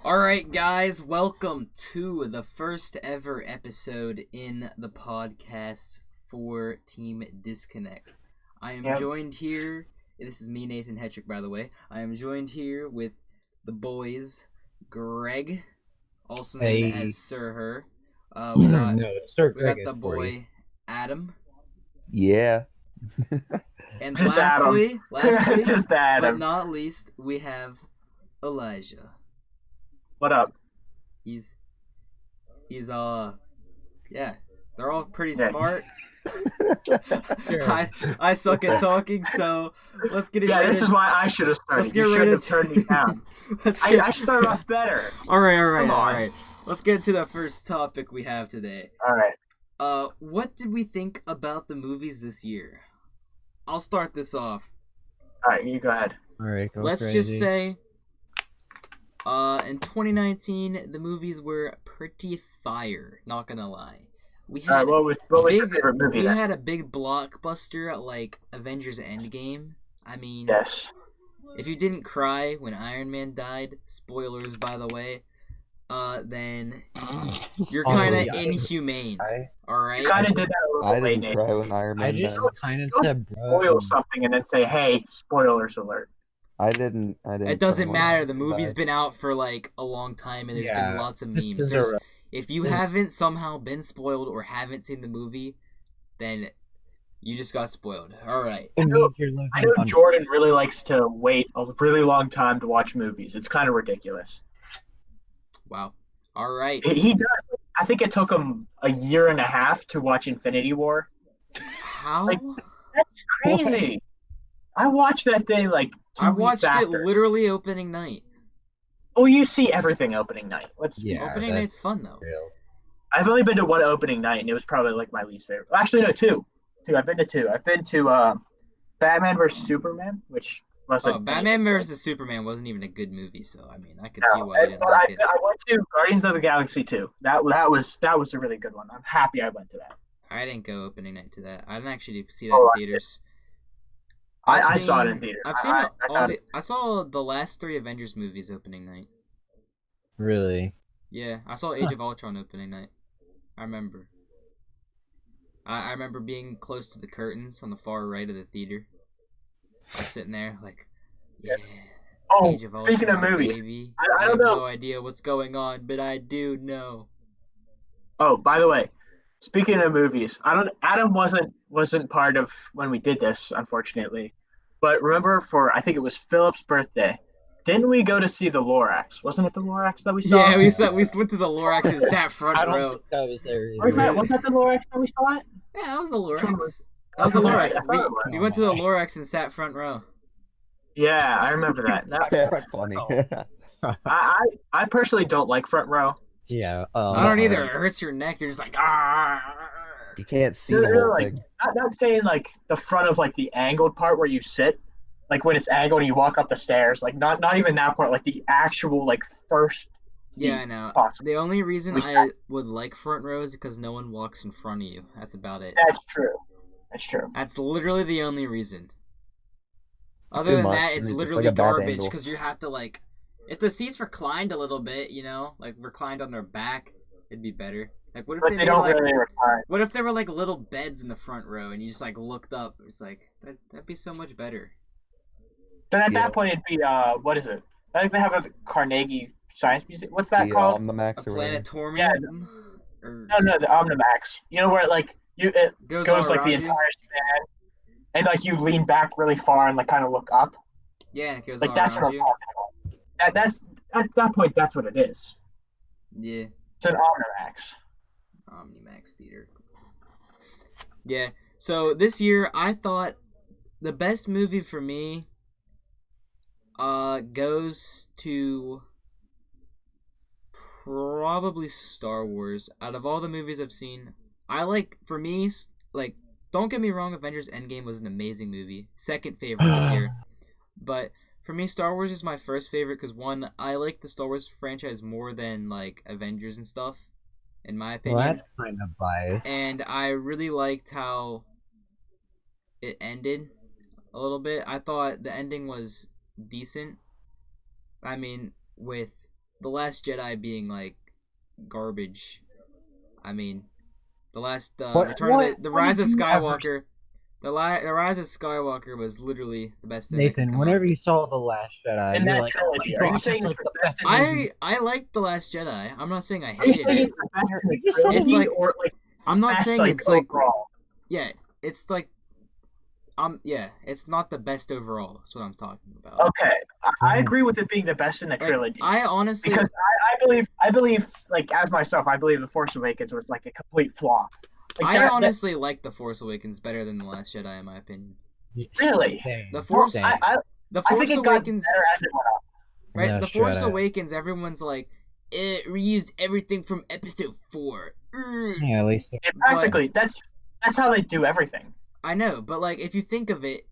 Alright, guys, welcome to the first ever episode in the podcast for Team Disconnect. I am Yep. joined here, this is me, Nathan Hetrick, by the way. I am joined here with the boys, Greg, also known Hey. as Sir Her. We got Sir we Greg got the is for you. boy, Adam. Yeah. And Just lastly, Just but Adam. not least, we have Elijah. What up? He's yeah, they're all pretty Yeah. smart. Sure. I suck at talking, so let's get it. Yeah, right this is into- why I should have started. Let's get You right should have into turned me down. let's get, I started off better. all right. Come on. Let's get to the first topic we have today. All right. What did we think about the movies this year? I'll start this off. All right, you go ahead. All right, go Let's crazy. just say, in 2019, the movies were pretty fire. Not gonna lie, we All right, had what was your big- favorite movie we then? had a big blockbuster like Avengers Endgame. I mean, Yes. if you didn't cry when Iron Man died, spoilers by the way, then you're kind of Spoilers. inhumane. I All You kind right. of did that a little late, didn't Nate. cry when Iron I Man just died. kind of Don't said, Spoil something and then say, "Hey, spoilers alert." I didn't. It doesn't cry when matter. Iron The Man movie's died. been out for like a long time, and there's been Yeah, lots of This memes. is There's- a- If you haven't somehow been spoiled or haven't seen the movie, then you just got spoiled. All right. it know- means you're living I know on- Jordan really likes to wait a really long time to watch movies. It's kind of ridiculous. Wow. All right. He does. I think it took him a year and a half to watch Infinity War. How? Like, That's crazy. I watched that day like 2 I weeks watched it after. literally opening night. Oh, you see everything opening night. Yeah, Opening that's night's fun though. real. I've only been to one opening night, and it was probably like my least favorite. Actually, no, two. I've been to two. I've been to Batman vs Superman, which wasn't. Oh, Batman vs Superman wasn't even a good movie, so I mean, I could see No, why you didn't but like it. I went to Guardians of the Galaxy 2. That was a really good one. I'm happy I went to that. I didn't go opening night to that. I didn't actually see that Oh, in theaters. I saw it in theaters. I've seen I all got the. I saw the last 3 Avengers movies opening night. Really? Yeah, I saw Age of Ultron opening night. I remember. I remember being close to the curtains on the far right of the theater. I was sitting there like, yeah. Oh, Age of Ultron, speaking of movies, baby. I I don't have know. no idea what's going on, but I do know. Oh, by the way, speaking of movies, Adam wasn't part of when we did this, unfortunately. But remember I think it was Philip's birthday. Didn't we go to see the Lorax? Wasn't it the Lorax that we saw? Yeah, we went to the Lorax and sat front I don't row. think that was there Was either. that the Lorax that we saw it? Yeah, that was the Lorax. was- That was the Okay, Lorax. I thought it was. We went to the Lorax and sat front row. Yeah, I remember that. That's funny. I personally don't like front row. Yeah. I don't either. It hurts your neck. You're just like, ah. You can't see No, the no, whole like thing. not saying like the front of like the angled part where you sit, like when it's angled and you walk up the stairs, like not even that part, like the actual like first. Yeah, I seat know. possible. The only reason We I would like front row is because no one walks in front of you. That's about it. That's true. That's true. That's literally the only reason. It's Other too than much. that, it's It's literally like a bad garbage angle. because you have to like, if the seats reclined a little bit, like reclined on their back, it'd be better. Like, what if But they they made don't like, really recline. what if there were like little beds in the front row and you just like looked up? It's like that'd be so much better. Then at Yeah. that point it'd be what is it? I think they have a Carnegie Science Museum. What's that The called? Omnimax A or whatever. planetarium, or No, the Omnimax. You know where like it goes, goes all like the around you? entire span, and like you lean back really far and like kind of look up. Yeah, and it goes Like all that's what around I'm you. talking about. That's at that point that's what it is. Yeah. It's an Omnimax. Omnimax Theater. Yeah. So this year, I thought the best movie for me goes to probably Star Wars. Out of all the movies I've seen, for me, like, don't get me wrong, Avengers Endgame was an amazing movie. Second favorite this year. But for me, Star Wars is my first favorite because, one, I like the Star Wars franchise more than, like, Avengers and stuff, in my opinion. Well, that's kind of biased. And I really liked how it ended a little bit. I thought the ending was decent. I mean, with The Last Jedi being like garbage. I mean, the last Return of the Rise of Skywalker. The Rise of Skywalker was literally the best thing. that could Nathan, come whenever out. you saw The Last Jedi, In you're that like, trilogy, oh are my you gosh, saying it's it's like the the best best in movie. I liked The Last Jedi. I'm not saying I Are you hated saying it. it's the best in the You just said It's trilogy, like- or like I'm not best, saying like, it's like overall? yeah. It's like yeah. It's not the best overall. That's what I'm talking about. Okay, I agree with it being the best in the Like trilogy. I honestly, Because I believe, like as myself, I believe The Force Awakens was like a complete flaw. Like, I that- honestly like The Force Awakens better than The Last Jedi in my opinion. Really? Same. The Force, Same. The I Force think it got Awakens, better as it went up. right? No, The Force Jedi. Awakens, everyone's like, it reused everything from Episode 4. Yeah, at least Yeah, practically, that's how they do everything. I know, but like if you think of it,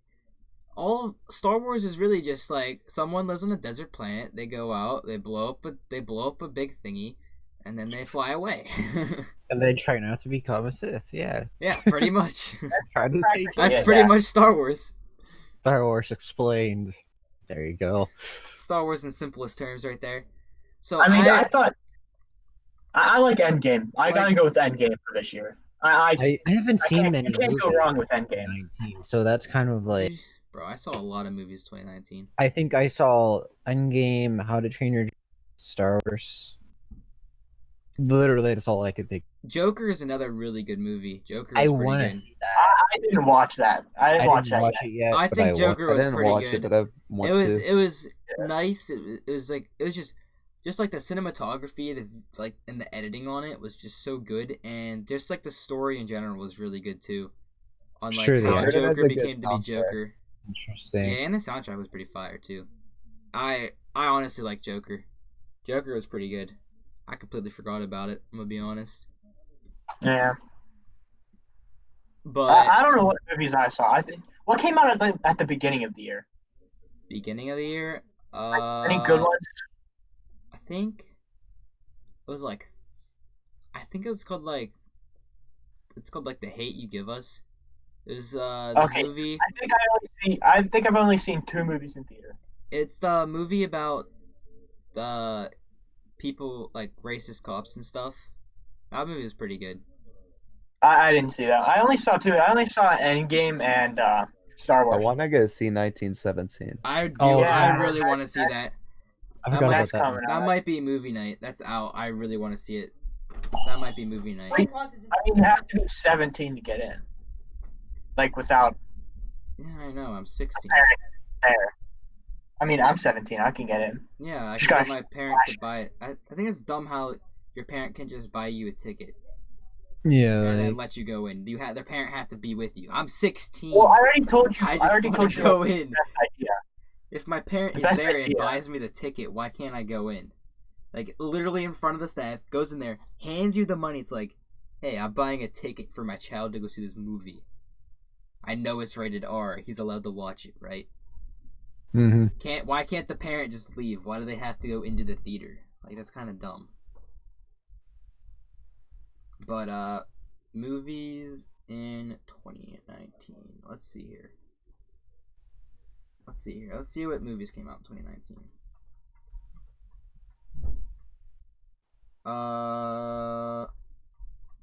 all Star Wars is really just like someone lives on a desert planet. They go out, they blow up a big thingy, and then they fly away. and they try not to become a Sith. Yeah, Yeah, pretty much. try to stay. That's Yeah, pretty yeah. much Star Wars. Star Wars explained. There you go. Star Wars in simplest terms, right there. So I mean, I thought I like Endgame. I gotta Like- go with Endgame for this year. I haven't I seen can't, many you can't movies. go wrong with Endgame. 2019, so that's kind of like bro, I saw a lot of movies 2019. I think I saw Endgame, How to Train Your Star Wars. Literally, that's all I could think. Joker is another really good movie. Joker I is pretty want to good. see that. I didn't watch that. I didn't watch that yet. it yet. I but think want- Joker I was didn't pretty watch good. it, but I want It was to. it was nice. It was like it was just like the cinematography, like and the editing on it was just so good, and just like the story in general was really good too. On like Sure, the how editing has Joker a good became to be soundtrack. Joker. Interesting. Yeah, and the soundtrack was pretty fire too. I honestly like Joker. Joker was pretty good. I completely forgot about it. I'm gonna be honest. Yeah. But I don't know what movies I saw. I think what came out at the beginning of the year. beginning of the year, Any good ones? I think it was like, I think it was called like, it's called like The Hate You Give Us. It was the Okay. movie. I think I've only seen 2 movies in theater. It's the movie about the people like racist cops and stuff. That movie was pretty good. I didn't see that. I only saw 2. I only saw Endgame and Star I Wars. want to go see 1917. I do. Oh, I yeah. really want to see that. I That forgot might- about That's that. coming That out. might be movie night. That's out. I really want to see it. That might be movie night. Wait. I mean, you have to be 17 to get in. Like without Yeah, I know. I'm 16. there. I mean, I'm 17. I can get in. Yeah, I Just can get gotta my parent to buy it. I think it's dumb how your parent can just buy you a ticket Yeah, and then like, let you go in. Their parent has to be with you. I'm 16. Well, I already told you. I I just already want told to you. go that's in. the best idea. If my parent is Best there and idea. buys me the ticket, why can't I go in? Like literally in front of the staff, goes in there, hands you the money. It's like, hey, I'm buying a ticket for my child to go see this movie. I know it's rated R. He's allowed to watch it, right? Why can't the parent just leave? Why do they have to go into the theater? Like that's kind of dumb. But movies in 2019. Let's see here. Let's see what movies came out in 2019.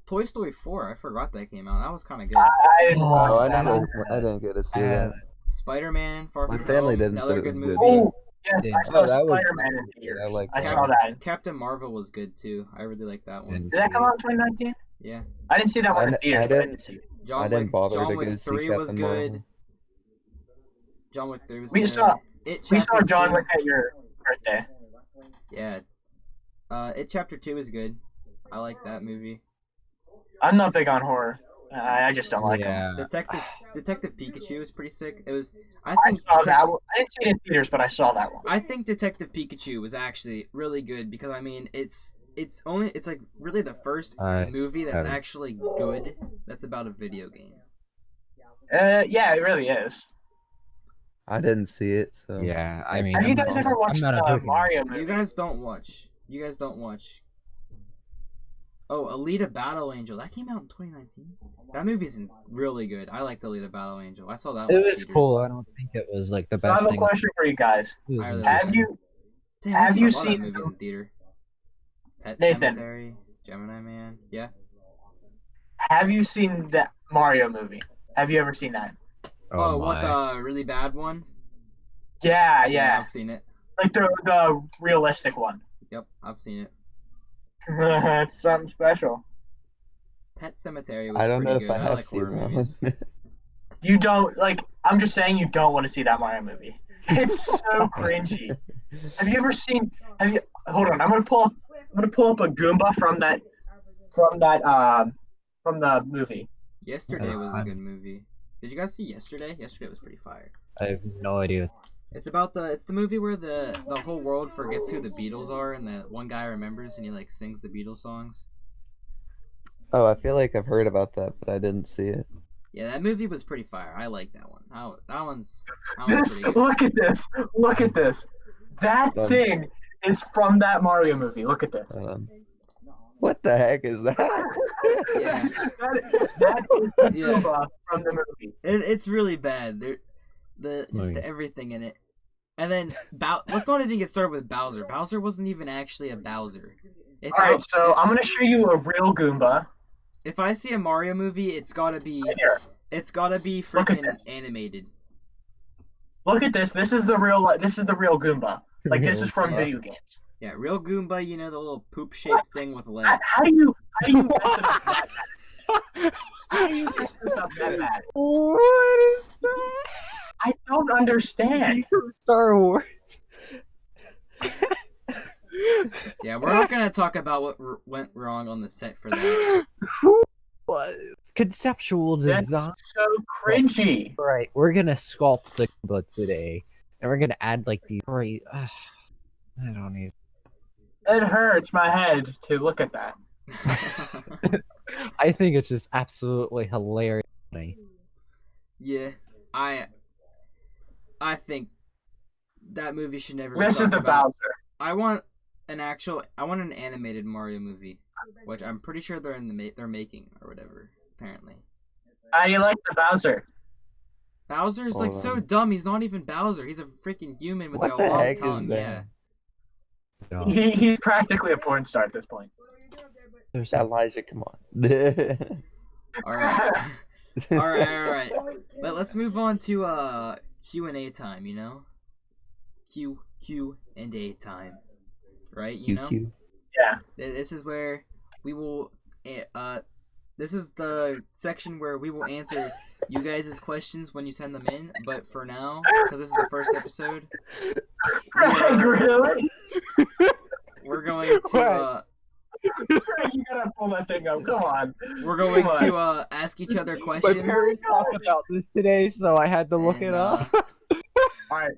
Toy Story 4. I forgot that came out. That was kind of good. I didn't Oh, watch Oh, I that. didn't get to see I that. have- Spider-Man: Far My From family Home. didn't say Another it good was movie. good. Oh, yes, Yeah. I saw Oh, that was- Spider-Man in theaters. I like I that. saw that. Captain Marvel was good too. I really like that one. And- Did that come out in 2019? Yeah. I didn't see that one in I theaters. didn't- I didn't see it. John I didn't Wick. bother John to Wick go see 3 was Captain good. Marvel. John Wick 3 was We good. saw- It We Chapter saw John 2 Wick at your birthday. Yeah. It Chapter 2 is good. I like that movie. I'm not big on horror. I just don't like them. yeah. Detective Pikachu is pretty sick. It was. I I think. saw that one. I didn't see it in theaters, but I saw that one. I think Detective Pikachu was actually really good because I mean it's like really the first I movie that's haven't. actually good that's about a video game. Yeah, it really is. I didn't see it, so Yeah, I mean, Have you I'm guys not- ever watched I'm not a the Pokemon. Mario movie? You guys don't watch. Oh, Alita Battle Angel. That came out in 2019. That movie's really good. I liked Alita Battle Angel. I saw that one. It in was theaters. cool. I don't think it was like the So I best have a thing. question for you guys. It was I really Have liked you Damn, I have saw you a lot of seen movies in theater. Pet Nathan. Cemetery, Gemini Man. Yeah. Have you seen that Mario movie? Have you ever seen that? Oh, what, the really bad one? Yeah, yeah. I've seen it. Like the realistic one. Yep, I've seen it. It's something special. Pet Cemetery was I don't pretty know if good. I I have like seen horror that movies. one. You don't like. I'm just saying you don't want to see that Mario movie. It's so cringy. Have you ever seen? Have you? Hold on. I'm gonna pull up a Goomba from the movie. Yesterday was a good movie. Did you guys see Yesterday? Yesterday was pretty fire. I have no idea. It's the movie where the whole world forgets who the Beatles are and the one guy remembers and he like sings the Beatles songs. Oh, I feel like I've heard about that, but I didn't see it. Yeah, that movie was pretty fire. I like that one. That one's pretty good. Look at this. Look at this. That Son. thing is from that Mario movie. Look at this. What the heck is that? Yeah. That is Yeah. Goomba from the movie. It's really bad. Just Like- everything in it. And then let's not even get started with Bowser. Bowser wasn't even actually a Bowser. Alright, so I'm gonna show you a real Goomba. If I see a Mario movie, it's gotta be Here. Look at freaking animated. Look at this. This is the real Goomba. Like this is from Yeah. video games. Yeah, real Goomba, the little poop shaped thing with legs. How do you mess it up that bad? How do you mess this up that bad? What is that? I don't understand. From Star Wars. Yeah, we're not gonna talk about what went wrong on the set for that. What? Conceptual That's design. so cringy. Right, we're gonna sculpt the Goomba today, and we're gonna add like these. Right, I don't need. It hurts my head to look at that. I think it's just absolutely hilarious. Yeah, I think that movie should never be This is talked the about. Bowser. I want an animated Mario movie, which I'm pretty sure they're making or whatever. Apparently, How do you like the Bowser? Bowser's like Hold so on. dumb. He's not even Bowser. He's a freaking human with What a the long heck is tongue. that? No, He's practically a porn star at this point. there's Elijah, come on. Yeah. All right. All right. Let's move on to Q&A time. Q&A time. Right? QQ. Yeah. This is where we will. This is the section where we will answer you guys' questions when you send them in. But for now, because this is the first episode, Greg, really? we're going to Greg, you gotta pull that thing up. Come on. ask each other My questions. parents talked about this today, so I had to look it And, up. All right.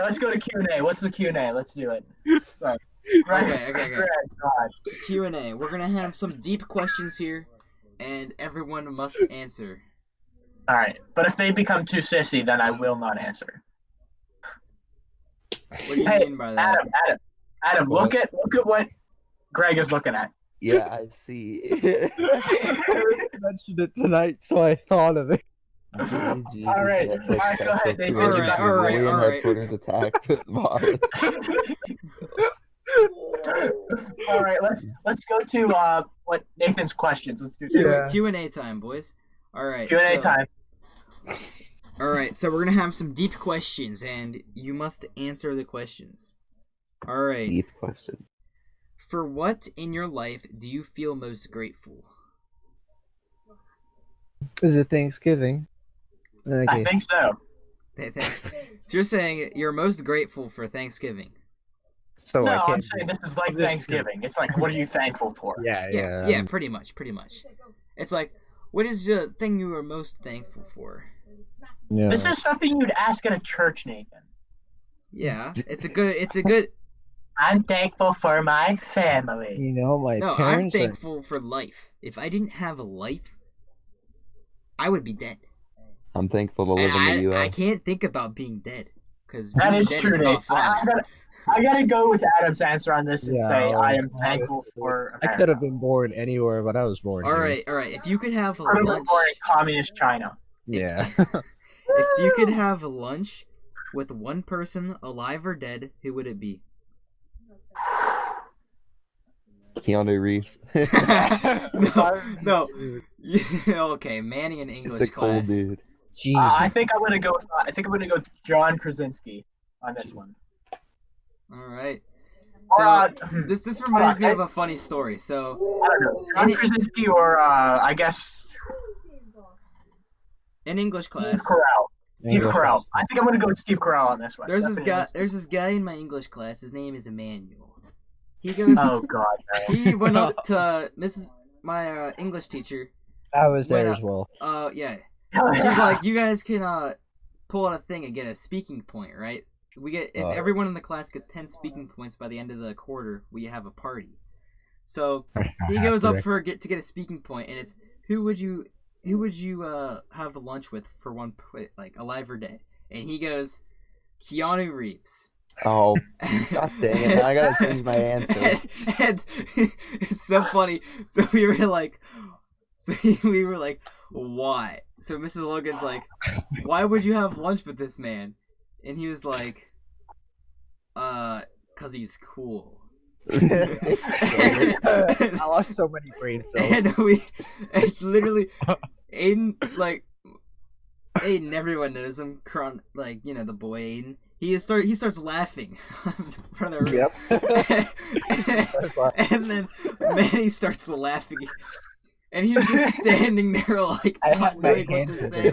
Let's go to Q&A. What's the Q&A? Let's do it. Sorry. Greg, Okay. Greg, God. Q&A. We're gonna have some deep questions here, and everyone must answer. All right, but if they become too sissy, then I will not answer. What do you Hey, mean by that? Adam, look at what Greg is looking at. Yeah, I see. I mentioned it tonight, so I thought of it. Jesus, All right, Netflix go special ahead, Nathan. created All right. Brazilian headquarters attack. All right, let's go to what Nathan's questions. Let's do Yeah. Q&A time, boys. All right. Q&A time. All right, so we're gonna have some deep questions, and you must answer the questions. All right. Deep question. For what in your life do you feel most grateful? Is it Thanksgiving? I Okay. think so. So you're saying you're most grateful for Thanksgiving? So No, I I'm can't. saying this is like This- Thanksgiving. It's like, what are you thankful for? Yeah, Yeah, yeah. pretty much. It's like, what is the thing you are most thankful for? Yeah. This is something you'd ask at a church, Nathan. Yeah, it's a good. I'm thankful for my family. You know, my No, I'm parents. thankful for life. If I didn't have a life, I would be dead. I'm thankful to live And in the U.S. I can't think about being dead because That being is dead true, is Nate. not fun. I gotta go with Adam's answer on this and Yeah, say I am honestly, thankful for I America. could have been born anywhere, but I was born. All here. right. If you could have a I was lunch, born in communist China. Yeah. if you could have a lunch with one person, alive or dead, who would it be? Keanu Reeves. no. Okay, Manny in English Just a cool class. dude. Jesus. I think I'm gonna go. I think I'm gonna go John Krasinski on this one. All right. Or, So this reminds me of a funny story. So I don't know, John Krasinski or I guess in English Steve class, Carell. Steve English Carell. I think I'm gonna go with Steve Carell on this one. there's this Definitely guy. There's this guy in my English class. His name is Emmanuel. He goes. Oh God. No. He went up to my English teacher. I was there Went as well. Yeah. Hell She's yeah. like, you guys can pull out a thing and get a speaking point, right? We get if everyone in the class gets 10 speaking points by the end of the quarter, we have a party. So he goes up to get a speaking point, and it's who would you have lunch with for one like alive or dead? And he goes, Keanu Reeves. Oh, god dang it! Now I gotta change my answer. and it's so funny. So we were like, why? So Mrs. Logan's like, why would you have lunch with this man? And he was like, 'cause he's cool. I lost so many brain cells. And it's literally, Aiden, everyone knows him, like, you know, the boy Aiden. He starts laughing from the room. And then Manny starts laughing. And he's just standing there like not knowing what to say.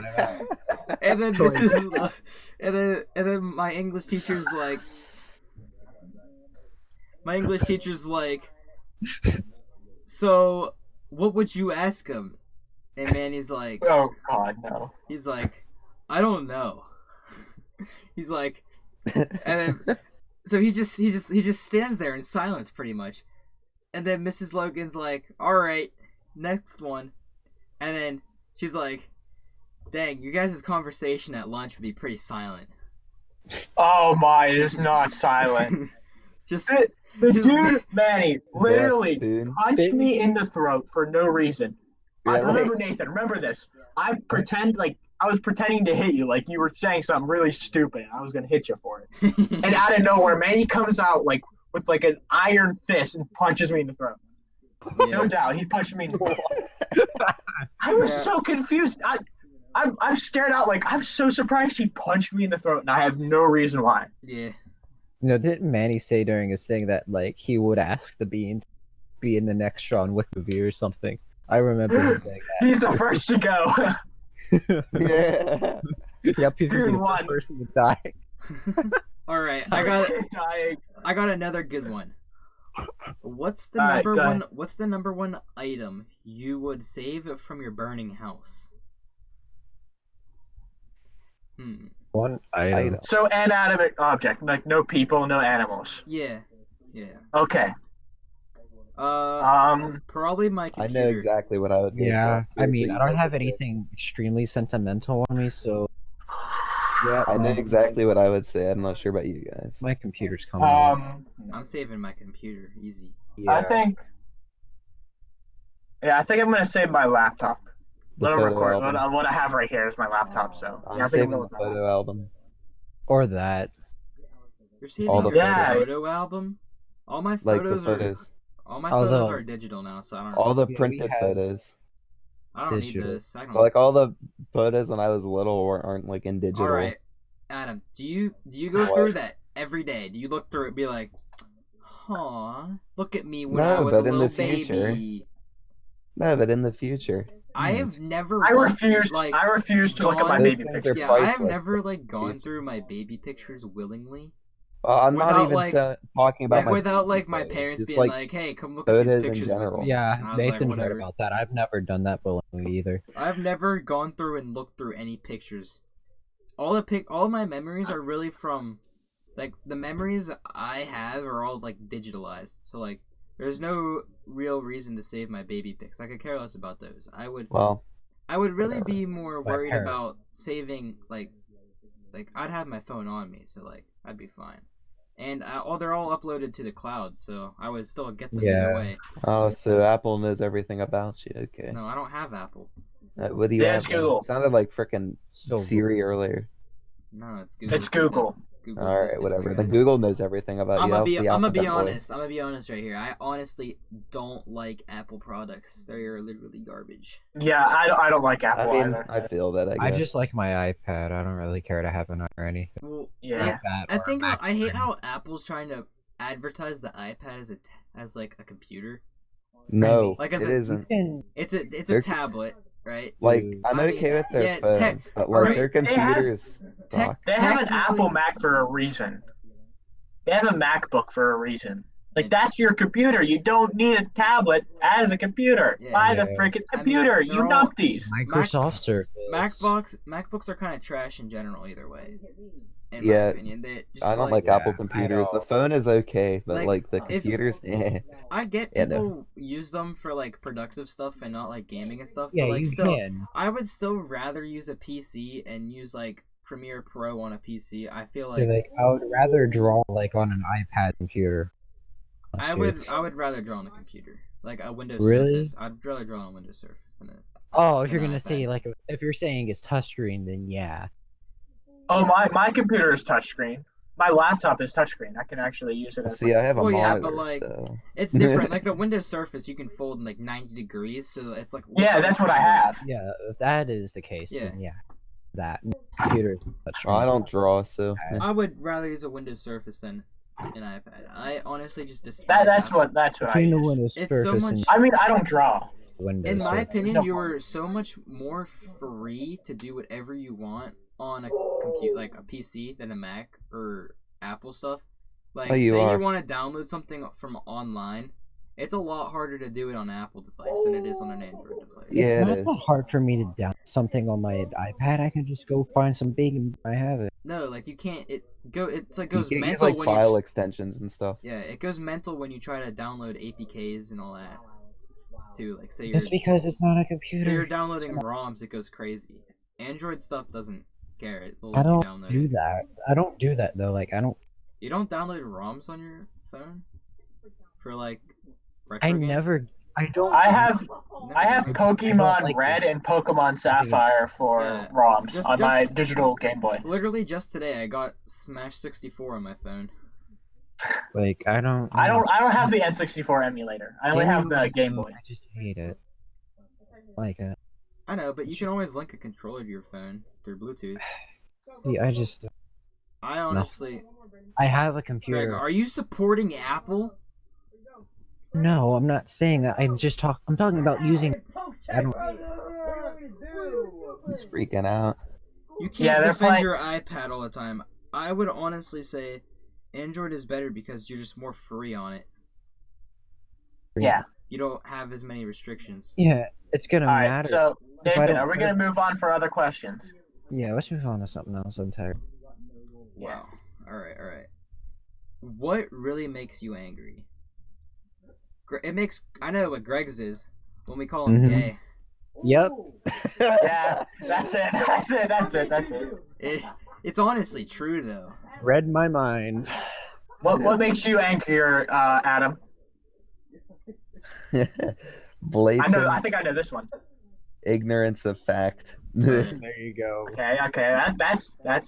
And then and then my English teacher's like, so what would you ask him? And Manny's like, Oh God, no. he's like, I don't know. He's like, and then so he just stands there in silence pretty much. And then Mrs. Logan's like, all right, next one. And then she's like, dang, you guys' conversation at lunch would be pretty silent. Oh my, it's not silent. Just The Just- dude, Manny, Is there a literally spoon? punched me in the throat for no reason. I Really? remember, Nathan, remember this. I was pretending to hit you, like you were saying something really stupid, and I was gonna hit you for it. And out of nowhere, Manny comes out like with like an iron fist and punches me in the throat. No yeah. doubt, he punched me in the throat. I was Yeah. so confused. I'm scared out. Like I'm so surprised he punched me in the throat, and I have no reason why. Yeah. You know, didn't Manny say during his thing that like he would ask the Beans to be in the next John Wick movie or something? I remember him saying He's the first to go. that. Yeah. Yep, he's gonna be the Dude, first person to die. All right, I got another good one. What's the All right, number go one? ahead. What's the number one item you would save from your burning house? One item. So inanimate object, like no people, no animals. Yeah. Okay. Probably my I computer. know exactly what I would go Yeah, for. I mean, I don't have Seriously, anything extremely sentimental on me, so yeah, I know exactly what I would say. I'm not sure about you guys. my computer's coming. on. I'm saving my computer. Easy. Yeah. I think I'm gonna save my laptop. The Let 'em photo record. album. What I have right here is my laptop. So I'm yeah, I think I'm saving going the with that. photo album. Or that. You're saving All the your photos. photo album. All my Like photos the are photos. all my Although- photos are digital now, so I don't. All the Yeah, we printed have- photos. I don't need digital. this. I don't. Like all the photos when I was little aren't like in digital. All right, Adam. Do you go What? through that every day? Do you look through it and be like, "Aw, look at me when No, I was a but in little the future. baby." No, but in the future. I have never. I once, refuse. Like, I refuse to look at my Those baby things pictures. are yeah, I have priceless. never like gone through my baby pictures willingly. I'm Without, not even like- talking about Like my without like baby my photos, parents just, being like, "Hey, come look at these photos in pictures with general. me." Yeah, And I was like, Nathan's right whatever. about that. I've never done that willingly either. I've never gone through and looked through any pictures. All my memories are really from, like, the memories I have are all like digitalized. So like, there's no real reason to save my baby pics. I could care less about those. I would Well, really be more My worried parents. about saving like I'd have my phone on me, so like I'd be fine. And they're all uploaded to the cloud, so I would still get them either Yeah. way. oh, so Apple knows everything about you. Okay. No, I don't have Apple. What do you Yeah, have? it's then? Google. It sounded like frickin' So Siri earlier. No, it's Google. It's Google. Google All right, Assistant. whatever. for The guys. Google knows everything about I'm you. gonna be alphabet voice. honest. I'm gonna be honest right here. I honestly don't like Apple products. They are literally garbage. Yeah, I don't like Apple I mean, either. I feel that. I guess. I just like my iPad. I don't really care to have an or anything. Well, Yeah. yeah, That I or a think Mac I hate screen. how Apple's trying to advertise the iPad as like a computer. No, Like, as it a- isn't. It's a They're- tablet, right? Like, Dude. I'm I mean, okay with their yeah, phones, but like alright, their they have- computers Tech- suck. They have an Technically- Apple Mac for a reason. They have a MacBook for a reason. Like, that's your computer. You don't need a tablet as a computer. Yeah. Buy the Yeah. freaking I mean, computer. they're You all- numpties. Microsoft Surface. MacBooks are kind of trash in general either way. In Yeah, my opinion, they just I don't like yeah, Apple I computers. The don't. phone is okay, but Like, like the if- computers, eh. I get Yeah, no. people use them for like productive stuff and not like gaming and stuff. Yeah, but like you still, can. I would still rather use a PC and use like Premiere Pro on a PC. I feel So, like like, I would rather draw like on an iPad computer. I would rather draw on a computer, like a Windows Really? Surface. I'd rather draw on a Windows Surface than it. Oh, if on you're an gonna iPad. say like, if you're saying it's touchscreen, then yeah. Oh, my computer is touchscreen. My laptop is touchscreen. I can actually use it as See, I have a Well, yeah, monitor, but, like, so It's different. Like the Windows Surface, you can fold in like 90 degrees, so it's like looks Yeah, like a that's what I tablet. have. Yeah, if that is the case, Yeah. then yeah. That computer is touchscreen. oh, I don't draw, so eh. I would rather use a Windows Surface than an iPad. I honestly just despise That's Apple. what I Between the use. Windows It's so Surface much- and I mean, I don't draw. Windows In my Surface. opinion, No you problem. are so much more free to do whatever you want on a compute like a PC than a Mac or Apple stuff. Like, Oh, you say are. you want to download something from online, it's a lot harder to do it on an Apple device than it is on an Android device. Yeah, It's it not is. hard for me to download something on my iPad. I can just go find some big and I have it. No, like you can't. It's like You goes can use mental like when file you. extensions and stuff. Yeah, it goes mental when you try to download APKs and all that. Too, like say you're That's because it's not a say you're computer. downloading ROMs, it goes crazy. Android stuff doesn't care. It will I let you don't download do it. that. I don't do that though. Like I don't. You don't download ROMs on your phone for like retro I games? never. I don't. I have Never I have mind. Pokemon like Red it. and Pokemon Sapphire for Yeah, ROMs just- on my just- digital Game Boy. Literally just today, I got Smash 64 on my phone. Like I don't. I don't have the N64 emulator. I only have the Game Boy. I just hate it. Like I know, but you can always link a controller to your phone through Bluetooth. see, I just. I honestly, I have a Greg, computer. are you supporting Apple? No, I'm not saying that. I'm just talk. I'm talking about using. I don't. He's freaking out. You can't Yeah, they're defend playing- your iPad all the time. I would honestly say Android is better because you're just more free on it. Yeah. You don't have as many restrictions. Yeah, it's gonna All right. matter. So, If I Nathan, don't are we put gonna it- move on for other questions? Yeah, let's move on to something else. I'm tired. Wow. All right. What really makes you angry? It makes. I know what Greg's is when we call him Mhm. gay. Yep. Yeah, that's it. It's honestly true though. Read my mind. What makes you angrier, Adam? Blatant I think I know this one. ignorance of fact. There you go. Okay, that's That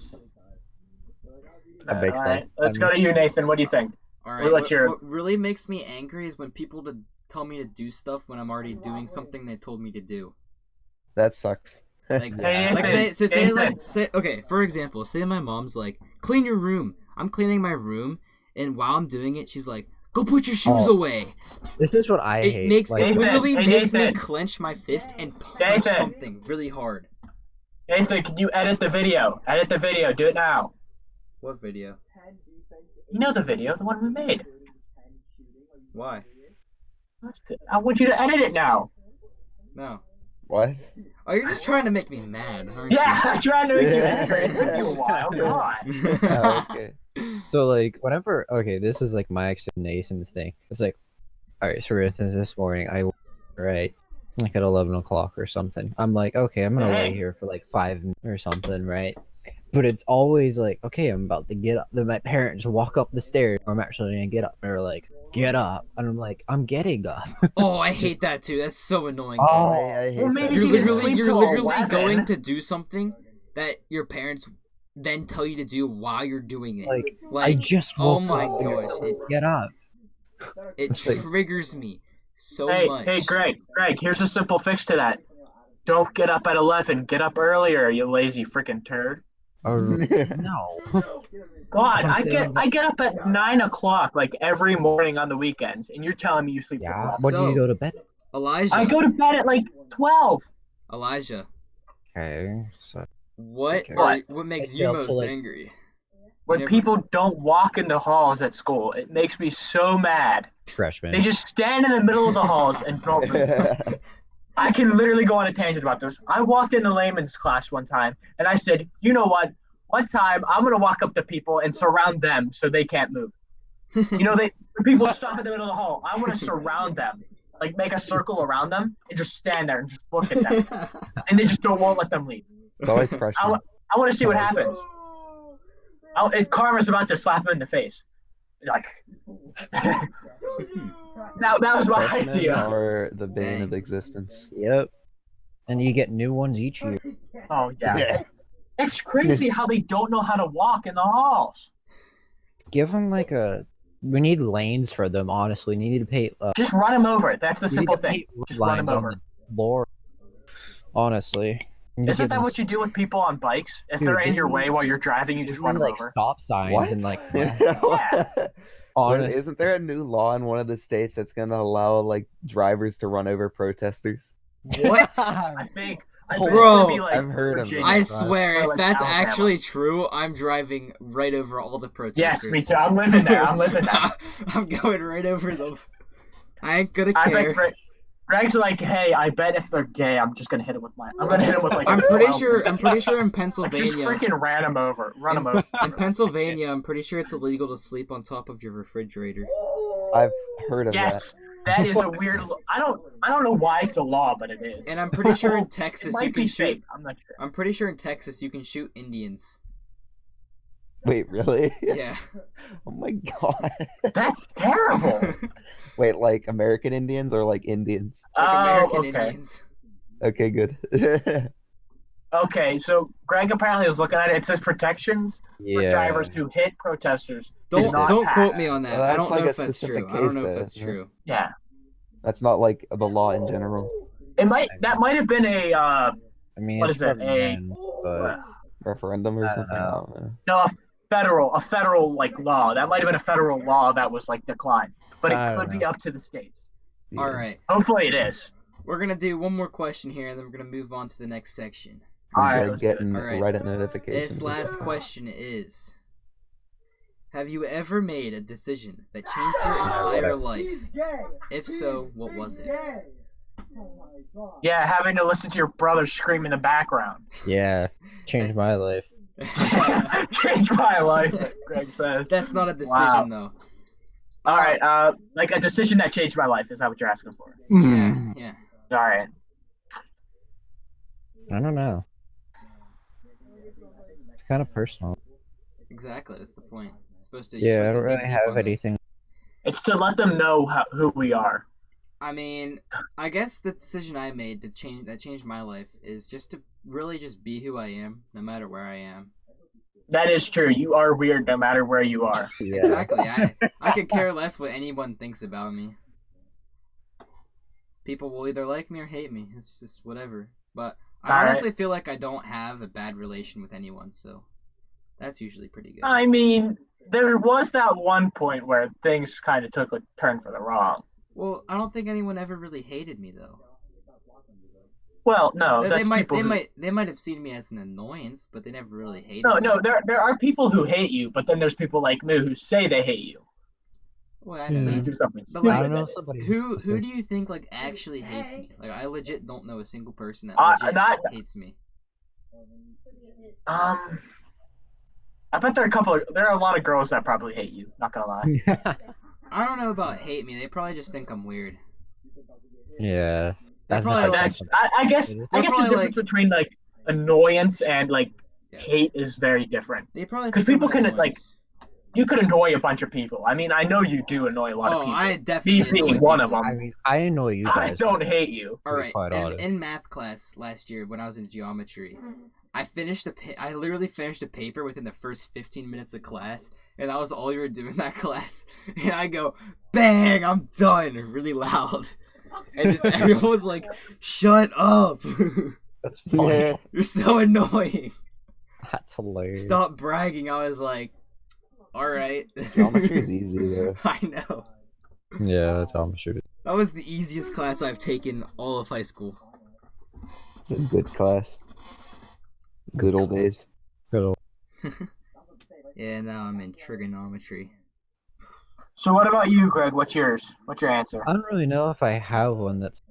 makes all right. sense. Let's go to you, Nathan. What do you think? All right. We'll let What, your- what really makes me angry is when people tell me to do stuff when I'm already doing something they told me to do. That sucks. Like, Hey, like Nathan, say okay, for example, say my mom's like, clean your room. I'm cleaning my room, and while I'm doing it, she's like, go put your shoes Oh. away. This is what I It hate. makes like, it literally Hey, makes me Nathan. clench my fist and punch Nathan. something really hard. Nathan, can you edit the video? Edit the video. Do it now. What video? You know the video, the one we made. Why? I want you to edit it now. No. What? Oh, you're just trying to make me mad, aren't Yeah, I'm trying to make you Yeah. angry. It took you a while. Come on. you? Oh, okay. so like whenever this is like my explanation thing. It's like, all right, so for instance, this morning I right like at 11 o'clock or something. I'm like, okay, I'm gonna lay Hey. here for like 5 minutes or something, right? But it's always like, okay, I'm about to get up. Then my parents walk up the stairs, or I'm actually gonna get up. And they're like, get up, and I'm like, I'm getting up. Oh, I hate that too. That's so annoying. Oh, I hate well, maybe that. you You're didn't literally sleep you're till literally 11. going to do something that your parents then tell you to do while you're doing it. Like, I Like, just oh woke my up. gosh, Get up. it It's like- triggers me so Hey, much. hey, Greg, here's a simple fix to that. Don't get up at 11. Get up earlier, you lazy freaking turd. Or no. God, I'm I saying get up at 9 o'clock like every morning on the weekends, and you're telling me you sleep till Yeah. 12. When do So- you go to bed? Elijah, I go to bed at like 12. Elijah, Okay. So what Okay. what makes I you feel most like- angry? When Never- people don't walk in the halls at school, it makes me so mad. freshman. They just stand in the middle of the halls and don't move. I can literally go on a tangent about this. I walked into layman's class one time, and I said, you know what? One time, I'm going to walk up to people and surround them so they can't move. You know, people stop in the middle of the hall. I want to surround them, like make a circle around them and just stand there and just look at them. And they just won't let them leave. It's always freshmen. I want to see what happens. Karma's about to slap him in the face. Like, that was my Freshmen idea. are the bane Dang. of existence. Yep. And you get new ones each year. Oh, yeah. It's crazy how they don't know how to walk in the halls. Give them like a. We need lanes for them. Honestly, we need to pay. Just run them over. That's the we need simple to thing. paint Just run lines them on over. the floor. Honestly. We need to Isn't give that them what you do with people on bikes? If Dude, they're in didn't your we- way while you're driving, you just we run need, them like over. stop signs What? and like. What? Honest. Isn't there a new law in one of the states that's going to allow like drivers to run over protesters? What? I think it's Bro, gonna be like I've heard of Virginia. I Right. swear, Or if like that's Alabama. actually true, I'm driving right over all the Yes, protesters. me too. I'm living there. I'm living there. I'm going right over them. I ain't gonna I care. bet Greg's like, hey, I bet if they're gay, I'm just gonna hit him with my. I'm gonna hit him with like. I'm a pretty 12. sure. I'm pretty sure in I just Pennsylvania. freaking ran him over. Run him over. In Pennsylvania, I'm pretty sure it's illegal to sleep on top of your refrigerator. I've heard of that. Yes, that is a weird. I don't know why it's a law, but it is. And I'm pretty sure in It Texas might you can be shoot. fake. I'm not sure. I'm pretty sure in Texas you can shoot Indians. Wait, really? Yeah. Oh my god. That's terrible. Wait, like American Indians or like Indians? Like American okay. Indians. Okay, good. Okay, so Greg apparently was looking at it. It says protections for Yeah. drivers who hit protesters. Don't not don't pass. quote me on that. Well, I that's don't like know a if that's specific true. I don't case, know if though, that's yeah. true. Yeah, That's not like the law in general. that might have been a I mean, What it's is it, for a- men, but Referendum or I don't something? I know. don't know. no a federal like law. That might have been a federal law that was like declined, but I it don't could be know. up to the states. All Yeah. right. Hopefully, it is. We're gonna do one more question here, and then we're gonna move on to the next section. All right, Like let's do it. getting All right. Reddit notifications. This last question is: have you ever made a decision that changed your entire life? If so, what was it? Yeah, having to listen to your brother scream in the background yeah, changed my life. changed my life. Greg says. That's not a decision, though. All right, like a decision that changed my life. Is that what you're asking for? Yeah, yeah. All right. I don't know. It's kind of personal. Exactly. That's the point. It's supposed to. You're Yeah, I supposed don't to dig really deep have on this. anything. It's to let them know who we are. I mean, I guess the decision I made that changed my life is just to really just be who I am, no matter where I am. That is true. You are weird no matter where you are. Yeah. Exactly. I could care less what anyone thinks about me. People will either like me or hate me. It's just whatever. But I All right. honestly feel like I don't have a bad relation with anyone, so that's usually pretty good. I mean, there was that one point where things kind of took a turn for the wrong. Well, I don't think anyone ever really hated me though. Well, no, They that's might people who- they might have seen me as an annoyance, but they never really hated No, me. no, there are people who hate you, but then there's people like me who say they hate you. Well, I know When you that. do something But, stupid. like, I don't know somebody. Who do you think like actually hates me? Like I legit don't know a single person that Uh, legit not- hates me. I bet there are a lot of girls that probably hate you. Not gonna lie. I don't know about hate me. They probably just think I'm weird. yeah. They're That's probably not like- That's, I guess They're the probably difference between like annoyance and like Yeah. hate is very different. They probably 'Cause think I'm people an can, like, annoyance. You could annoy a bunch of people. I mean, I know you do annoy a lot of Oh, people. I definitely Me being annoy one people. of them. I mean, I annoy you I guys. don't hate you. All be right, quite honest. in math class last year when I was in geometry, I literally finished a paper within the first 15 minutes of class, and that was all you were doing in that class. And I go, bang, I'm done, really loud. And just everyone was like, shut up. That's funny. You're so annoying. That's hilarious. Stop bragging. I was like, all right. Geometry is easy though. I know. Yeah, geometry. That was the easiest class I've taken all of high school. It's a good class. Good old days. Good old. Yeah, now I'm in trigonometry. So what about you, Greg? What's yours? What's your answer? I don't really know if I have one that's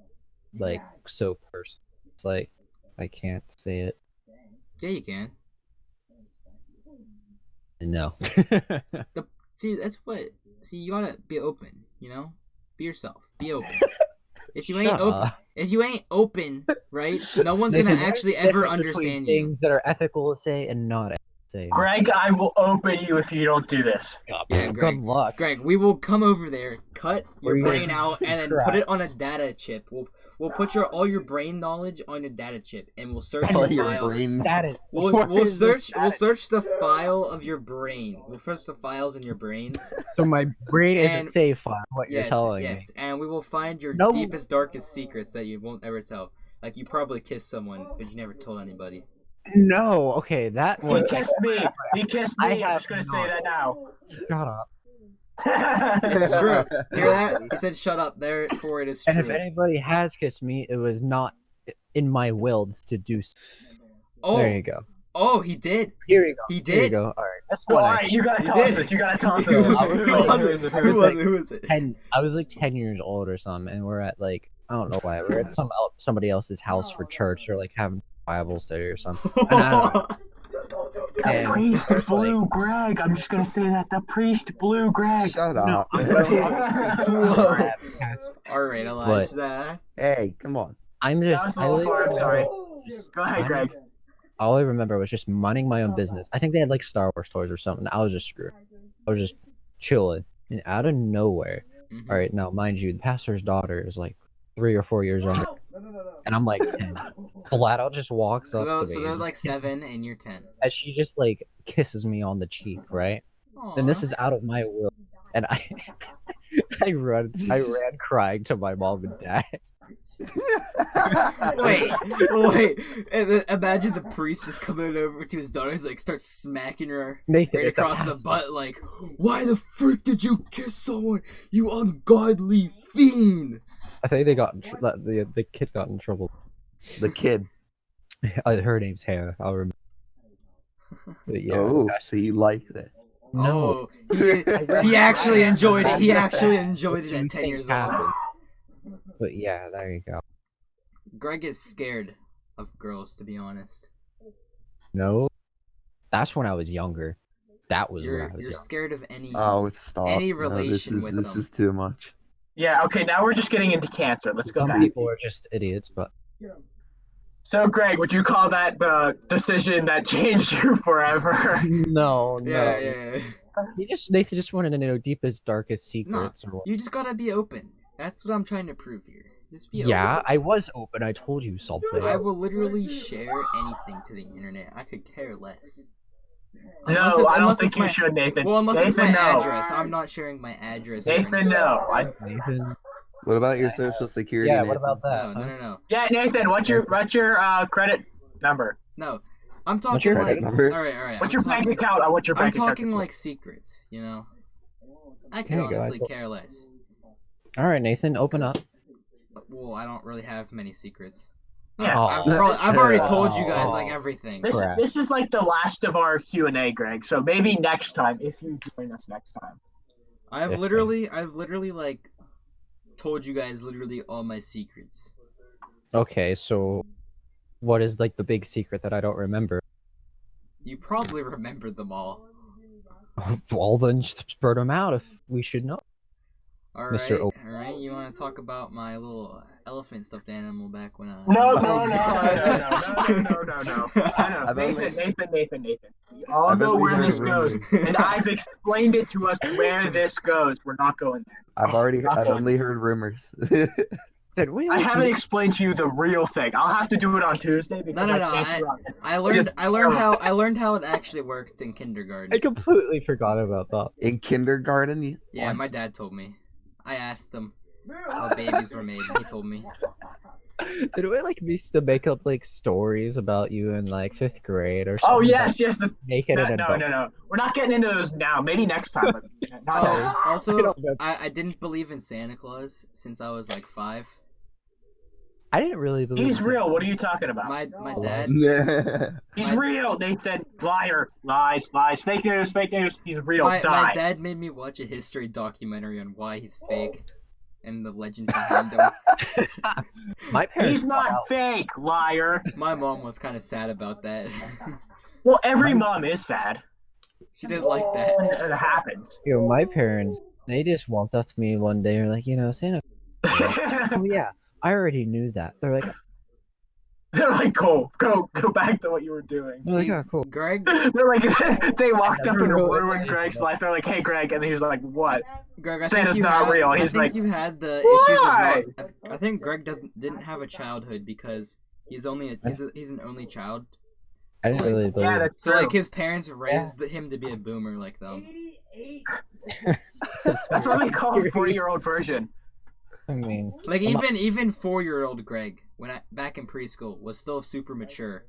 like so personal. It's like I can't say it. Yeah, you can. No. See, you gotta be open, you know? Be yourself. Be open. If you ain't Shut open, up. if you ain't open, right? No one's gonna There's a actually difference ever between understand you. things that are ethical to say and not ethical to say. Greg, I will open you if you don't do this. Yeah, Good Greg. luck. Greg, we will come over there, cut Or your you brain gonna out, and then crap. put it on a data chip. We'll put all your brain knowledge on a data chip, and we'll search All your your files. brain. That is. We'll what is this search the file of your brain. We'll search the files in your brains. So my brain is And- a save file. What you're Yes, telling yes, and we will find your No. deepest, darkest secrets that you won't ever tell. Like you probably kissed someone, but you never told anybody. me. No. Okay, that He one. kissed me. He kissed I me. I'm have just gonna say not. that now. Shut up. It's true. Hear that? He said, "Shut up." Therefore, it is And true. if anybody has kissed me, it was not in my will to do so. Oh, There you go. oh, he did. Here you go. He Here you did. go. All right. That's All what right, you gotta You tell us did. this. You gotta tell us Who this. I was was like- it? Who was it? 10. I was like 10 years old or something, and we're at like I don't know why we're at somebody else's house for church or like having Bible study or something. And I don't know. The And priest it's like- blew Greg. I'm just gonna say that. The priest blew Greg. Shut No, up. Whoa. All right, Elijah. Hey, come on. I'm That just. was a I little far. I'm sorry. literally- Go ahead, Greg. All I remember was just minding my own business. I think they had like Star Wars toys or something. I was just screwed. I was just chilling, and out of nowhere. Mhm. All right, now mind you, the pastor's daughter is like 3 or 4 years younger, and I'm like 10. Flat out just walks So, up they're, to me, so they're like 7 and you're 10. and she just like kisses me on the cheek, right? And this is out of my will, and I, I ran crying to my mom and dad. Wait. And then imagine the priest just coming over to his daughter, he's like, starts smacking her Nathan, right it's a across the pastor. butt, like, why the frick did you kiss someone, you ungodly fiend? I think they got in the kid got in trouble. The kid. Her name's Hannah. I'll remember. But yeah. Oh, so you like that? No. Oh, he actually enjoyed it. He actually enjoyed it at 10 years old. Happened. But yeah, there you go. Greg is scared of girls, to be honest. No, that's when I was younger. That was when I You're was you're younger. scared of any. Oh, stop. Any No, relation with this them. is too much. Yeah. Okay. Now we're just getting into cancer. Let's go Some back. people are just idiots, but So, Greg, would you call that the decision that changed you forever? no, Yeah. They just wanted to know deepest, darkest secrets. Or what. You just gotta be open. That's what I'm trying to prove here. Just be Yeah, open. I was open. I told you something. I will literally share anything to the internet. I could care less. No, Unless it's- I don't unless think it's you my- should, Nathan. Well, unless it's my Nathan, no. address. I'm not sharing my address. or Nathan, anything. no. Nathan. What about your social security? Yeah, Nathan? what about that? No, huh? no, no, Yeah, Nathan. What's your credit number? no. I'm What's talking your like. credit number? All right. What's I'm your bank talking, account? I want your I'm bank account. talking like secrets. You know. I could There you go, I honestly thought- care less. All right, Nathan, open up. Well, I don't really have many secrets. Yeah. Oh. I've already told you guys like Oh. everything. Crap. This is like the last of our Q&A, Greg. So maybe next time, if you join us next time. I've Yeah. literally like told you guys literally all my secrets. Okay, so what is like the big secret that I don't remember? You probably remembered them all. Well, then spread them out if we should know. All right, Mr. O- all right. You want to talk about my little elephant stuffed animal back when I? No. I've only- Nathan. We all I've know only where heard this goes. rumors. And I've explained it to us where this goes. We're not going there. I've only heard rumors. Did we? I like, haven't explained to you the real thing. I'll have to do it on Tuesday because No, I no, can't do it on this. I learned how it actually worked in I kindergarten. completely forgot about that. In kindergarten, Yeah, what? my dad told me. I asked him how babies were made. He told me. Did we like used to make up like stories about you in like 5th grade or something? Oh yes, yes. Naked and No, adult. no, no. We're not getting into those now. Maybe next time. But not now. Oh, also, I don't know. I didn't believe in Santa Claus since I was like 5. I didn't really believe He's in real. What are you talking about? My dad. He's my- real, Nathan. Liar. Lies. Lies. Fake news. Fake news. He's real. My Die. dad made me watch a history documentary on why he's fake and the legend behind him. My parents. He's not fake. Liar. My mom was kind of sad about that. Well, every mom is sad. She didn't like that. It happens. My parents, they just walked up to me one day and were like, Santa. Oh yeah, I already knew that. They're like, They're like, go back to what you were doing. oh, cool. Greg, They're like, they walked up and Never ruined ruined Greg's anything. life. They're like, hey, Greg, and he was like, what? I Santa's think you not had, real. I He's think like, you had the why? issues of not. I think Greg didn't have a childhood because he's he's an only child. I didn't like- really believe. Yeah, that's So true. like his parents raised him to be a boomer like them. That's what we call a 40-year-old version. I mean, Like even 4-year-old Greg back in preschool was still super mature.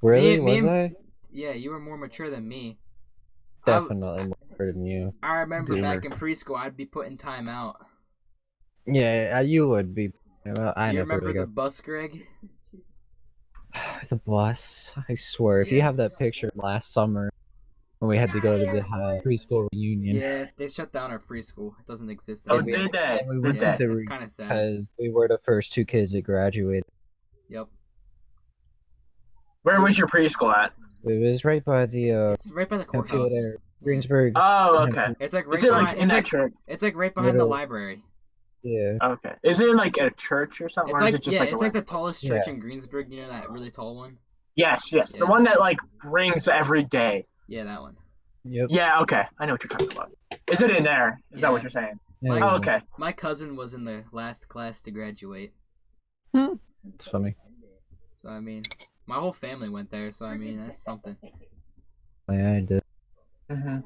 really, me was and- I? Yeah, you were more mature than me. I- Definitely more than you. I remember Boomer. back in preschool I'd be put in timeout. Yeah, you would be. Well, I You never remember really the bus, Greg? got the bus. I swear, if you have that Yes. picture last summer when we had to go to the preschool reunion, Yeah, they shut down our preschool. It doesn't exist Oh, anymore. did they? we Did went Yeah, to they? the it's kind of sad. because we were the first 2 kids that graduated. Yep, Where was your preschool at? It was right by the it's right by the courthouse. computer, Greensburg. Oh, okay. It's like right Is it like behind. in It's that like church? it's like right behind the Middle. library. Yeah. Okay. Is it in like a church or something? It's or is like it just yeah, like it's a like the random- tallest church in Greensburg. You know that really tall one? Yes, yes. The Yes. one that like rings every day. Yeah, that one. Yep. Yeah, okay. I know what you're talking about. Is it in there? Is that what Yeah. you're saying? Yeah, Like- it Oh, was- okay. My cousin was in the last class to graduate. It's funny. So I mean, my whole family went there. So I mean, that's something. Yeah, I did. Mm-hmm.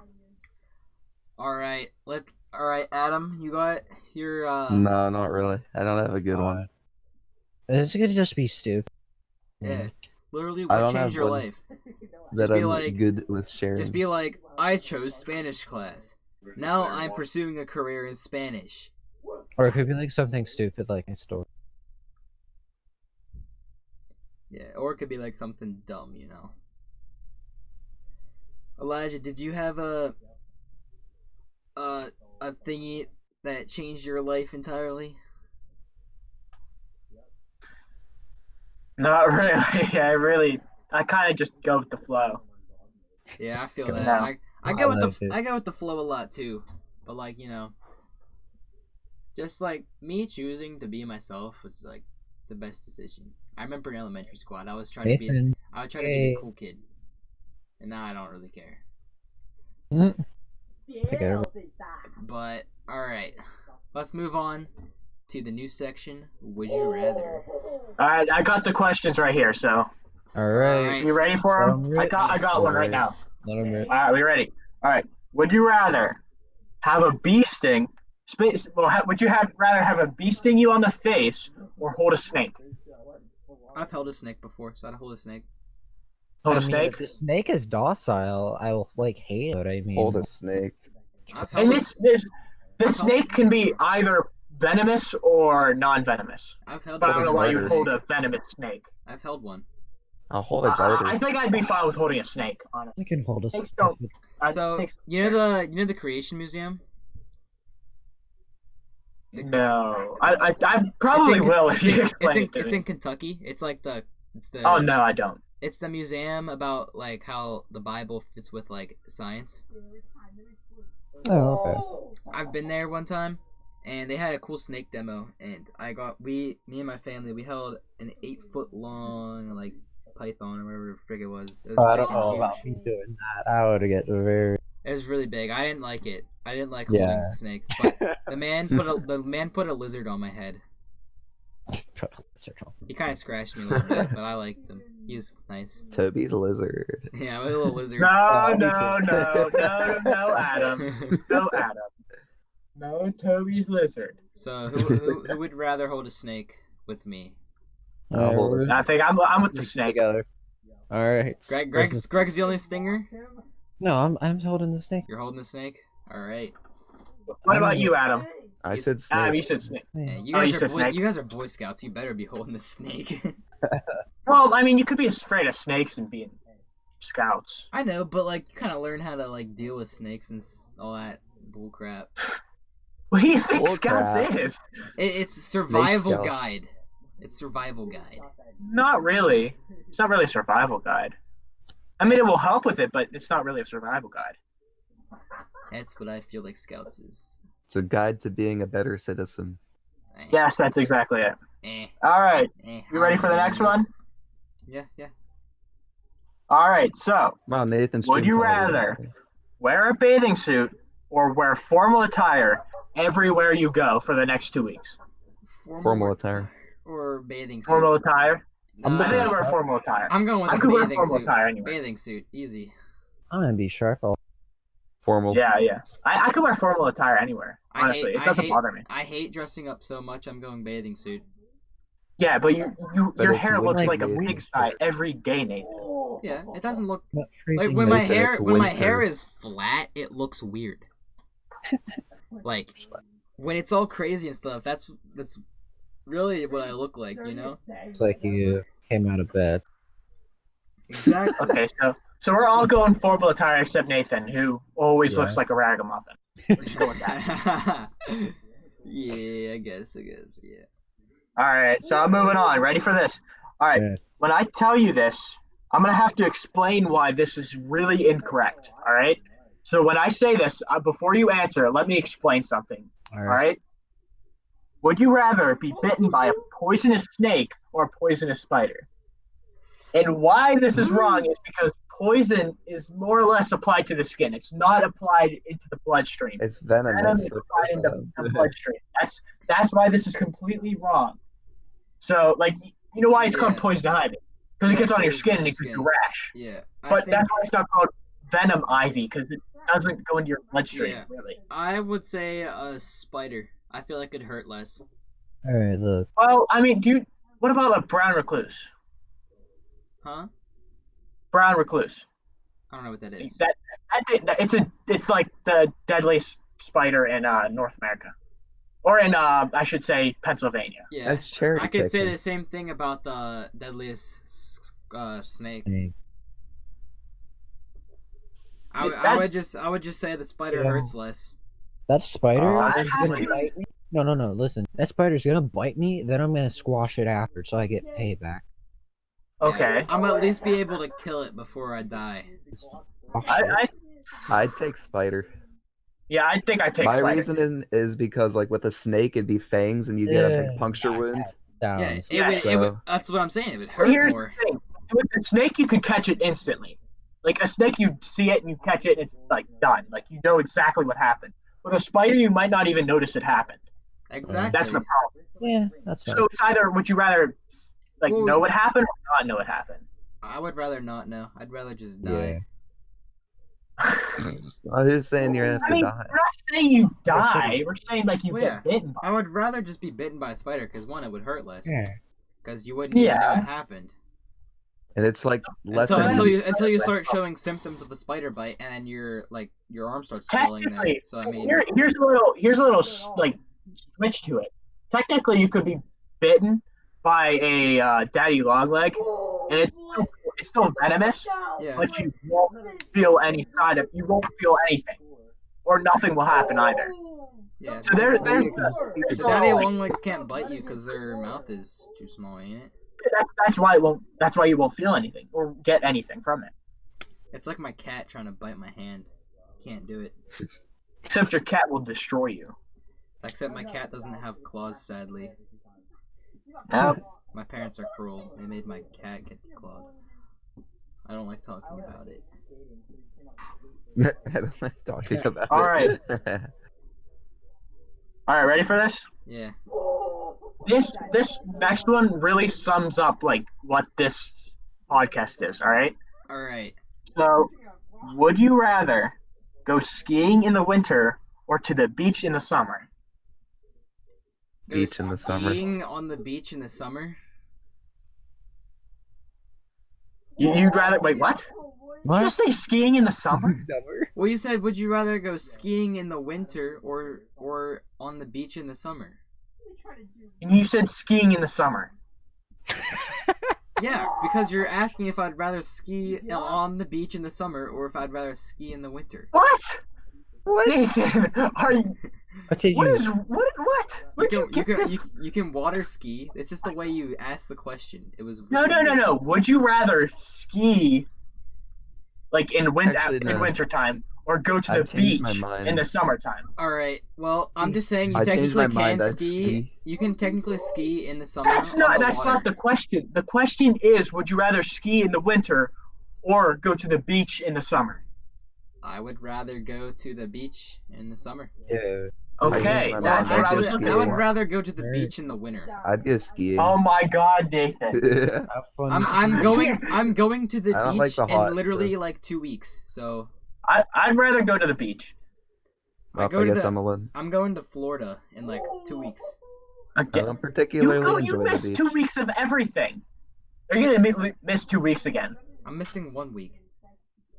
All right, Adam, you got your No, not really. I don't have a good one. It's gonna just be stupid. yeah. Literally, I what don't changed have your one. life? That be I'm like- good with sharing. Just be like, I chose Spanish class. Now I'm pursuing a career in Spanish. Or it could be like something stupid like a story. Yeah, or it could be like something dumb, you know. Elijah, did you have a thingy that changed your life entirely? Not really. I kind of just go with the flow. Yeah, I feel Go that. now. I go with like it. I go with the flow a lot too, but like just like me choosing to be myself was like the best decision. I remember in elementary school, I was trying to be Nathan, I would try to be hey. the cool kid, and now I don't really care. Forget But all right, let's move on to the new section. Would you rather? All right, I got the questions right here. So, all Alright. right. you ready for them? I'm ready. I got one right now. Let 'em rip. All right, we ready? All right. Would you rather have a bee sting? Would you rather have a bee sting you on the face or hold a snake? I've held a snake before, so I'd hold a snake. Hold I a mean, snake. if the snake is docile, I'll like hate it. I mean, Hold a snake. I've held And a, the I've held snake can be either venomous or non-venomous. I've held But I don't know why you garter. hold a venomous snake. I've held one. I'll hold a garter. I think I'd be fine with holding a snake, honestly. I can hold a Snakes snake. don't- So snakes- you know the Creation Museum. No, I probably will if you explain it to It's me. in Kentucky. It's like the Oh no, I don't. It's the museum about like how the Bible fits with like science. Oh, okay. I've been there one time, and they had a cool snake demo, and me and my family, we held an 8-foot long like python or whatever the frig it was. It was Oh, I don't freaking know huge. about me doing that. I would get very. It was really big. I didn't like it. I didn't like holding Yeah. the snake, but the man put a lizard on my head. He kind of scratched me a little bit, but I liked him. He was nice. Toby's lizard. Yeah, with a little lizard. No, no, Adam. No, Adam. No, Toby's lizard. So who would rather hold a snake with me? I'll hold we're it. I think I'm with the snake. together. All right. Greg's the only stinger. No, I'm holding the snake. You're holding the snake. All right. What about you, Adam? I said Adam, you snake. said snake. Yeah, you Oh, guys you are said boy, snake? you guys are Boy Scouts. You better be holding the snake. Well, I mean, you could be afraid of snakes and being scouts. I know, but like you kind of learn how to like deal with snakes and all that bull crap. What do you think Bull scouts crap. is? It's survival Scouts. guide. It's survival guide. Not really. It's not really a survival guide. I mean, it will help with it, but it's not really a survival guide. That's what I feel like Scouts is. It's a guide to being a better citizen. Eh, Yes, that's exactly it. eh, All right. eh, You ready for the next one? Yeah, yeah. All right. So, Wow, Nathan's Would stream you quality. rather? wear a bathing suit or wear formal attire everywhere you go for the next 2 weeks. Formal attire. Or bathing suit. Formal attire? Nah, I think I'd wear formal attire. I'm going with I a could wear bathing formal suit. attire anyway. Bathing suit, easy. I'm gonna be sharp. Formal. Yeah, yeah. I could wear formal attire anywhere. Honestly, it doesn't bother me. I hate dressing up so much. I'm going bathing suit. Yeah, but But your it's hair looks winter like a bathing pig suit. sty every day, Nathan. Yeah, it doesn't look Not like freezing when cold. my Nathan, hair it's when my winter. hair is flat, it looks weird. Like when it's all crazy and stuff. That's really what I look like, you know? It's like you came out of bed. Exactly. Okay, so we're all going formal attire except Nathan, who always Yeah. looks like a ragamuffin. We're just going with that. Yeah, I guess, yeah. All right, so I'm moving on. Ready for this? All right, Yeah. when I tell you this, I'm gonna have to explain why this is really incorrect. All right. So when I say this, before you answer, let me explain something. All right. Would you rather be bitten by a poisonous snake or a poisonous spider? And why this is wrong is because poison is more or less applied to the skin. It's not applied into the bloodstream. It's Venom venomous. is applied into the bloodstream. That's why this is completely wrong. So, like, you know why it's called Yeah. poison ivy? Because it gets on your poison skin and it skin. gives you a rash. Yeah. But that's why it's not called venom ivy, because it doesn't go into your bloodstream, Yeah. really. I would say a spider. I feel like it'd hurt less. All right, look. Well, I mean, what about a brown recluse? Huh? Brown recluse. I don't know what that is. It's like the deadliest spider in North America, or in I should say Pennsylvania. Yeah. That's cherry I could say picking. the same thing about the deadliest snake. Snake. I would just say the spider Yeah. hurts less. That spider Oh, is that's gonna like- bite me. No, listen. That spider's gonna bite me, then I'm gonna squash it after, so I get payback. Okay. Yeah, I'm at least be able to kill it before I die. Oh, shit. I'd take spider. Yeah, I think I take My spider. reason is because like with a snake it'd be fangs and you get a Yeah. big puncture wound. Yeah, Downs. it would. So- That's what I'm saying. It would But hurt here's more. the thing: with a snake, you could catch it instantly. Like a snake, you see it and you catch it, and it's like done. Like you know exactly what happened. With a spider, you might not even notice it happened. Exactly. That's the problem. Yeah, that's fine. So it's either would you rather like Well, know what happened or not know what happened? I would rather not know. I'd rather just Yeah. die. I'm just saying you're gonna have I to mean, die. we're not saying you die. We're saying like you Well, yeah. get bitten. By I would rather just be bitten by a spider because one, it would hurt less. Yeah. Because you wouldn't even know Yeah. it happened. And it's like less Until than until you start showing symptoms of a spider bite and your arm starts swelling there. Technically, So I mean, here's a little like switch to it. Technically, you could be bitten by a daddy longleg, and it's still venomous, yeah. but you won't feel any side of. You won't feel anything, or nothing will happen either. Yeah. So there's The daddy longlegs can't bite you because their mouth is too small, ain't it? that's why it won't. That's why you won't feel anything or get anything from it. It's like my cat trying to bite my hand. Can't do it. Except your cat will destroy you. Except my cat doesn't have claws, sadly. Yeah. My parents are cruel. They made my cat get declawed. I don't like talking about it. I don't like talking about All it. All right, ready for this? Yeah. this next one really sums up like what this podcast is. All right. All right. So, would you rather go skiing in the winter or to the beach in the summer? Go Beach in the summer. skiing on the beach in the summer. You'd rather wait? What? Did you What? just say skiing in the summer? Well, you said, would you rather go skiing in the winter or on the beach in the summer? And you said skiing in the summer. Yeah, because you're asking if I'd rather ski on the beach in the summer or if I'd rather ski in the winter. What? Nathan, are you? What's it? What You? is what? Where did you get this? You can water ski. It's just the way you asked the question. It was No. Would you rather ski like in Actually, no. wintertime or go to I the changed my beach mind. in the summertime? All right. Well, I'm just saying you I changed technically my mind, can I'd ski. ski. You can technically ski in the summer. That's on not the that's water. not the question. The question is, would you rather ski in the winter or go to the beach in the summer? I would rather go to the beach in the summer. Yeah. Okay, changed my Well, that's mind. what I I'd was actually, go looking I would for. rather go to the Right. beach in the winter. I'd go skiing. Oh my God, Nathan! Have fun. I'm going to the I don't like beach the hot, in literally so- like 2 weeks. So I'd rather go to the beach. I Well, go I to guess the- I'm alone. I'm going to Florida in like 2 weeks. I Again. don't You particularly enjoy missed the beach. 2 weeks of everything. You're gonna miss 2 weeks again. I'm missing 1 week.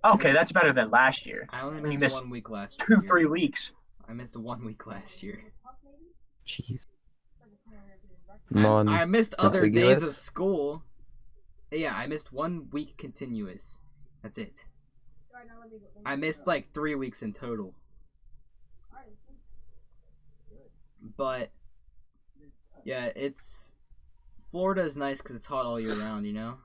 Okay, that's better than last year. I only When you missed missed 1 week last 2, year. 3 weeks. I missed 1 week last year. Jeez. I missed other days of contiguous? school. Yeah, I missed 1 week continuous. That's it. I missed like 3 weeks in total. But yeah, Florida is nice because it's hot all year round. You know.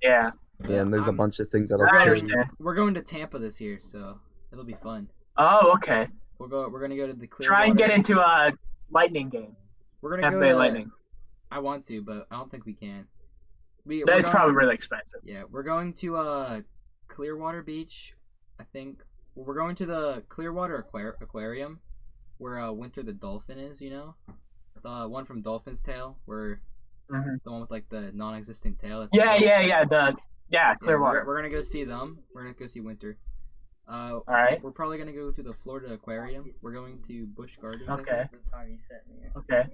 Yeah. Yeah, and there's a I'm- bunch of things that'll I kill you. understand. We're going to Tampa this year, so it'll be fun. Oh, okay. We're gonna go to the Clearwater. Try and get into a lightning game. We're gonna Tampa go Bay to. Lightning. I want to, but I don't think we can. We're That's going- probably really expensive. Yeah, we're going to Clearwater Beach. I think we're going to the Clearwater Aquarium, where Winter the Dolphin is. You know, the one from Dolphin's Tale, where Mhm. the one with like the non-existent tail. Yeah. Yeah, Clearwater. we're gonna go see them. We're gonna go see Winter. All right. We're probably gonna go to the Florida Aquarium. We're going to Busch Gardens. I Okay. think. Okay.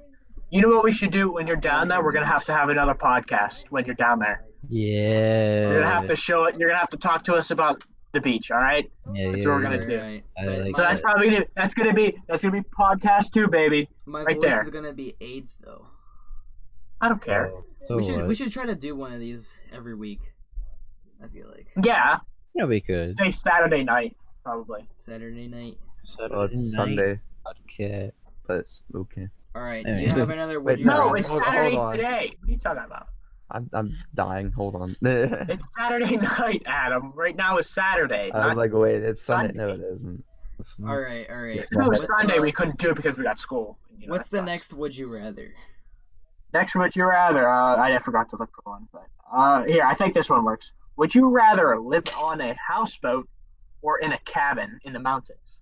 You know what we should do when you're down there? We're gonna have to have another podcast when you're down there. Yeah. You're gonna have to show it. You're gonna have to talk to us about the beach. All right. Yeah, That's what we're gonna do. Right. I But like So that's probably gonna be podcast 2, baby. my right voice there. is gonna be AIDS though. I don't care. So we what? should try to do one of these every week. I feel like Yeah. Yeah, we could. Say Saturday night, probably. Saturday night. Well, it's Sunday, Podcast. but okay. All right, Hey. you have another. Would Wait, you No, rather? it's hold Saturday on. today. What are you talking about? I'm dying. Hold on. It's Saturday night, Adam. Right now is Saturday. I was like, wait, it's Sunday. No, Sunday. it isn't. All right. if it was What's Sunday, the- we couldn't do it because we got school. You know, What's that the sucks. next? Would you rather? Next, would you rather? I forgot to look for one, but here, I think this one works. Would you rather live on a houseboat or in a cabin in the mountains?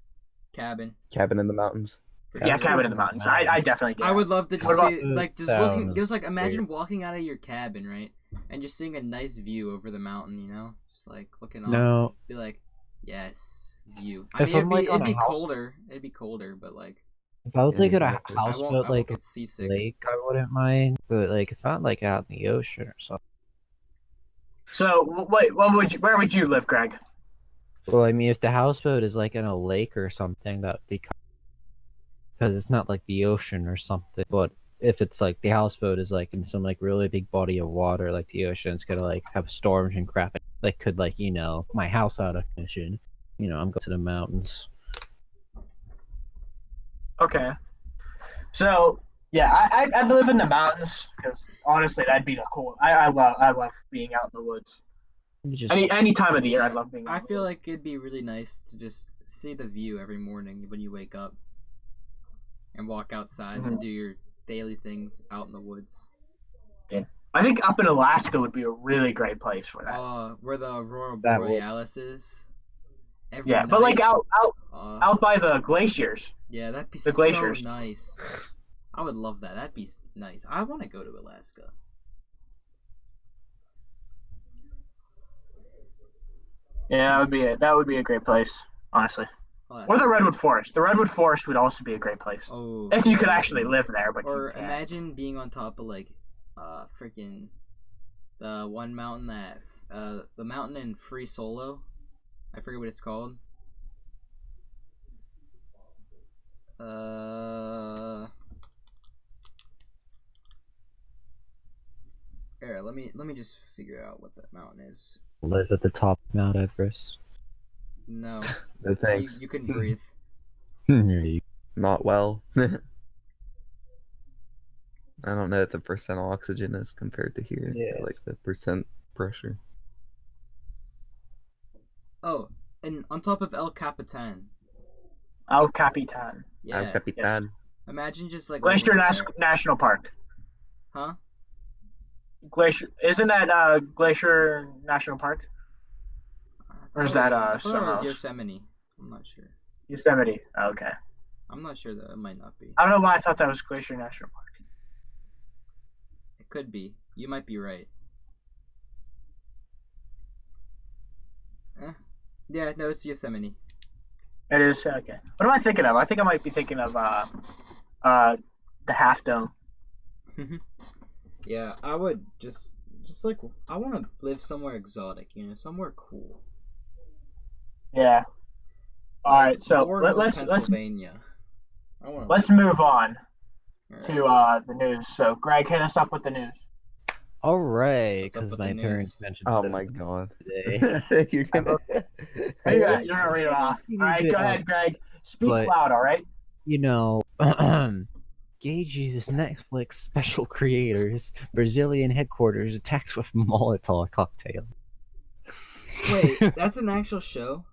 Cabin. Cabin in the mountains. Yeah, cabin in the mountains. I definitely do. I would love to just What about- see, like, just Sounds looking, just like imagine walking out of your cabin, right, and just seeing a nice view over the mountain, you know, just like looking off. No, Be like, yes, view. I If mean, I'm, like, on it'd a be house- colder. It'd be colder, but like, if I was Yeah, like at a exactly. I houseboat, won't like get seasick. lake, I wouldn't mind. But like, if I'm like out in the ocean or something, So, wait, where would you live, Greg? well, I mean, if the houseboat is like in a lake or something, that'd be because it's not like the ocean or something. But if it's like the houseboat is like in some like really big body of water, like the ocean, it's gonna like have storms and crap. That could like my house out of commission. I'm going to the mountains. Okay. So, yeah, I'd live in the mountains because honestly, that'd be the cool. I love being out in the woods. You just Any time of the year, I love being. Out I in the feel woods. like it'd be really nice to just see the view every morning when you wake up, and walk outside to Mhm. do your daily things out in the woods. I think up in Alaska would be a really great place for that. Where the Aurora That would- Borealis is. Every Yeah, but like night. out by the glaciers. Yeah, that'd be the so glaciers. nice. I would love that. That'd be nice. I want to go to Alaska. Yeah, that would be a great place, honestly. Alaska. Or the Redwood Forest. The Redwood Forest would also be a great place. Oh. If you could yeah. actually live there, but Or you can't. imagine being on top of like, freaking, the one mountain that, the mountain in Free Solo. I forget what it's called. Here, let me just figure out what that mountain is. Live at the top of Mount Everest. No, No thanks. you couldn't breathe. Not well. I don't know what the percent oxygen is compared to here. Yeah. Like the percent pressure. Oh, and on top of El Capitan. El Capitan. Yeah. I'm Capitan. Imagine just like Glacier living there. National Park. Huh? Glacier, isn't that Glacier National Park? Or is that I thought somewhere it was else? Yosemite. I'm not sure. Yosemite. Okay. I'm not sure though. It might not be. I don't know why I thought that was Glacier National Park. It could be. You might be right. Yeah, no, it's Yosemite. It is okay. What am I thinking of? I think I might be thinking of the Half Dome. Yeah, I would just like I want to live somewhere exotic, somewhere cool. Yeah. All right, so Or let's Pennsylvania. I want. let's move on Right. to the news. So Greg, hit us up with the news. All right, What's up because with my the parents news? mentioned. Oh it my god. today. You're gonna... Hey, you're gonna read it off. All right, go ahead, Greg. Speak But- loud. All right. Gay Jesus Netflix special creators, Brazilian headquarters attacked with Molotov cocktail. Wait, that's an actual show?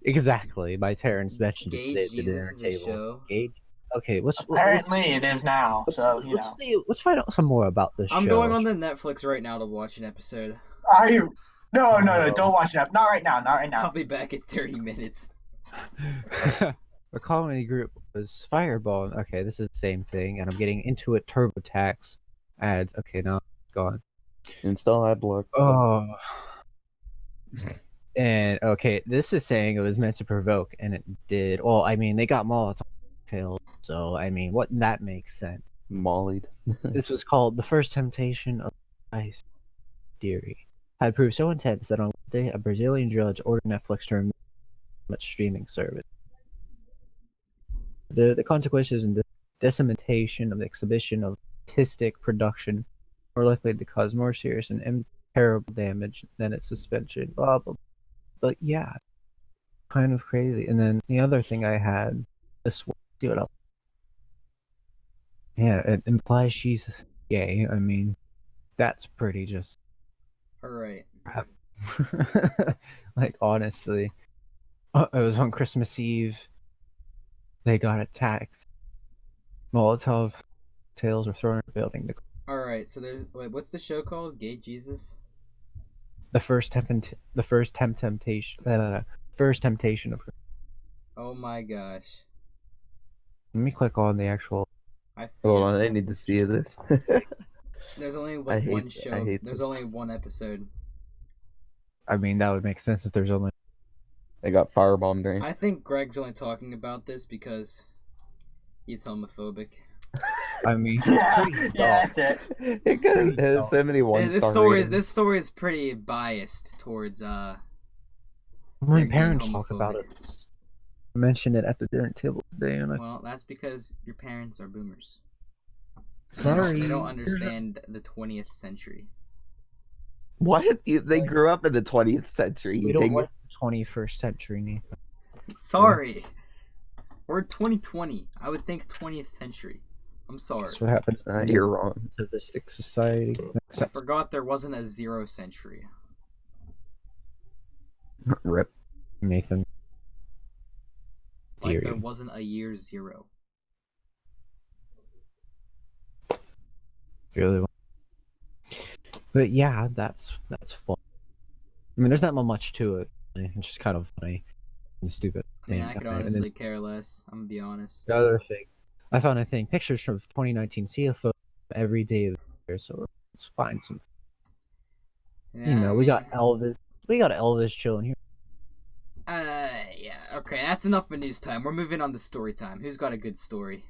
Exactly. My parents mentioned Gay it today at the dinner Jesus is a table. show? Gay. Okay, Apparently, it is now. So you know. let's find out some more about this show. I'm going on the Netflix right now to watch an episode. Are you? No, don't watch that. Not right now. Not right I'll now. be back in 30 minutes. The comedy group was Fireball. Okay, this is the same thing, and I'm getting into it. TurboTax ads. Okay, now it's gone. Install ad block. Oh. And okay, this is saying it was meant to provoke, and it did. Well, I mean, they got Molotov cocktails, so I mean, what that makes sense. Mollied. This was called the first temptation of ice theory. Had proved so intense that on Wednesday, a Brazilian judge ordered Netflix to remove its streaming service. The consequences and the dissemination of the exhibition of artistic production are likely to cause more serious and irreparable damage than its suspension. Blah blah. But yeah, kind of crazy. And then the other thing I had, this see what else. Yeah, it implies she's gay. I mean, that's pretty just Alright. crap. Like honestly, it was on Christmas Eve. They got attacked. Molotov tails were thrown in the building. Alright, so there's. Wait, what's the show called? Gay Jesus? The first temptation of. Oh my gosh. Let me click on the actual. I see. Hold it. on, I need to see this. There's only I like one hate- show. I hate There's this. only one episode. I mean, that would make sense if there's only. I got firebombed right. I think Greg's only talking about this because he's homophobic. I mean, it's Yeah, pretty yeah, dumb. that's it. It got has so many one This star this story is pretty biased towards My being parents talk about homophobic. it. I mentioned it at the dinner table today, and Well, that's because your parents are boomers. Sorry. They don't understand the 20th century. What? They grew up in the 20th century. we You don't dingus. like the 21st century, Nathan. Sorry. We're 2020. I would think 20th century. I'm sorry. That's what happened. You're wrong. Relativistic society. I forgot there wasn't a 0 century. Rip. Nathan. Like there Theory. wasn't a year 0. Really. But yeah, that's fun. I mean, there's not much to it. It's just kind of funny and stupid. I mean, thing. I could And then honestly care less. I'm gonna be honest. the other thing, I found a thing, pictures from 2019 CFO every day of the year, so let's find some. Yeah, We got Elvis. We got Elvis chilling here. Yeah. Okay, that's enough for news time. We're moving on to story time. Who's got a good story?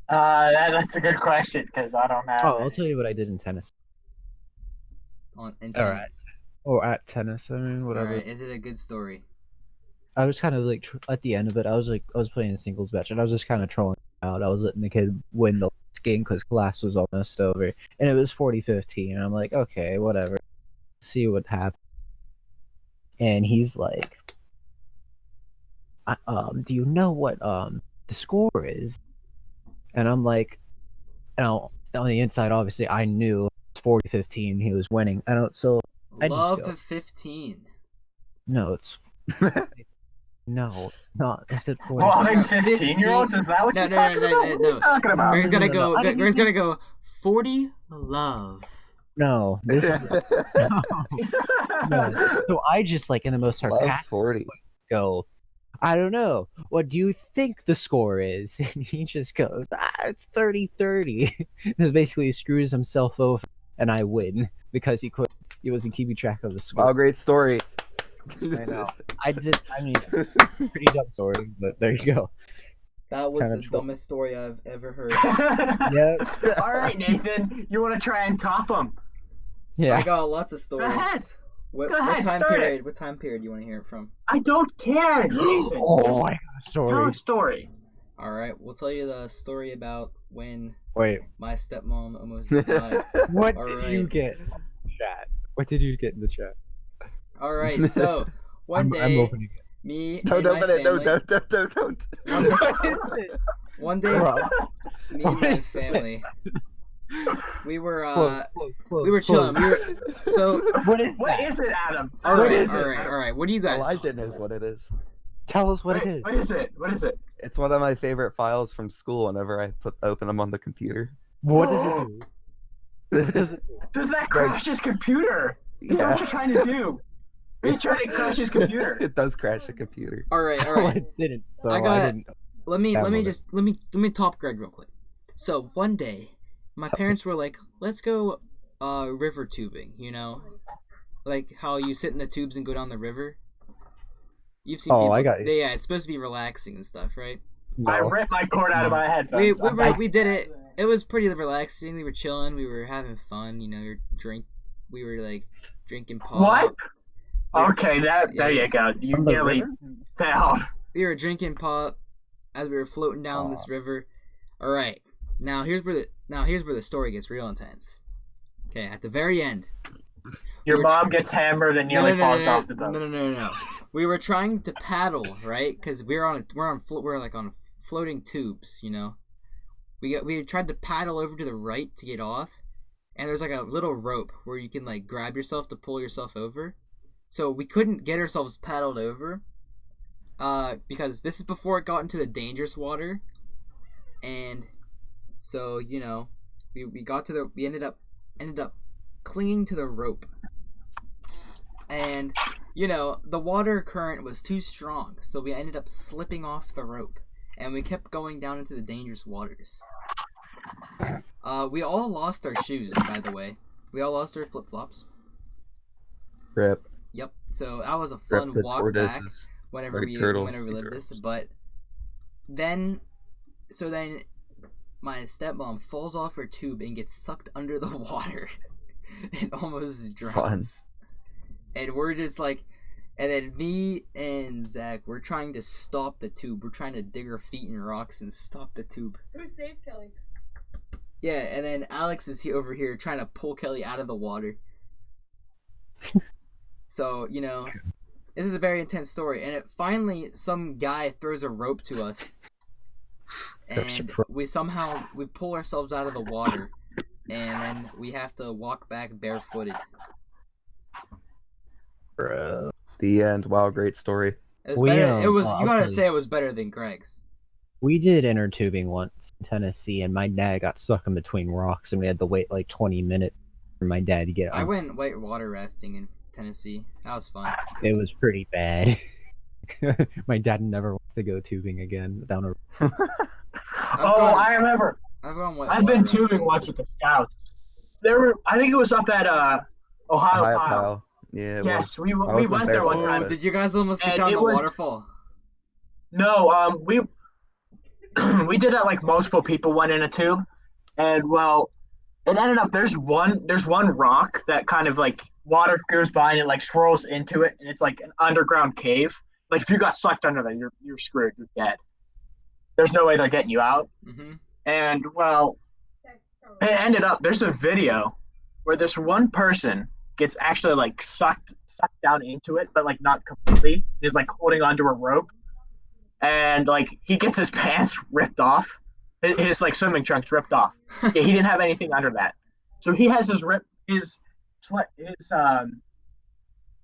That's a good question because I don't have. Oh, I'll tell you what I did in tennis. In All right. tennis. Or at tennis, I mean, All whatever. right. Is it a good story? I was kind of like at the end of it. I was playing a singles match, and I was just kind of trolling out. I was letting the kid win the last game because class was almost over, and it was 40-15. And I'm like, okay, whatever. Let's see what happens. And he's like, do you know what the score is? And I'm like, on the inside, obviously, I knew it's 40-15. He was winning. I just Love go, 15. no, it's. No, not. I said 40. Bombing 15? 15-year-olds? Is that what No, you're no, talking no, about? no, What no. are you talking about? Greg's gonna go. I didn't Greg's gonna go. 40 love. No, this is no. So I just in the most Love sarcastic 40. go, I don't know. What do you think the score is? And he just goes, it's 30-30. Basically, he screws himself over, and I win because he wasn't keeping track of the score. Wow, great story. I know. I mean, pretty dumb story, but there you go. That was Kinda the troll. dumbest story I've ever heard. Yeah, All right, Nathan, you want to try and top him? I yeah. got lots of stories. ahead. What, Go ahead, what time start it. period? What time period do you want to hear it from? I don't care, Nathan. Oh, I got a Tell story. a story. All right, we'll tell you the story about when Wait, my stepmom almost died. what All did you right. get in the chat? What did you get in the chat? All right, so one I'm day, opening it. me Don't and my open it. No, family. don't. What is it? One day, Bro, me and what my is it? family, we were Quote, we were chilling. quote. We were so. What is What that? is it, Adam? All What right, is all it? right, all right. What do you guys? Elijah talking knows about? what it is. Tell us what it is. What is it? What is it? It's one of my favorite files from school whenever I open them on the computer. What does it do? What does it do? Does that crash his computer? Is that what you're trying to do? Are you trying to crash his computer? It does crash the computer. All right, all Well, right. it didn't. So I I, got- didn't. Let me Download it. just let me top Greg real quick. So one day, my parents were like, "Let's go river tubing." Like how you sit in the tubes and go down the river. You've seen Oh, people. I got you. Yeah, it's supposed to be relaxing and stuff, right? I No. ripped my cord out of my headphones. We did it. It was pretty relaxing. We were chilling. We were having fun. We were like drinking pop. What? Okay, there you go. You From the nearly river? fell. We were drinking pop as we were floating down this river. All right. Now here's where the story gets real intense. Okay, at the very end. Your We were mom gets hammered and nearly falls off the boat. No. We were trying to paddle, right? Because we're on floating tubes, We tried to paddle over to the right to get off, and there's like a little rope where you can like grab yourself to pull yourself over. So we couldn't get ourselves paddled over, because this is before it got into the dangerous water, and so we ended up clinging to the rope. And, the water current was too strong, so we ended up slipping off the rope, and we kept going down into the dangerous waters. We all lost our shoes, by the way. We all lost our flip-flops. Rip. Yep, so that was a fun Rip the walk back tortoises. whenever or we turtles, lived this, turtles. but then my stepmom falls off her tube and gets sucked under the water and almost drowns. And we're just like, and then me and Zach, we're trying to stop the tube. We're trying to dig our feet in rocks and stop the tube. Who saves Kelly? Yeah, and then Alex is over here trying to pull Kelly out of the water. So, this is a very intense story. And finally, some guy throws a rope to us. And we pull ourselves out of the water. And then we have to walk back barefooted. Bro. The end. Wow, great story. It was We, better. It was. I'll You gotta tell you. say it was better than Greg's. We did inner tubing once in Tennessee, and my dad got stuck in between rocks, and we had to wait like 20 minutes for my dad to get I on. went white water rafting in Tennessee. That was fun. It was pretty bad. My dad never wants to go tubing again down a. Oh, gone- I remember. I've been tubing once with the Scouts. I think it was up at Ohio Ohio Pile. Pile. Yeah, it Yes, was. we I went wasn't there one for time. it. Did you guys almost get And down it the was- waterfall? No, we we did that like multiple people went in a tube, and well, it ended up there's one rock that kind of like water goes by and it like swirls into it, and it's like an underground cave. Like if you got sucked under there, you're screwed. You're dead. There's no way they're getting you out. Mm-hmm. And well, it ended up there's a video where this one person gets actually like sucked down into it, but like not completely. He's like holding onto a rope, and like he gets his pants ripped off, his like swimming trunks ripped off. Yeah, he didn't have anything under that, so he has his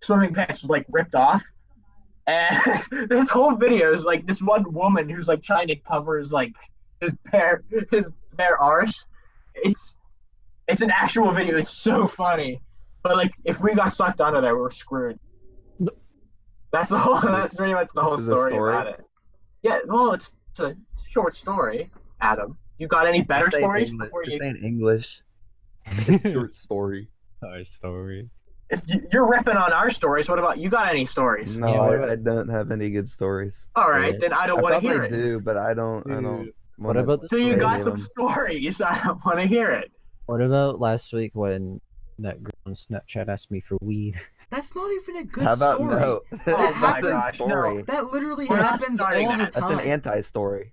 swimming pants like ripped off. And this whole video is like this one woman who's like trying to cover his bare arse. It's an actual video. It's so funny. But like if we got sucked under there, we're screwed. That's pretty much the whole This is a story about it. Yeah, well, it's a short story, Adam. You got any better This ain't stories English. before This you? ain't English. It's a short story. Our story. If you're ripping on our stories, what about you? Got any stories? No, Yeah, what about- I don't have any good stories. All right, Yeah. then I don't I want to probably hear it. do, but I don't. I don't. What wanna about the So you say got any of some them. stories. I don't want to hear it. What about last week when that girl on Snapchat asked me for weed? That's not even a good How about story. no? Oh That's my not a gosh, no. story. That literally We're not happens all starting the that. time. That's an anti-story.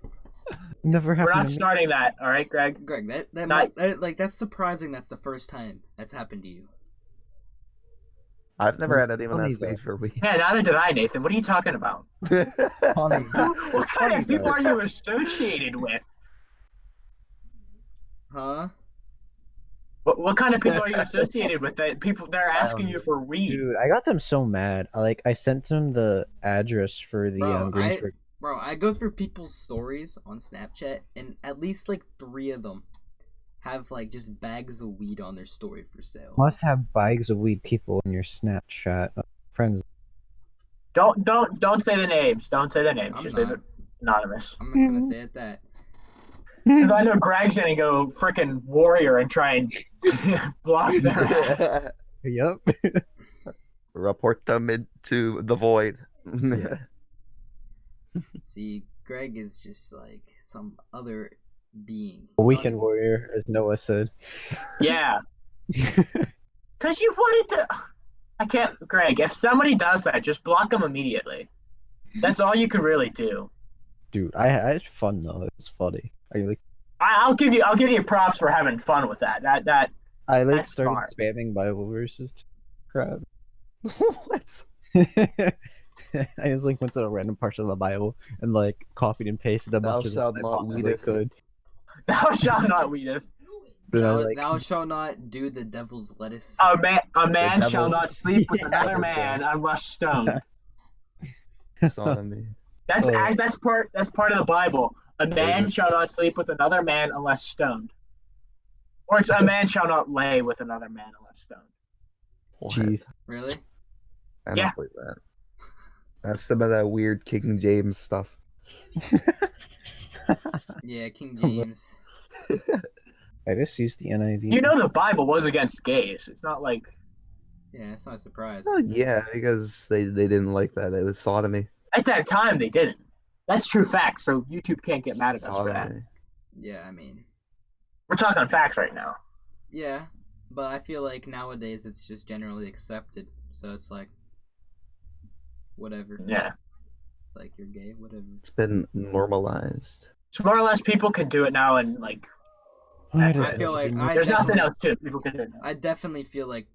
Never We're happened not to me. starting that. All right, Greg. Greg, that Not- like that's surprising. That's the first time that's happened to you. I've never had anyone Funny ask me though. for weed. Yeah, neither did I, Nathan. What are you talking about? Funny. What kind of people though. are you associated with? Huh? What kind of people are you associated with? That people they're asking you for weed. Dude, I got them so mad. I sent them the address for the Bro, Greensburg. Bro, I go through people's stories on Snapchat, and at least like 3 of them have like just bags of weed on their story for sale. Must have bags of weed people in your Snapchat friends. Don't say the names. Don't say the names. I'm Just not. leave it anonymous. I'm just gonna say it that. Because I know Greg's gonna go freaking warrior and try and block their ass. Yep. Report them into the void. See, Greg is just like some other being. A He's weekend not- warrior, as Noah said. Yeah. Because you wanted to. I can't, Greg. If somebody does that, just block them immediately. That's all you can really do. Dude, I had fun though. It was funny. I'll give you props for having fun with that. That I That's started smart. spamming Bible verses. Crap. What? I just went to the random parts of the Bible and copied and pasted a Thou bunch of shalt them not I possibly weedeth. could. thou shalt not weedeth. Then I Thou shalt not do the devil's lettuce. A man shall devil's- not sleep with Yeah. another Devil's man grace. unless stoned. Sodomy. That's Oh. that's part of the Bible. A man it? shall not sleep with another man unless stoned. Or it's a man shall not lay with another man unless stoned. What? Jeez. Really? I don't Yeah. believe that. That's some of that weird King James stuff. Yeah, King James. I just used the NIV. You know the Bible was against gays. It's not like Yeah, it's not a surprise. Oh yeah, because they didn't like that. It was sodomy. at that time they didn't. That's true facts. So YouTube can't get mad at us for that. Sodomy. Yeah, I mean, We're talking facts right now. yeah, but I feel like nowadays it's just generally accepted. So it's like, whatever. Yeah. It's like you're gay, whatever. It's been normalized. So more or less, people can do it now, and like I feel like there's nothing else to it. People can do it now. I definitely feel like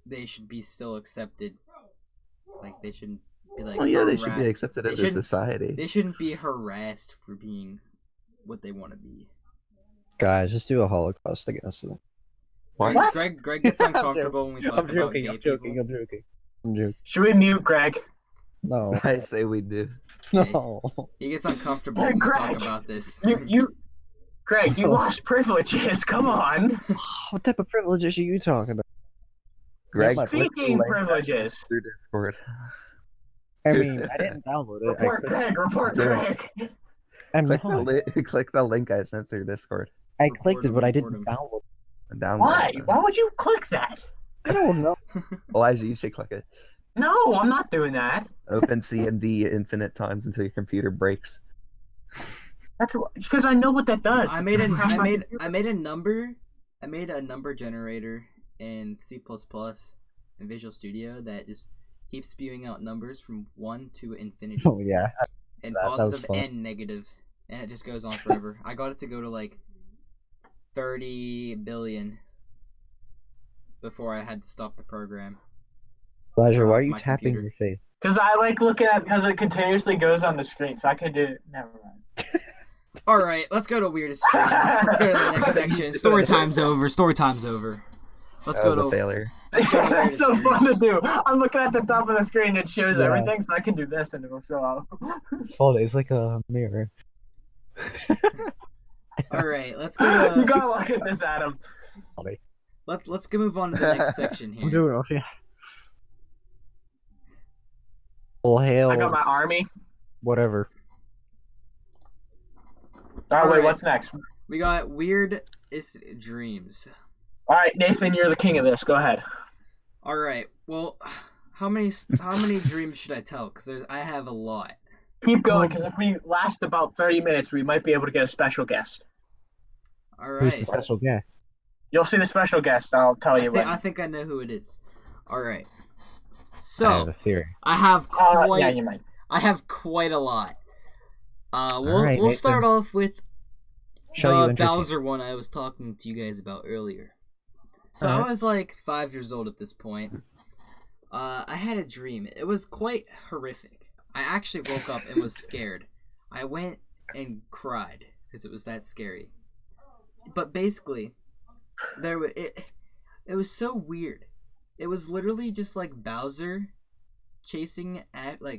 they should be still accepted. Like they shouldn't be like. Well, yeah, they should be harassed. accepted They into shouldn't- society. They shouldn't be harassed for being what they want to be. Guys, just do a Holocaust against them. What? Greg gets uncomfortable when we talk I'm about joking. gay I'm joking. people. I'm joking. I'm joking. Should we mute Greg? No. I say we do. No. He gets uncomfortable when we talk Greg. about this. Greg, you lost privileges. Come on. What type of privileges are you talking about? Greg, my click the Speaking link privileges. through Discord. I mean, I didn't download it. Report Greg. Report Do Greg. I'm Click the, not. click the link I sent through Discord. I Report clicked it, him, but I report didn't him. download it. And download Why? it. Why would you click that? I don't know. Elijah, you should click it. No, I'm not doing that. Open CMD infinite times until your computer breaks. That's because I know what that does. I made a Crash my computer. I made a number generator in C++ in Visual Studio that just keeps spewing out numbers from 1 to infinity Oh yeah. and that was positive fun. and negative, and it just goes on forever. I got it to go to like 30 billion before I had to stop the program. Elijah, Turn why off are you my tapping computer. your face? Because I like looking at because it continuously goes on the screen, so I could do. Never mind. All right, let's go to weirdest streams. Let's go to the next section. Story time's over. Story time's over. Let's That go was a to failure. let's go to That's weirdest so fun to streams. do. I'm looking at the top of the screen. It shows Yeah. everything, so I can do this, and it'll show up. It's fun. It's like a mirror. All right, let's go You to gotta look at this, Adam. let's go move on to the next section I'm here. doing okay. Well, hail, I got my army. whatever. Oh, wait, Alright. what's next? We got weirdest dreams. All right, Nathan, you're the king of this. Go ahead. All right. Well, how many dreams should I tell? Because I have a lot. Keep going, because if we last about 30 minutes, we might be able to get a special guest. All Who's the right. special guest? You'll see the special guest. I'll tell you when. I think I know who it is. All right. I have So a theory. I have quite yeah, you might. I have quite a lot. We'll Alright, we'll Nathan. start off with Shall you the entertain? Bowser one I was talking to you guys about earlier. So I Alright. was like 5 years old at this point. I had a dream. It was quite horrific. I actually woke up and was scared. I went and cried because it was that scary. But basically, it was so weird. It was literally just like Bowser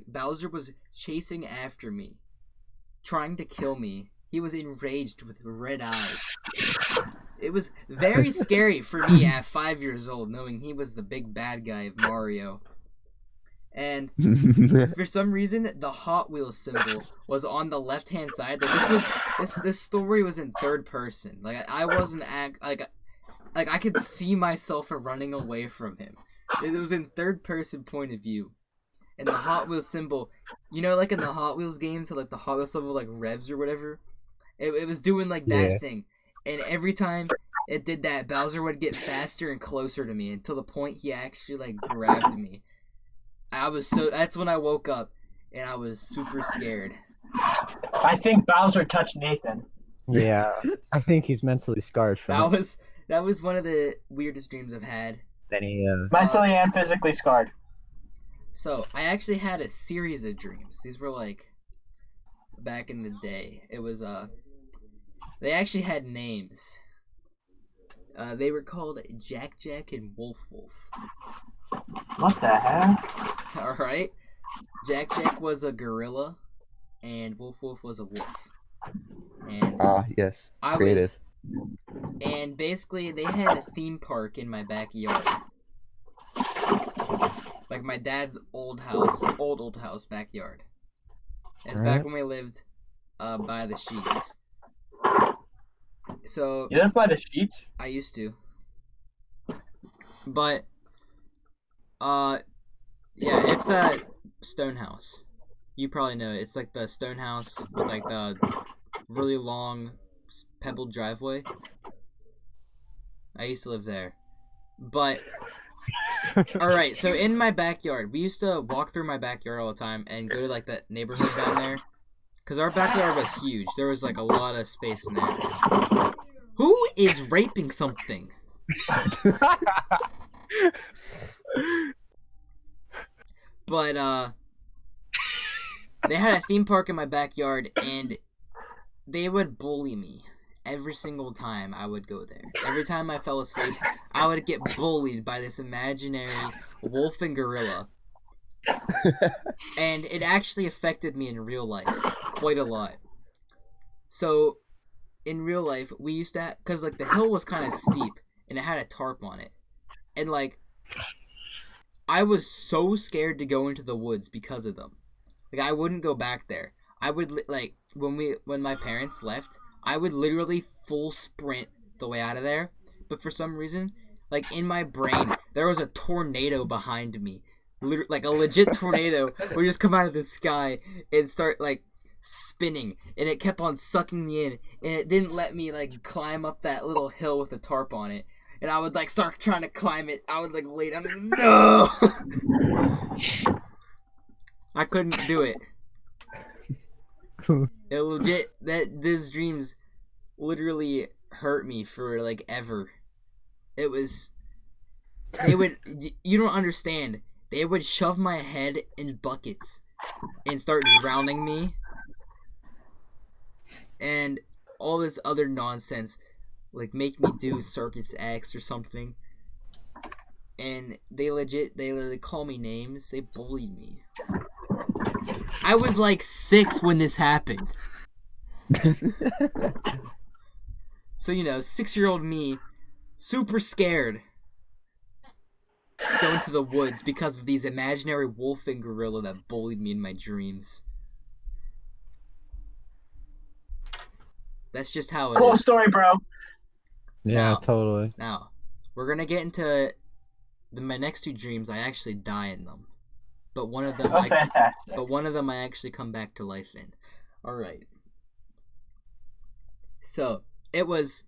Bowser was chasing after me, trying to kill me. He was enraged with red eyes. It was very scary for me at 5 years old, knowing he was the big bad guy of Mario. And for some reason, the Hot Wheels symbol was on the left-hand side. Like this story was in third person. Like I wasn't like I could see myself running away from him. It was in third person point of view. And the Hot Wheels symbol, you know, like in the Hot Wheels games, so like the Hot Wheels symbol, like revs or whatever. It was doing like that Yeah. thing, and every time it did that, Bowser would get faster and closer to me until the point he actually like grabbed me. That's when I woke up, and I was super scared. I think Bowser touched Nathan. Yeah, I think he's mentally scarred from it. That was one of the weirdest dreams I've had. Then he, Mentally and physically scarred. So I actually had a series of dreams. These were like back in the day. It was they actually had names. They were called Jack Jack and Wolf Wolf. What the heck? All right. Jack Jack was a gorilla, and Wolf Wolf was a wolf. And yes. I Creative. and basically they had a theme park in my backyard. Like my dad's old house backyard. It's back Alright. when we lived by the sheets. So You live by the sheets? I used to. But yeah, it's the stone house. You probably know it. It's like the stone house with like the really long pebbled driveway. I used to live there. But alright, so in my backyard, we used to walk through my backyard all the time and go to like that neighborhood down there. Because our backyard was huge. There was like a lot of space in there. Who is raping something? But they had a theme park in my backyard, and they would bully me every single time I would go there. Every time I fell asleep, I would get bullied by this imaginary wolf and gorilla. And it actually affected me in real life quite a lot. So in real life, we used to because like the hill was kind of steep and it had a tarp on it, and like I was so scared to go into the woods because of them. Like, I wouldn't go back there. I would like when my parents left, I would literally full sprint the way out of there. But for some reason, like in my brain, there was a tornado behind me. Like a legit tornado would just come out of the sky and start like spinning, and it kept on sucking me in, and it didn't let me like climb up that little hill with a tarp on it. And I would like start trying to climb it. I would like lay down and no. I couldn't do it. It legit those dreams literally hurt me for like ever. It was you don't understand. They would shove my head in buckets and start drowning me. And all this other nonsense, like make me do Circus X or something. And they literally call me names. They bullied me. I was like 6 when this happened. So, 6-year-old me, super scared to go into the woods because of these imaginary wolf and gorilla that bullied me in my dreams. That's just how it is. Cool story, bro. Yeah, totally. Now, we're gonna get into my next 2 dreams. I actually die in them, but one of them, fantastic. I actually come back to life in. All right. So it was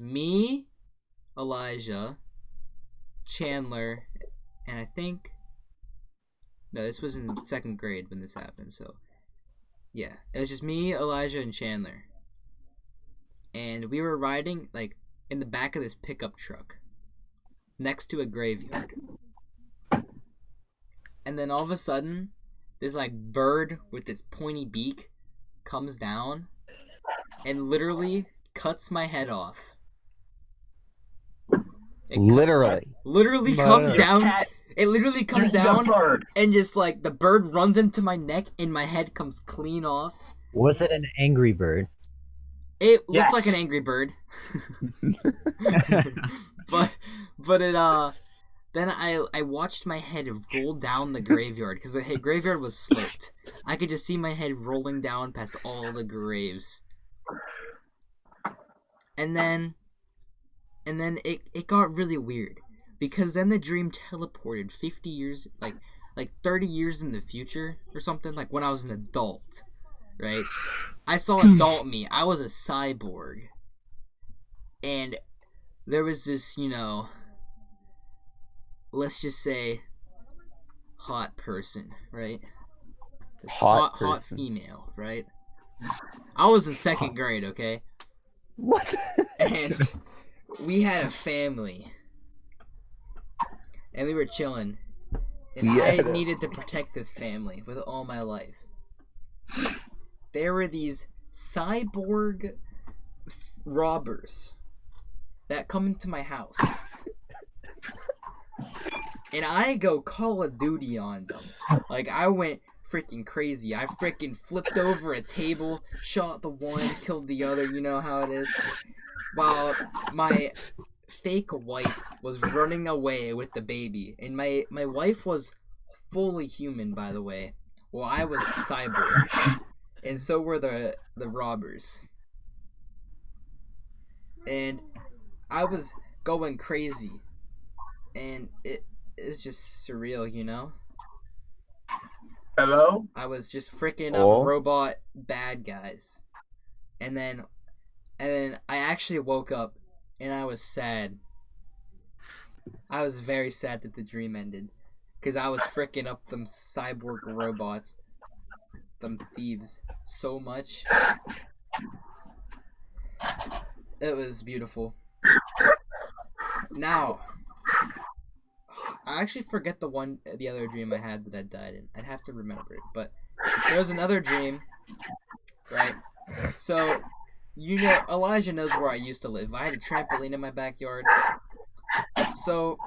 me, Elijah, Chandler, and I think this was in 2nd grade when this happened. So yeah, it was just me, Elijah, and Chandler. And we were riding, like, in the back of this pickup truck next to a graveyard. And then all of a sudden, this, like, bird with this pointy beak comes down and literally cuts my head off. Literally comes down. It literally comes down and just, like, the bird runs into my neck and my head comes clean off. Was it an angry bird? It looked like an angry bird. but it, then I watched my head roll down the graveyard, because the graveyard was sloped. I could just see my head rolling down past all the graves. And then it got really weird, because then the dream teleported 50 years, like 30 years in the future or something, like when I was an adult, right? I saw adult me. I was a cyborg. And there was this, let's just say, hot person, right? This hot female, right? I was in 2nd grade, okay? What? And we had a family. And we were chilling. And I needed to protect this family with all my life. There were these cyborg robbers that come into my house. And I go Call of Duty on them. Like, I went freaking crazy. I freaking flipped over a table, shot the one, killed the other, you know how it is. While my fake wife was running away with the baby. And my wife was fully human, by the way. Well, I was cyborg. And so were the robbers. And I was going crazy. And it was just surreal, Hello? I was just freaking up robot bad guys. And then I actually woke up and I was sad. I was very sad that the dream ended. Because I was freaking up them cyborg robots. Them thieves so much. It was beautiful. Now, I actually forget the other dream I had that I died in. I'd have to remember it, but there was another dream, right? So, Elijah knows where I used to live. I had a trampoline in my backyard. So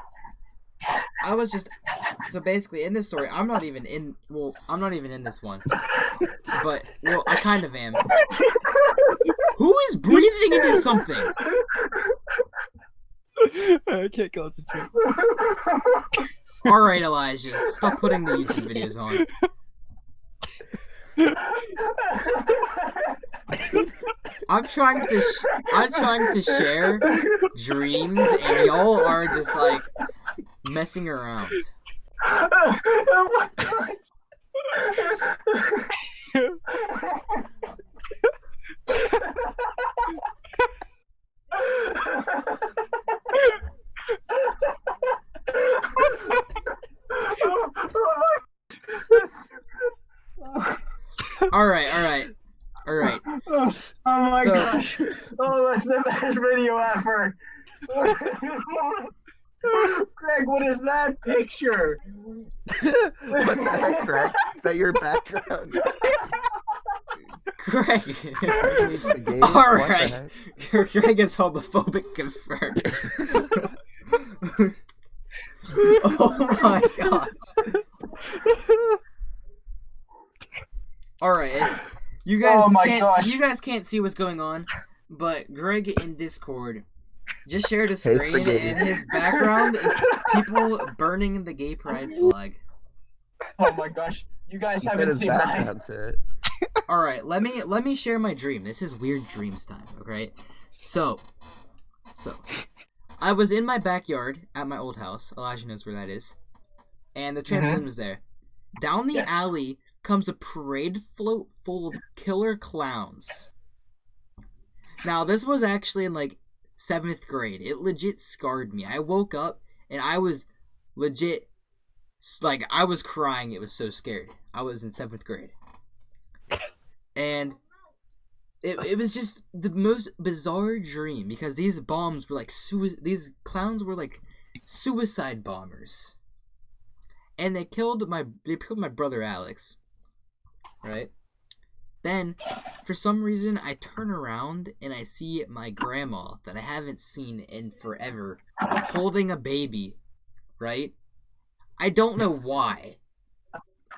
basically in this story, I'm not even in this one. But, I kind of am. Who is breathing into something? I can't concentrate. All right, Elijah, stop putting the YouTube videos on. I'm trying to share dreams, and y'all are just like messing around. Oh my God. All right. Oh my So- gosh. Oh, that's the best video ever. Greg, what is that picture? What the heck, Greg? Is that your background? Greg. Release the game? All What the right. heck? Greg is homophobic confirmed. Oh my gosh. All right. You guys Oh my can't gosh. you guys can't see what's going on, but Greg in Discord just shared a Hates the screen, gays. and his background is people burning the gay pride flag. Oh my gosh. You guys He said haven't his seen mine. background to it. All right, let me share my dream. This is weird dreams time, okay? So I was in my backyard at my old house. Elijah knows where that is. And the trampoline was there. Down the alley comes a parade float full of killer clowns. Now, this was actually in like 7th grade. It legit scarred me. I woke up and I was legit like I was crying. It was so scary. I was in 7th grade. And it was just the most bizarre dream because these bombs were like these clowns were like suicide bombers. And they killed my brother Alex. Right? Then for some reason I turn around and I see my grandma that I haven't seen in forever holding a baby, right? I don't know why.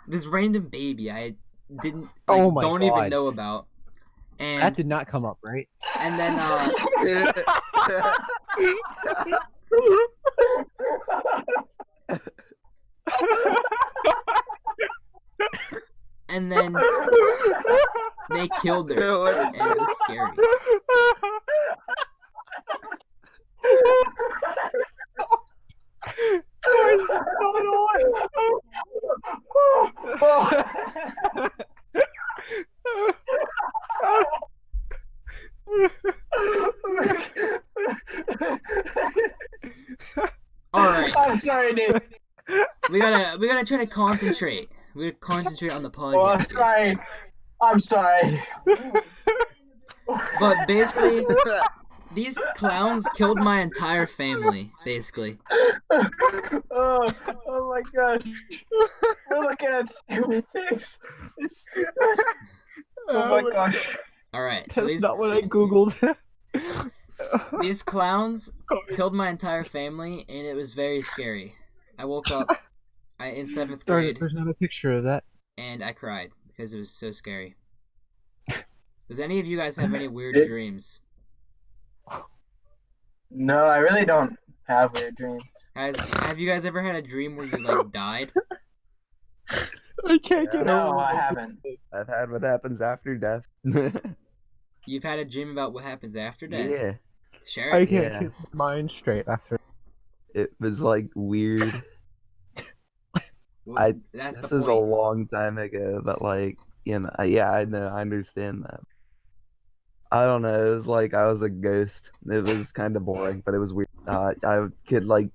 This random baby I didn't Oh my don't even God. know about. That And did not come up, right? and then and then they killed her, What is and it was scary. All right, I'm sorry, Nate. we gotta try to concentrate. We gotta concentrate on the Oh, I'm podcast. here. sorry. I'm sorry. But basically, these clowns killed my entire family. Basically, Oh my gosh. We're looking at stupid things. It's stupid. Oh my gosh. all right. So That's these not what I googled. these clowns killed my entire family, and it was very scary. I woke up in 7th grade, There's not a picture of that. and I cried because it was so scary. Does any of you guys have any weird It- dreams? No, I really don't have weird dreams. Have you guys ever had a dream where you like died? I can't get No, over I it. haven't. I've had what happens after death. You've had a dream about what happens after death? Yeah, Sure. I can't Yeah. keep my mind straight after. it was like weird. Well, that's This the is a point. long time ago, but like, yeah, I know, I understand that. I don't know. It was like I was a ghost. It was kind of boring, but it was weird. I could like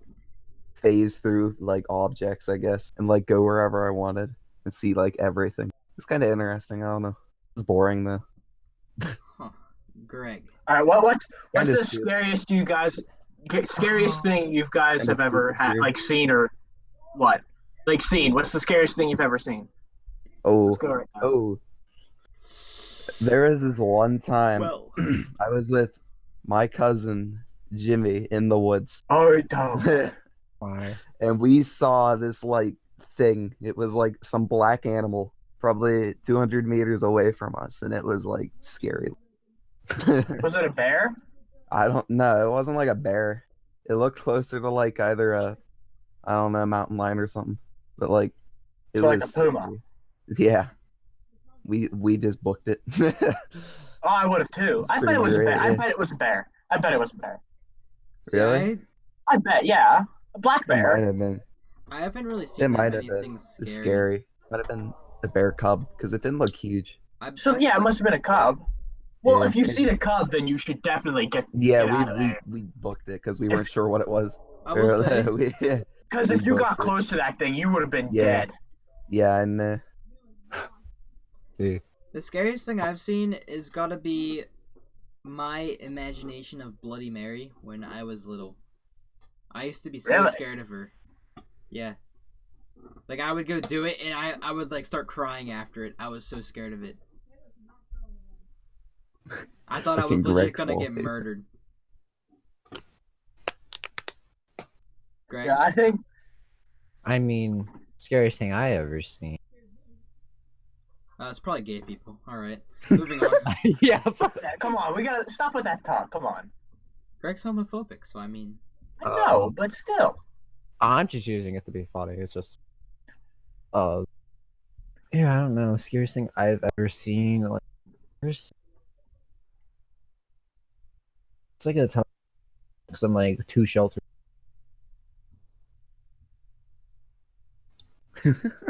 phase through like objects, I guess, and like go wherever I wanted and see like everything. It's kind of interesting. I don't know. It's boring though. Huh. Greg. All right, what's Kinda the stupid. scariest you guys scariest thing you guys Kinda have ever stupid, had weird. like seen or what? Like seen? What's the scariest thing you've ever seen? Oh, Let's go right now. oh. There was this one time Well, I was with my cousin Jimmy in the woods. Oh, no. Why? And we saw this like thing. It was like some black animal, probably 200 meters away from us, and it was like scary. Was it a bear? I don't know. It wasn't like a bear. It looked closer to like either I don't know, mountain lion or something. But like, it So like was a puma. Yeah, we just booked it. Oh, I would have too. It's I bet pretty it was a great, bear. I yeah. bet it was a bear. I bet it was a bear. See, Really? I bet, yeah. A black It might bear. have been. I haven't really It seen that might have many been. things It's scary. scary. Might have been a bear cub because it didn't look huge. So yeah, it must have been a cub. Well, Yeah. if you've seen a cub, then you should definitely get Yeah, out of there. we booked it because we weren't sure what it was. I will say, Yeah, Because we if you booked got it. close to that thing, you would have been Yeah. dead. Yeah, and Dude. the scariest thing I've seen is gotta be my imagination of Bloody Mary when I was little. I used to be so Really? scared of her. Yeah. Like, I would go do it, and I would, like, start crying after it. I was so scared of it. I thought I was Fucking legit Greg's gonna get wallpaper. murdered. Greg? Yeah, I think. I mean, scariest thing I ever seen. It's probably gay people. Alright. Moving on. Yeah. Yeah, come on, we gotta stop with that talk. Come on. Greg's homophobic, so I mean... I know, but still. I'm just using it to be funny. It's just, yeah, I don't know. Scariest thing I've ever seen. Like, it's like a tough. Because I'm like too sheltered.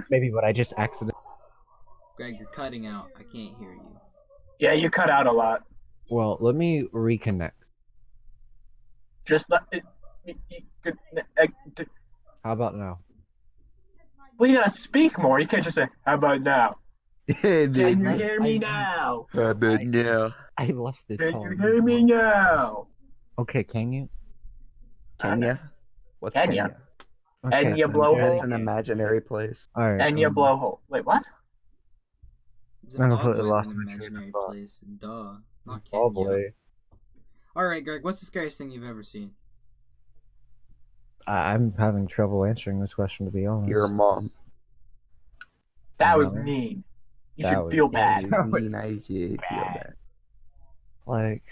Maybe, but I just accidentally. Greg, you're cutting out. I can't hear you. Yeah, you cut out a lot. Well, let me reconnect. Just let it. How about now? Well, you gotta speak more. You can't just say, "How about now?" Can you I- hear me now? yeah. I left it. Can you on. hear me now? Okay, can you? Kenya? What's Kenya. Kenya? Okay, And you so- blow That's hole. an imaginary place. All right. And you blowhole. Wait, what? I completely Zimbabwe is lost an my train of imaginary thought. place. Duh. Not Kenya. Probably. Alright, Greg, what's the scariest thing you've ever seen? I'm having trouble answering this question, to be honest. Your mom. That was No. mean. You That should was- feel Yeah, bad. you mean I feel bad. Like,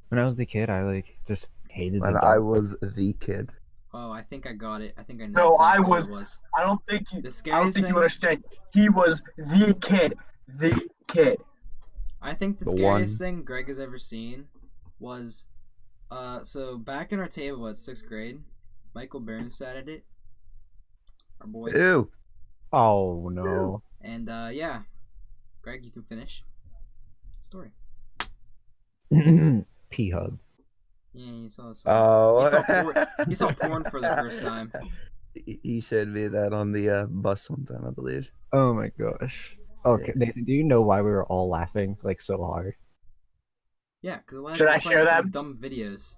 when I was the kid, I like just hated When the I dark. was the kid. Oh, I think I got it. I think I know No, exactly I what was- it was. I don't think you. The I don't scariest think thing... you understand. He was the kid. The kid. I think the The scariest one. thing Greg has ever seen was... so back in our table at 6th grade, Michael Burns sat at it. Our boy. Ew. Oh no. And, yeah. Greg, you can finish. Story. P hub. Yeah, you saw this. Oh. He saw porn for the first time. He showed me that on the bus one time, I believe. Oh my gosh. Okay, Nathan, do you know why we were all laughing like so hard? Yeah, because Elijah Should I was playing share some them? dumb videos.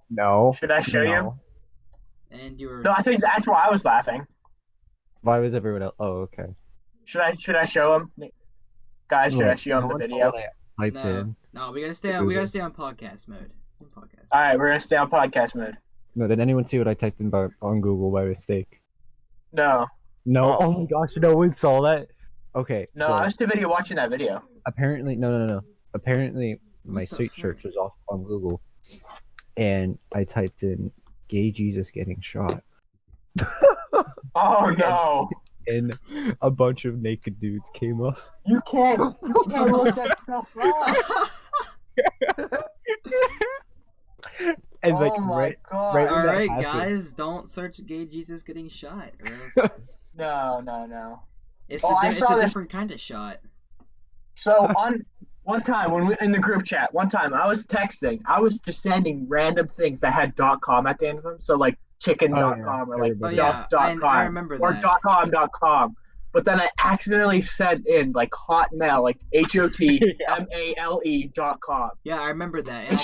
No. Should I show you? No. And you were... No, I think that's why I was laughing. Why was everyone else? Oh, okay. Should I show him? Guys, should I Look, show him no the one saw video? what I typed No, in. no, we gotta stay on. We gotta stay on podcast mode. Stay on podcast. All right, we're gonna stay on podcast mode. No, did anyone see what I typed in on Google by mistake? No, No. Oh. Oh my gosh, no one saw that. Okay. no, so I was too busy watching that video. apparently, no. Apparently, my What the search frick? search was off on Google, and I typed in "gay Jesus getting shot," Oh no, and a bunch of naked dudes came up. you can't look that stuff up. And like Oh my right, god. right- All right, that guys, don't search "gay Jesus getting shot," or else No. it's Oh, I it's saw a this- different kind of shot. So on one time when we in the group chat, one time I was texting, I was just sending random things that had .com at the end of them. So like chicken.com or like Oh Everybody. yeah, duck.com I remember or that. .com.com. But then I accidentally sent in like Hotmail, like HOTMALE.com. Yeah, I remember that. And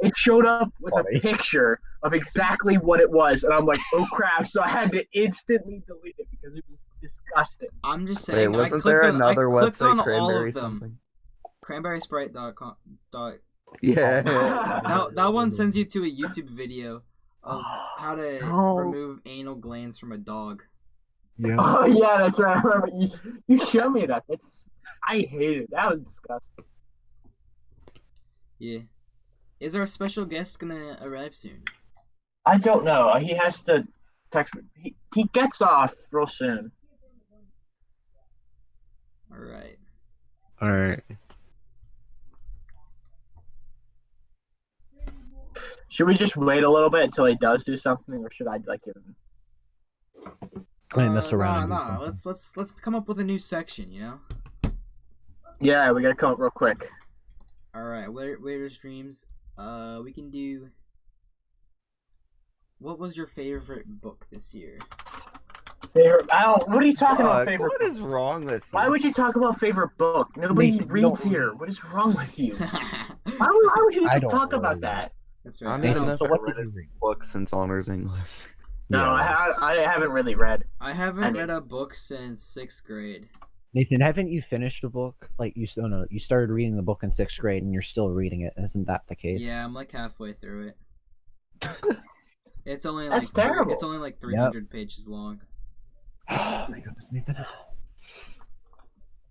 It showed up with Funny. a picture of exactly what it was, and I'm like, oh crap! So I had to instantly delete it because it was disgusting. I'm just Wait, saying. wasn't I clicked there on, another I clicked website, on all Cranberry of them. something? Cranberrysprite.com. Yeah. That one sends you to a YouTube video of how to No. remove anal glands from a dog. Yeah. Oh yeah, that's right. I remember you showed me that. I hate it. That was disgusting. Yeah. Is our special guest gonna arrive soon? I don't know. He has to text me. He gets off real soon. All right. All right. Should we just wait a little bit until he does do something, or should I like give him? I mean, mess around. Nah. Let's come up with a new section. You know. Yeah, we gotta come up real quick. All right. Waiter's dreams. We can do. What was your favorite book this year? Favorite? What are you talking about? Favorite? What is wrong with you? Why would you talk about favorite book? Nobody Nathan, reads no. here. What is wrong with you? Why would you I even don't talk really about read. that? That's I right. don't I even know don't. if So I what read did a you read? book since honors English. No, Yeah. I haven't really read. I haven't I mean- read a book since 6th grade. Nathan, haven't you finished a book? Like you still know you started reading the book in 6th grade and you're still reading it. Isn't that the case? Yeah, I'm like halfway through it. It's only That's like terrible. It's only like 300 pages long. Oh my goodness, Nathan.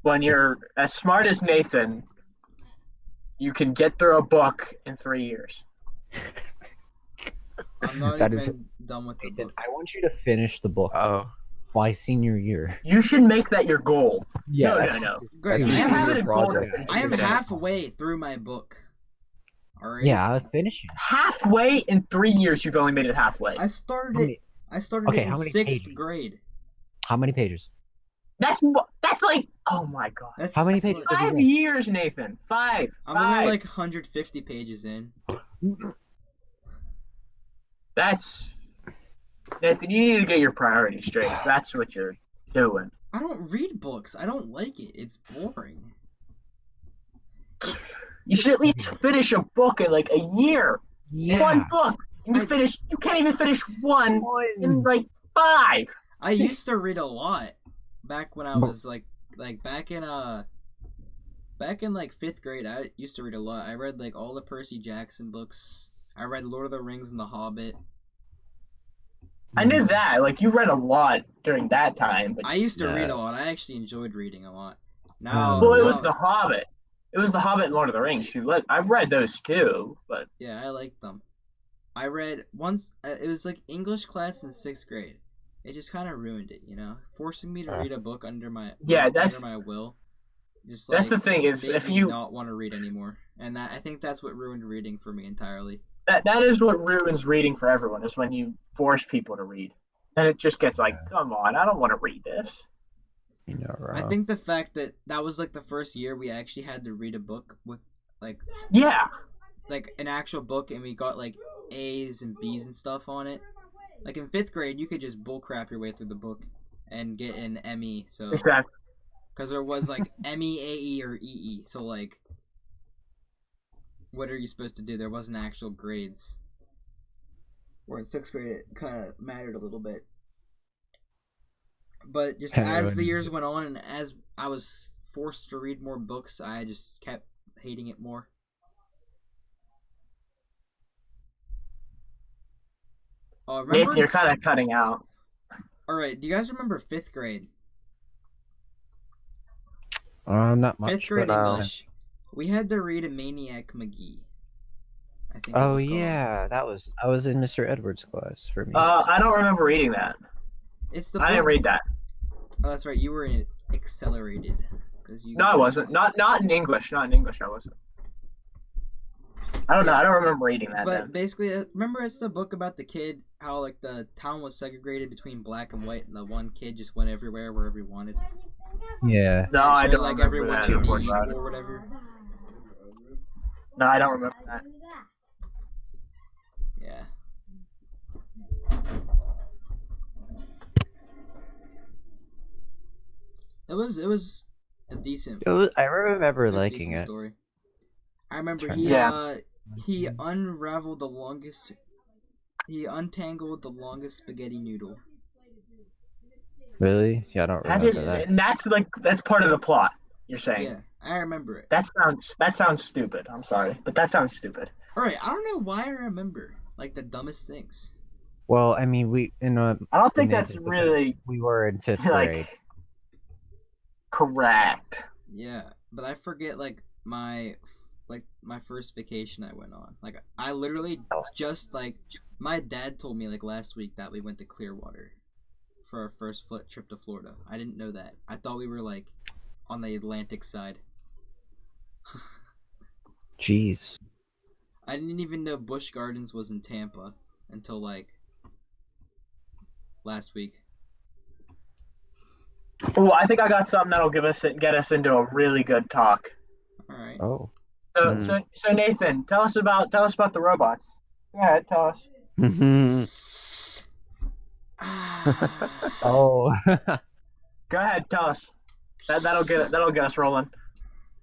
When you're as smart as Nathan, you can get through a book in 3 years. I'm not That even is- done with the Nathan, book. I want you to finish the book Oh, by senior year. You should make that your goal. Yeah. No. Great. That's I your am, having senior a goal project. to I am finish it. halfway through my book. Alright. Yeah, finish it. Halfway in 3 years, you've only made it halfway. I started How it. many, I started Okay, it in how many 6th pages? grade. how many pages? That's like, oh my god. That's How many pages? like- 5 years, Nathan. 5. I'm 5. only like 150 pages in. That's Nathan. You need to get your priorities straight. That's what you're doing. I don't read books. I don't like it. It's boring. You should at least finish a book in like a year. Yeah. One book. And I- you can't even finish one in like 5. I used to read a lot back when I was like back in like 5th grade. I used to read a lot. I read like all the Percy Jackson books. I read Lord of the Rings and The Hobbit. I knew that. Like you read a lot during that time, but I used to read Yeah. a lot. I actually enjoyed reading a lot. Now, well, it now- was The Hobbit. It was The Hobbit and Lord of the Rings. I've read those too, but yeah, I liked them. I read once. It was like English class in 6th grade. It just kind of ruined it, you know, forcing me to read a book under my under my will. Just like that's the thing is made if me you not want to read anymore, and I think that's what ruined reading for me entirely. that is what ruins reading for everyone is when you force people to read. And it just gets like, come on, I don't want to read this. You know, I think the fact that was like the first year we actually had to read a book with like Yeah. an actual book, and we got like A's and B's and stuff on it. Like in 5th grade, you could just bullcrap your way through the book and get an ME. So Exactly. because there was like ME, AE, or EE. So like, what are you supposed to do? There wasn't actual grades. Where in 6th grade, it kind of mattered a little bit. But just as the years went on, and as I was forced to read more books, I just kept hating it more. Remember? Nathan, you're kind of cutting out. All right. Do you guys remember 5th grade? not much. 5th grade but, English. We had to read a Maniac McGee. I think. it Oh was called. yeah, I was in Mr. Edwards' class for me. I don't remember reading that. It's the. I didn't book- read that. Oh, that's right. You were in accelerated because you. No, I wasn't. Not in English. Not in English. I wasn't. I don't know. I don't remember reading that. But Then. basically, remember it's the book about the kid, how like the town was segregated between black and white, and the one kid just went everywhere wherever he wanted. Yeah. No, I So, don't like remember everyone that. should be unfortunately. equal or whatever. No, I don't remember that. Yeah. It was a decent. I remember it was a liking decent it. story. I remember Yeah. he unraveled the longest. He untangled the longest spaghetti noodle. Really? Yeah, I don't That remember is, that. and that's part of the plot. You're saying. Yeah, I remember it. That sounds stupid. I'm sorry, but that sounds stupid. All right, I don't know why I remember like the dumbest things. Well, I mean, we in I don't think that's Nathan, but really we were in 5th grade. like correct. Yeah, but I forget like my like my first vacation I went on. Like I literally Oh. just like my dad told me like last week that we went to Clearwater for our first trip to Florida. I didn't know that. I thought we were like on the Atlantic side. Jeez. I didn't even know Busch Gardens was in Tampa until like last week. Oh, I think I got something that'll get us into a really good talk. All right. Oh. So Nathan, tell us about the robots. Go ahead, tell us. Oh. Go ahead, tell us. That'll get us rolling.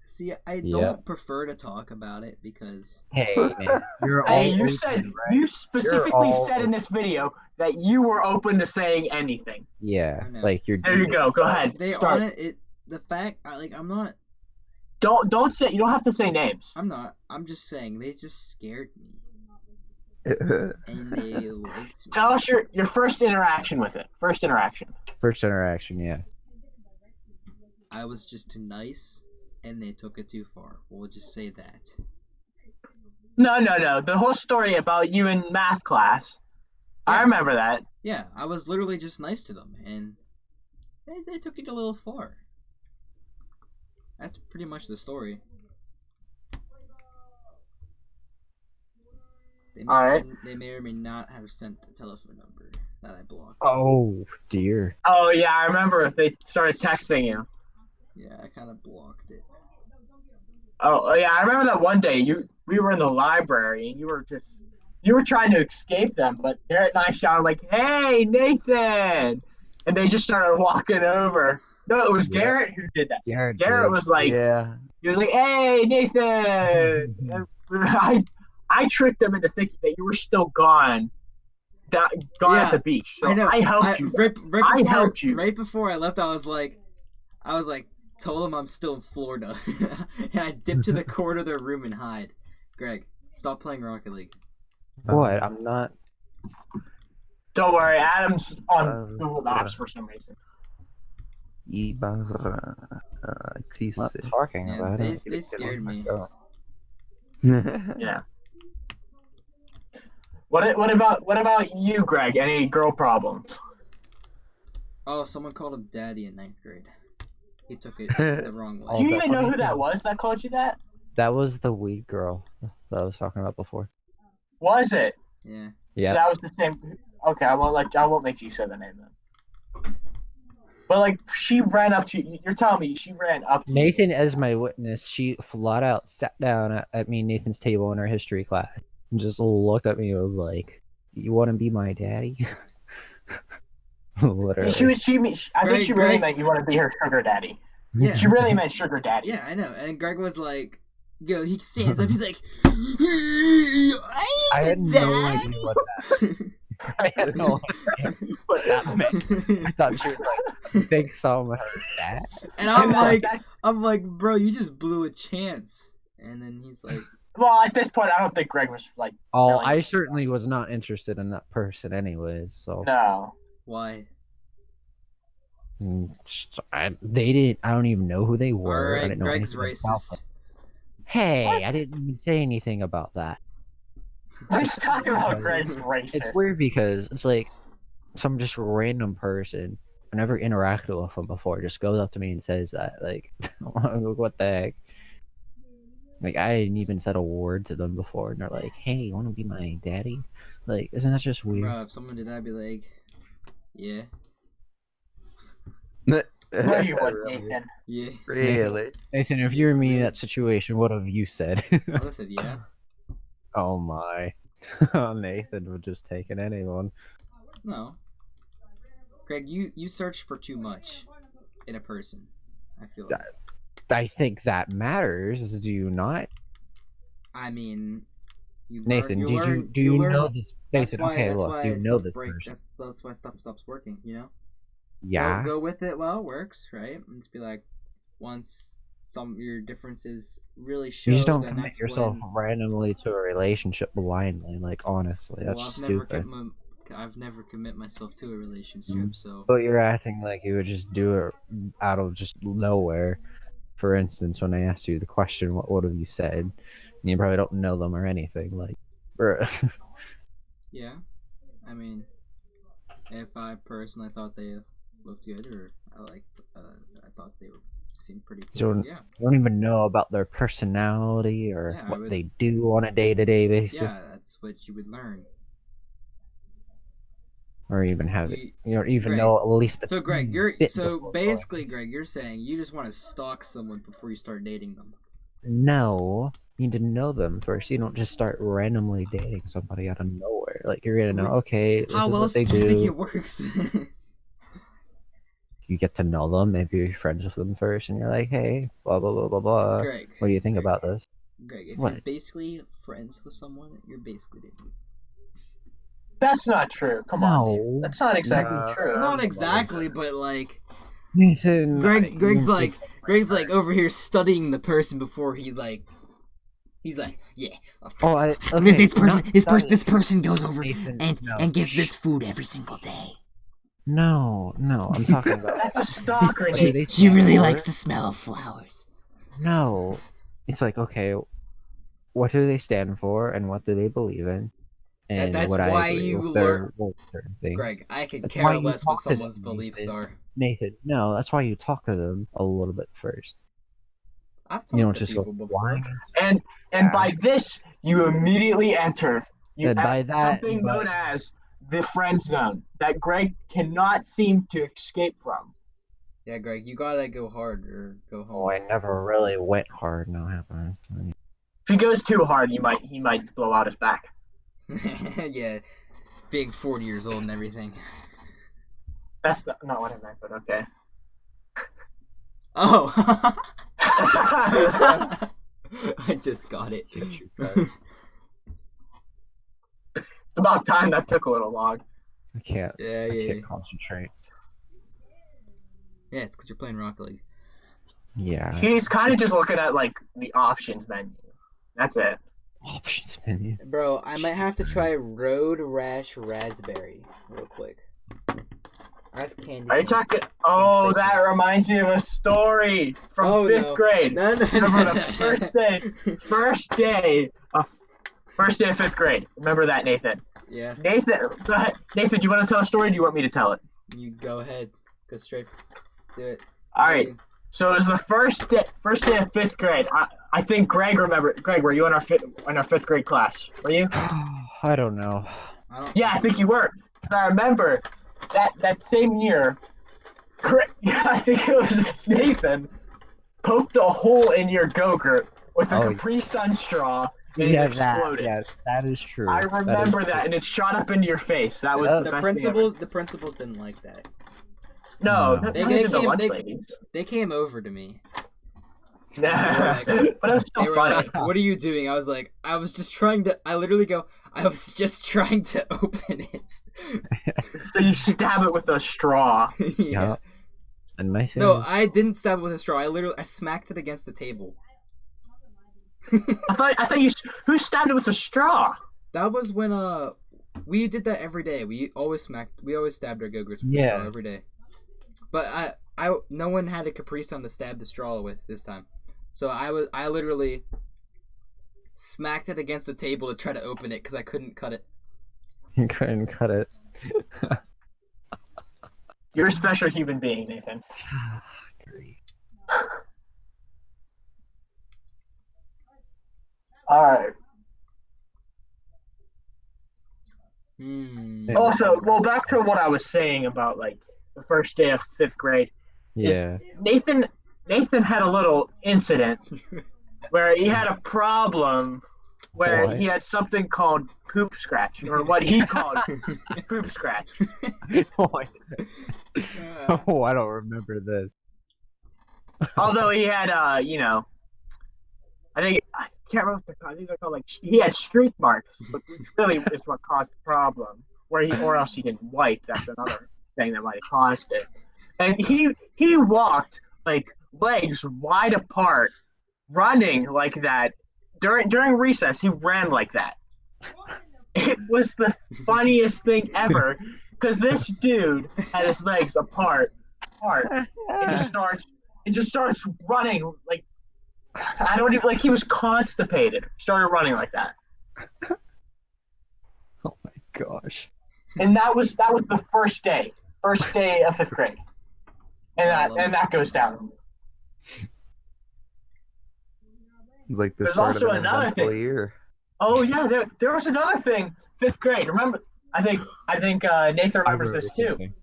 See, I Yeah. don't prefer to talk about it because Hey, man. You're Hey, all you open, said right? you specifically all said in this video that you were open to saying anything. Yeah, I know. like you're. There you go. Go ahead. they Start. on it. The fact, I'm not. Don't say. You don't have to say names. I'm not. I'm just saying they just scared me and they liked me. Tell us your first interaction with it. First interaction. First interaction, yeah. I was just too nice, and they took it too far. We'll just say that. No. The whole story about you in math class. I Yeah. remember that. Yeah, I was literally just nice to them, and they took it a little far. That's pretty much the story. Alright. They may or may not have sent a telephone number that I blocked. Oh dear. Oh yeah, I remember if they started texting you. Yeah, I kind of blocked it. Oh yeah, I remember that one day we were in the library and you were trying to escape them, but Garrett and I shouted like, "Hey, Nathan!" And they just started walking over. No, it was Yeah. Garrett who did that. Garrett Garrett was like, yeah. he was like, "Hey, Nathan!" And I tricked them into thinking that you were still gone at Yeah, the beach. So I know. I helped you. Right I before, helped you. Right before I left, I was like, told them I'm still in Florida, and I dipped to the corner of their room and hide. Greg, stop playing Rocket League. What? I'm not. Don't worry, Adam's on Google Maps yeah. for some reason. Chris. Not talking Man, about they it. scared me. Yeah. What about you, Greg? Any girl problems? Oh, someone called him daddy in 9th grade. He took it the wrong way. Oh, Do you the even know funny who that thing- was that called you that? That was the weed girl that I was talking about before. Was it? Yeah. Yeah. That was the same. Okay, I won't make you say the name then. But like, she ran up to you. You're telling me she ran up to Nathan, as my witness, she flat out sat down at me and Nathan's table in our history class and just looked at me and was like, "You want to be my daddy?" Literally. I think she really Greg. meant you want to be her sugar daddy. Yeah. She really meant sugar daddy. Yeah, I know. And Greg was like, he stands up. He's like, I had no idea what that. I had no idea what that meant. I thought she was like, "Think someone her dad." And I'm like, bro, you just blew a chance. And then he's like, Well, at this point, I don't think Greg was like. Oh, really- I certainly was not interested in that person, anyways. So No. why? They didn't. I don't even know who they All were. I right, didn't know Greg's anything about racist. them. Hey, I didn't even say anything about that. He's talking about Greg's racist. It's weird because it's like some just random person. I never interacted with them before. Just goes up to me and says that. Like, what the heck? Like, I hadn't even said a word to them before, and they're like, "Hey, you want to be my daddy?" Like, isn't that just weird? Bro, if someone did that, I'd be like, yeah, No, you wouldn't, Nathan. yeah. Really? Nathan, if you were me in that situation, what have you said? I would have said yeah. Oh my. Nathan would just take it anyone. No. Greg, you search for too much in a person. I feel like. I think that matters, do you not? I mean, Nathan, do you know this? Nathan, okay, look, do you know this person? That's why stuff stops working, you know? Yeah. Go with it while it works, right? And just be like, once your differences really show, You just don't then commit that's yourself when... randomly to a relationship blindly. Like, honestly, that's Well, stupid. I've never commit myself to a relationship, so... But you're acting like you would just do it out of just nowhere. for instance, when I asked you the question, what would have you said? And you probably don't know them or anything. Like, bruh. Yeah, I mean, if I personally thought they looked good, or I thought they seemed pretty cool. Don't- Yeah, You don't even know about their personality or Yeah, I what would- they do on a day-to-day basis, yeah, that's what you would learn. or even have it. You- You don't even Greg, know at least. So Greg, you're bit so before basically Greg, you're saying you just want to stalk someone before you start dating them. No, you need to know them first. You don't just start randomly dating somebody out of nowhere. Like you're gonna know, okay, this How is what else they do you think do. it works? You get to know them. Maybe you're friends with them first, and you're like, hey, blah blah blah blah blah. Greg, What do you think Greg, about this? Greg, if What? you're basically friends with someone, you're basically dating. That's not true. Come on. No. Dave. That's not exactly No. true. Not exactly, but like Nathan, Greg's like over here studying the person before he's like, yeah. Oh, okay, this not this person goes over Nathan, and no. gets this food every single day. No, I'm talking about. That's a stalker, What do Nate. they She really stand likes for? the smell of flowers. No, it's like, okay, what do they stand for, and what do they believe in, and That's what I why agree you with learn- certain things. Greg, I could That's care why you less what talk to someone's them, beliefs Nathan. are. Nathan, no, that's why you talk to them a little bit first. I've You don't talked to just go people before. flying. And Yeah. by this, you immediately enter And by that, something but- known as the friend zone that Greg cannot seem to escape from. Yeah, Greg, you gotta go hard or go home. Oh, I never really went hard. No, happened. If he goes too hard, he might blow out his back. Yeah, being 40 years old and everything. That's not what I meant, but okay. Oh! I just got it. It's about time that took a little long. I can't. Yeah, I yeah. can't concentrate. Yeah, it's because you're playing Rocket League. Yeah. He's kind of just looking at like the options menu. That's it. Options menu. Bro, I might have to try Road Rash Raspberry real quick. I have candy. Are you canes. talking? Oh, that Christmas. reminds me of a story from Oh, fifth no. grade. No, no, Remember no. the first day of fifth grade. Remember that, Nathan? Yeah, Nathan, go ahead. Nathan, do you want to tell a story? Or do you want me to tell it? you go ahead. Go straight. Do it. All right. So it was the first day of fifth grade. I think Greg remembered. Greg, were you in our fifth grade class? Were you? I don't know. I don't. Yeah, I think you were. 'Cause I remember that same year. I think it was Nathan poked a hole in your Go-Gurt with a Oh, Capri Sun straw and Yeah, it exploded. yes, that is true. I remember is that, true. and it shot up into your face. That was The the The best principals didn't like that. thing ever. No, No. They neither did the came- lunch they- ladies. They came over to me. Nah, like- but it was They still were funny. like, "What are you doing?" I was like, "I was just trying to." I literally go, "I was just trying to open it." So you stab it with a straw. yeah. Yeah. And my thing No, is- I didn't stab it with a straw. I smacked it against the table. I thought you. Who stabbed it with a straw? That was when we did that every day. We always stabbed our Go-Gurts with a Yeah. straw every day. But no one had a Capri Sun to stab the straw with this time. So I literally smacked it against the table to try to open it because I couldn't cut it. You couldn't cut it. You're a special human being, Nathan. Great. All right. Hmm. Yeah. Also, well, back to what I was saying about like the first day of fifth grade. Yeah. Nathan had a little incident where he had a problem where What? he had something called poop scratch, or what he called poop scratch. oh, I don't remember this. Although he had, I can't remember what they're called. I think they're called like he had streak marks, but really is what caused the problem. Or else he didn't wipe. That's another thing that might have caused it. And he walked like legs wide apart, running like that. During recess, he ran like that. It was the funniest thing ever, because this dude had his legs apart, and and just starts running like I don't even like he was constipated. Started running like that, Oh my gosh. and that was the first day of fifth grade, and Yeah, I that love and it. that goes down. It's like the There's start of also an another eventful thing. year. Oh yeah, there was another thing. Fifth grade. Remember? I think Nathan I remembers remember this too, something.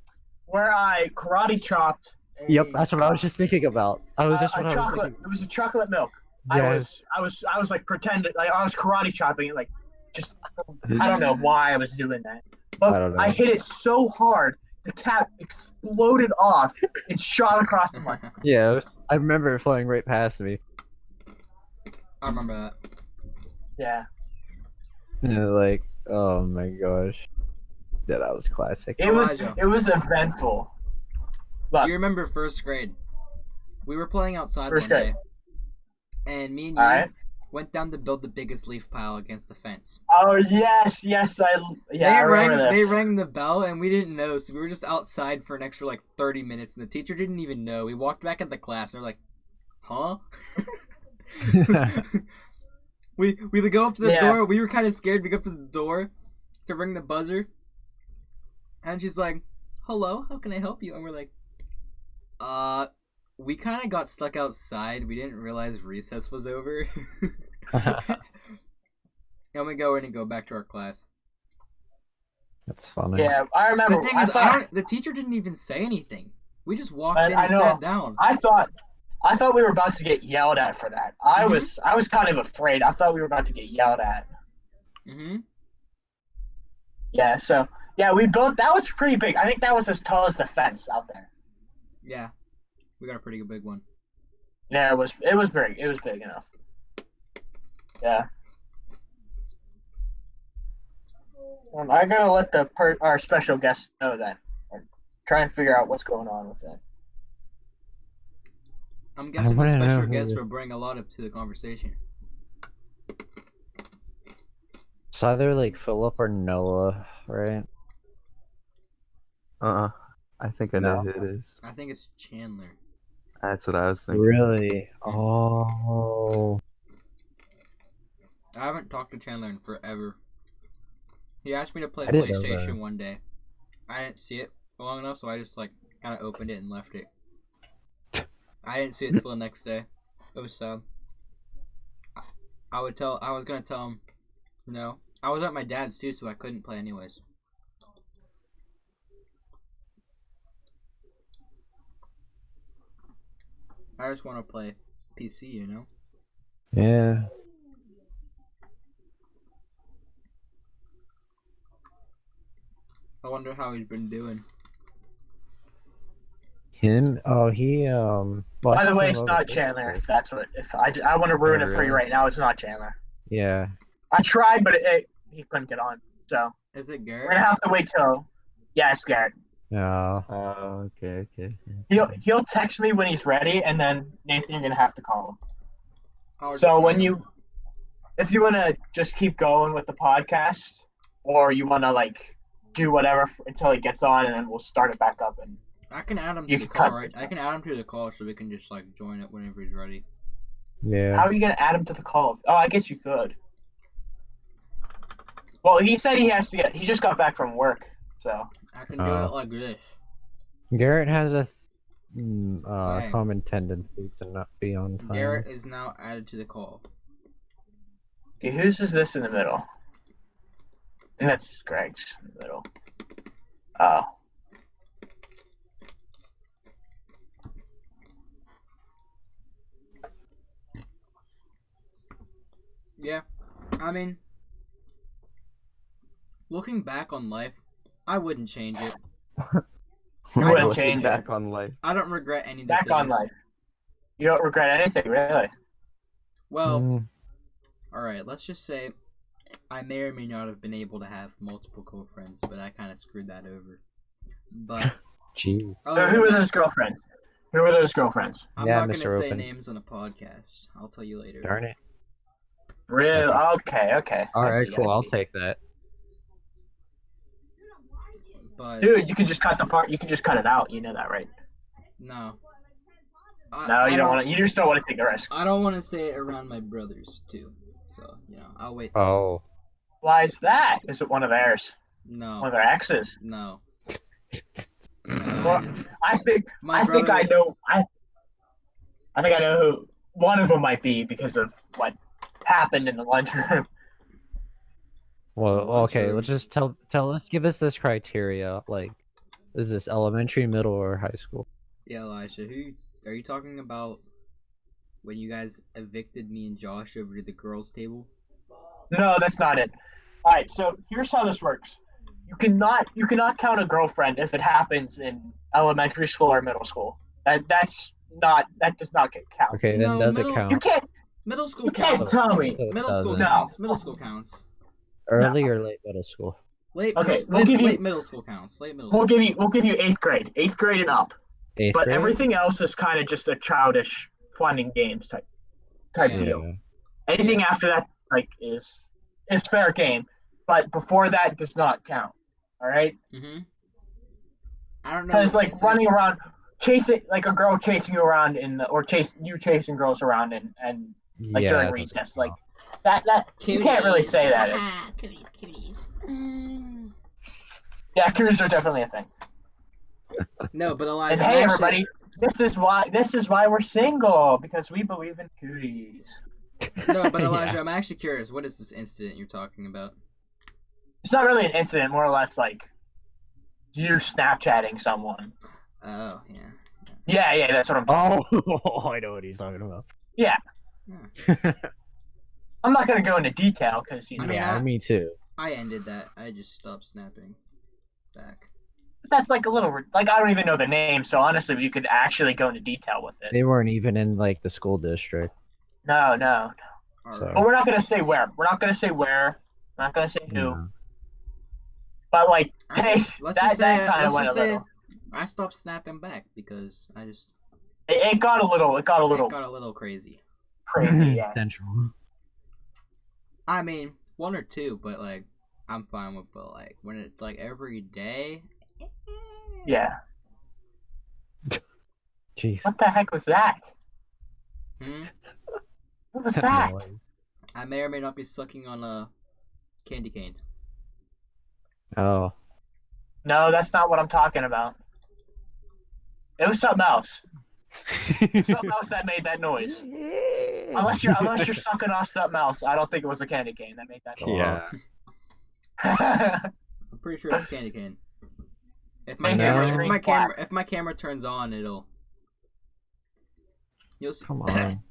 where I karate chopped Yep, that's what I was just thinking about. I was just a what I was chocolate. thinking. It was a chocolate milk. Yes. I was like pretending like I was karate chopping it like just I don't know why I was doing that, but I don't I know. hit it so hard the cap exploded off and shot across the line. Yeah, I remember it flying right past me. I remember that. Yeah, Like, oh my gosh. Yeah, that was classic. Elijah. it was eventful. Do Look, you remember first grade? We were playing outside First one grade. day, and me and all you right. went down to build the biggest leaf pile against the fence. Oh yes, I remember They this. rang the bell, and we didn't know, so we were just outside for an extra like 30 minutes, and the teacher didn't even know. We walked back into class, and they're like, "Huh?" we go up to the Yeah. door. We were kind of scared. We go up to the door to ring the buzzer, and she's like, "Hello, how can I help you?" And we're like, we kind of got stuck outside. We didn't realize recess was over." And we go in and go back to our class. That's funny. Yeah, I remember. The thing is, the teacher didn't even say anything. We just walked in I and know. sat down. I thought we were about to get yelled at for that. I Mhm. was kind of afraid. I thought we were about to get yelled at. Mm-hmm. Yeah, so yeah, we built that was pretty big. I think that was as tall as the fence out there. Yeah, we got a pretty big one. Yeah, it was big. It was big enough. Yeah. I gotta let our special guest know that. Or try and figure out what's going on with that. I'm guessing the wanna know special who guest this- will bring a lot up to the conversation. It's either like Philip or Noah, right? I think I know No. who it is. I think it's Chandler. That's what I was thinking. Really? Oh. I haven't talked to Chandler in forever. He asked me to play I didn't know PlayStation that. one day. I didn't see it for long enough, so I just like kind of opened it and left it. I didn't see it till the next day. It was sad. I was gonna tell him no. I was at my dad's too, so I couldn't play anyways. I just want to play PC, you know? Yeah. I wonder how he's been doing. Him? Oh, he well, I By the talked way, to it's him not over Chandler. Facebook. If that's what. If I want to ruin it for you really? right now, it's not Chandler. Yeah. I tried, but he couldn't get on. So Is it we're Garrett? gonna have to wait till. Yeah, it's Garrett. No. Oh, okay. He'll text me when he's ready, and then Nathan, you're gonna have to call him. How- So if you wanna just keep going with the podcast, or you wanna like do whatever until he gets on, and then we'll start it back up. And I can add him to You the can call, cut right? this I can add him to the call so we can just like join it whenever he's ready. Yeah. how are you gonna add him to the call? Oh, I guess you could. Well, he said he just got back from work, so I can do Oh. it like this. Garrett has a Right. common tendency to not be on time. Garrett is now added to the call. okay, whose is this in the middle? And that's Greg's in the middle. Oh. Yeah, I mean, looking back on life, I wouldn't change it. You wouldn't Looking change it. back on life. I don't regret any Back decisions. on life. You don't regret anything, really. Well, Mm, all right. Let's just say I may or may not have been able to have multiple girlfriends, but I kind of screwed that over. But Jeez. So other who than were that, those girlfriends? Who were those girlfriends? I'm Yeah, not gonna Mr. say Open. names on the podcast. I'll tell you later. Darn it. Really? Okay. All I right, see, cool. I I'll see. take that. But Dude, you can just cut the part. You can just cut it out. You know that, right? no. No, you don't want to. You just don't want to take the risk. I don't want to say it around my brothers too. So I'll wait. Till Oh. Why is that? Is it one of theirs? no, One of their exes? no. Well, I think My I think I brother- know. I think I know who one of them might be because of what happened in the lunchroom. Well, Oh, I'm okay. sorry. Let's just let's give us this criteria. Like, is this elementary, middle, or high school? Yeah, Elijah, are you talking about when you guys evicted me and Josh over to the girls' table? No, that's not it. All right, so here's how this works. You cannot count a girlfriend if it happens in elementary school or middle school. That does not get count. Okay, then No, does it middle- count? You can't Middle school you can't counts. tell me. So it Middle school doesn't. counts. Middle school counts. Early or late middle school? Late, Okay, middle, we'll late, give you- late middle school counts. Late middle. We'll school give you counts. 8th grade and up. Eighth But grade? everything else is kind of just a childish fun and games type Yeah. deal. Anything after that is fair game, but before that does not count. All right, Mm-hmm. I don't know. because what incident- running around chasing like a girl chasing you around or chasing girls around and like Yeah, during that recess, doesn't like count. that you can't really say that. Cooties. Yeah, cruises are definitely a thing. No, but Elijah. And I'm hey, actually- everybody, this is why we're single, because we believe in cooties. No, but Yeah. Elijah, I'm actually curious. What is this incident you're talking about? It's not really an incident, more or less like you Snapchatting someone. Oh, yeah. Yeah, that's what I'm talking Oh, I know what he's talking about. Yeah. I'm not going to go into detail because, I mean, Yeah, me too. I ended that. I just stopped snapping back. that's like a little, like, I don't even know the name, so honestly, you could actually go into detail with it. They weren't even in like the school district. No. All So- right. But we're not going to say where. We're not going to say where. We're not going to say who. No. But, like, I hey, just- let's just say, that kind of let's went just a say, little. I stopped snapping back because I just It got a little it got a little crazy. crazy, yeah. Central. I mean, one or two, but like I'm fine with. But like when it's like every day. Yeah. Jeez. What the heck was that? Hmm? What was that? I may or may not be sucking on a candy cane. Oh. No, that's not what I'm talking about. It was something else. Something else that made that noise. Unless you're sucking off something else, I don't think it was a candy cane that made that Yeah. noise. I'm pretty sure it's candy cane. If my Thank you, camera, Green if my camera turns on, you'll see. Come on.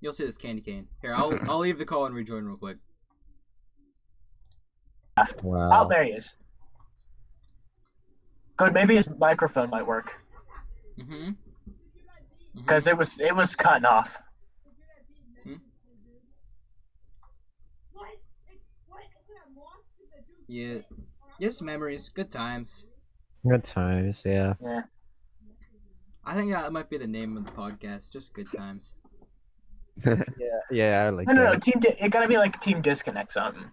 You'll see this candy cane. Here, I'll leave the call and rejoin real quick. Oh, Wow. there he is. Good, maybe his microphone might work Mm-hmm. because it was cutting off. Yeah. Yes, memories, good times. Good times, yeah. Yeah. I think that might be the name of the podcast. Just good times. Yeah, I like No, that. it gotta be like Team Disconnect something.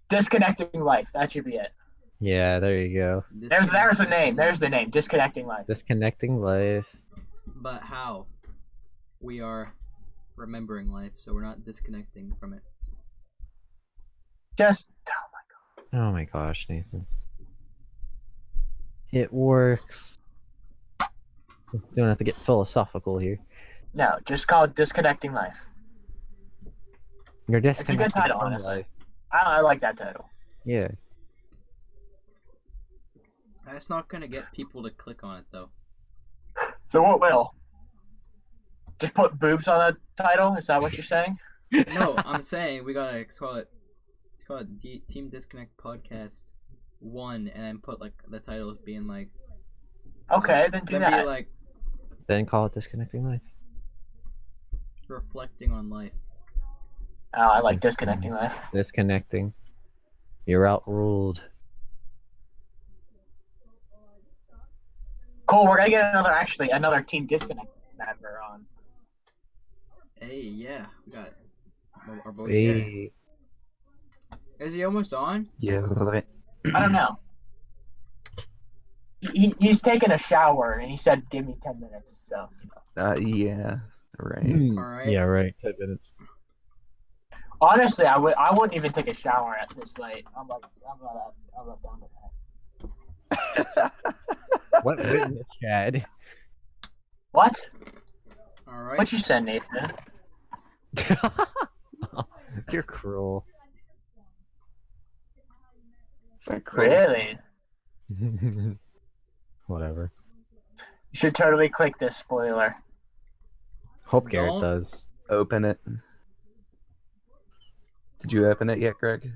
Disconnecting Life. That should be it. Yeah, there you go. There's the name. There's the name. Disconnecting Life. Disconnecting life. But how? We are remembering life, so we're not disconnecting from it. Just Oh my gosh, Nathan. It works. Don't have to get philosophical here. no. Just call it Disconnecting Life. You're a good disconnecting title, from honestly. life. I like that title. Yeah. That's not gonna get people to click on it though. So what will? Just put boobs on the title? Is that what you're saying? No, I'm saying we gotta call it Team Disconnect Podcast 1, and then put like the title being like. Okay, then do Then that. be like Then call it disconnecting life. reflecting on life. Oh, I like Disconnecting Life. Disconnecting. You're outruled. Cool. We're gonna get another Team Disconnect member on. Hey, yeah, we got our boy here. Hey. Is he almost on? Yeah, right. I don't know. he's taking a shower and he said, "Give me 10 minutes." So. Yeah. Right. Hmm. Alright. Yeah, right. 10 minutes. Honestly, I wouldn't even take a shower at this late. I'm not down with that. What witness, Chad? What? Alright. What you said, Nathan? You're cruel. So crazy. Really? Whatever. You should totally click this spoiler. Hope Garrett Don't- does. Open it. Did you open it yet, Greg?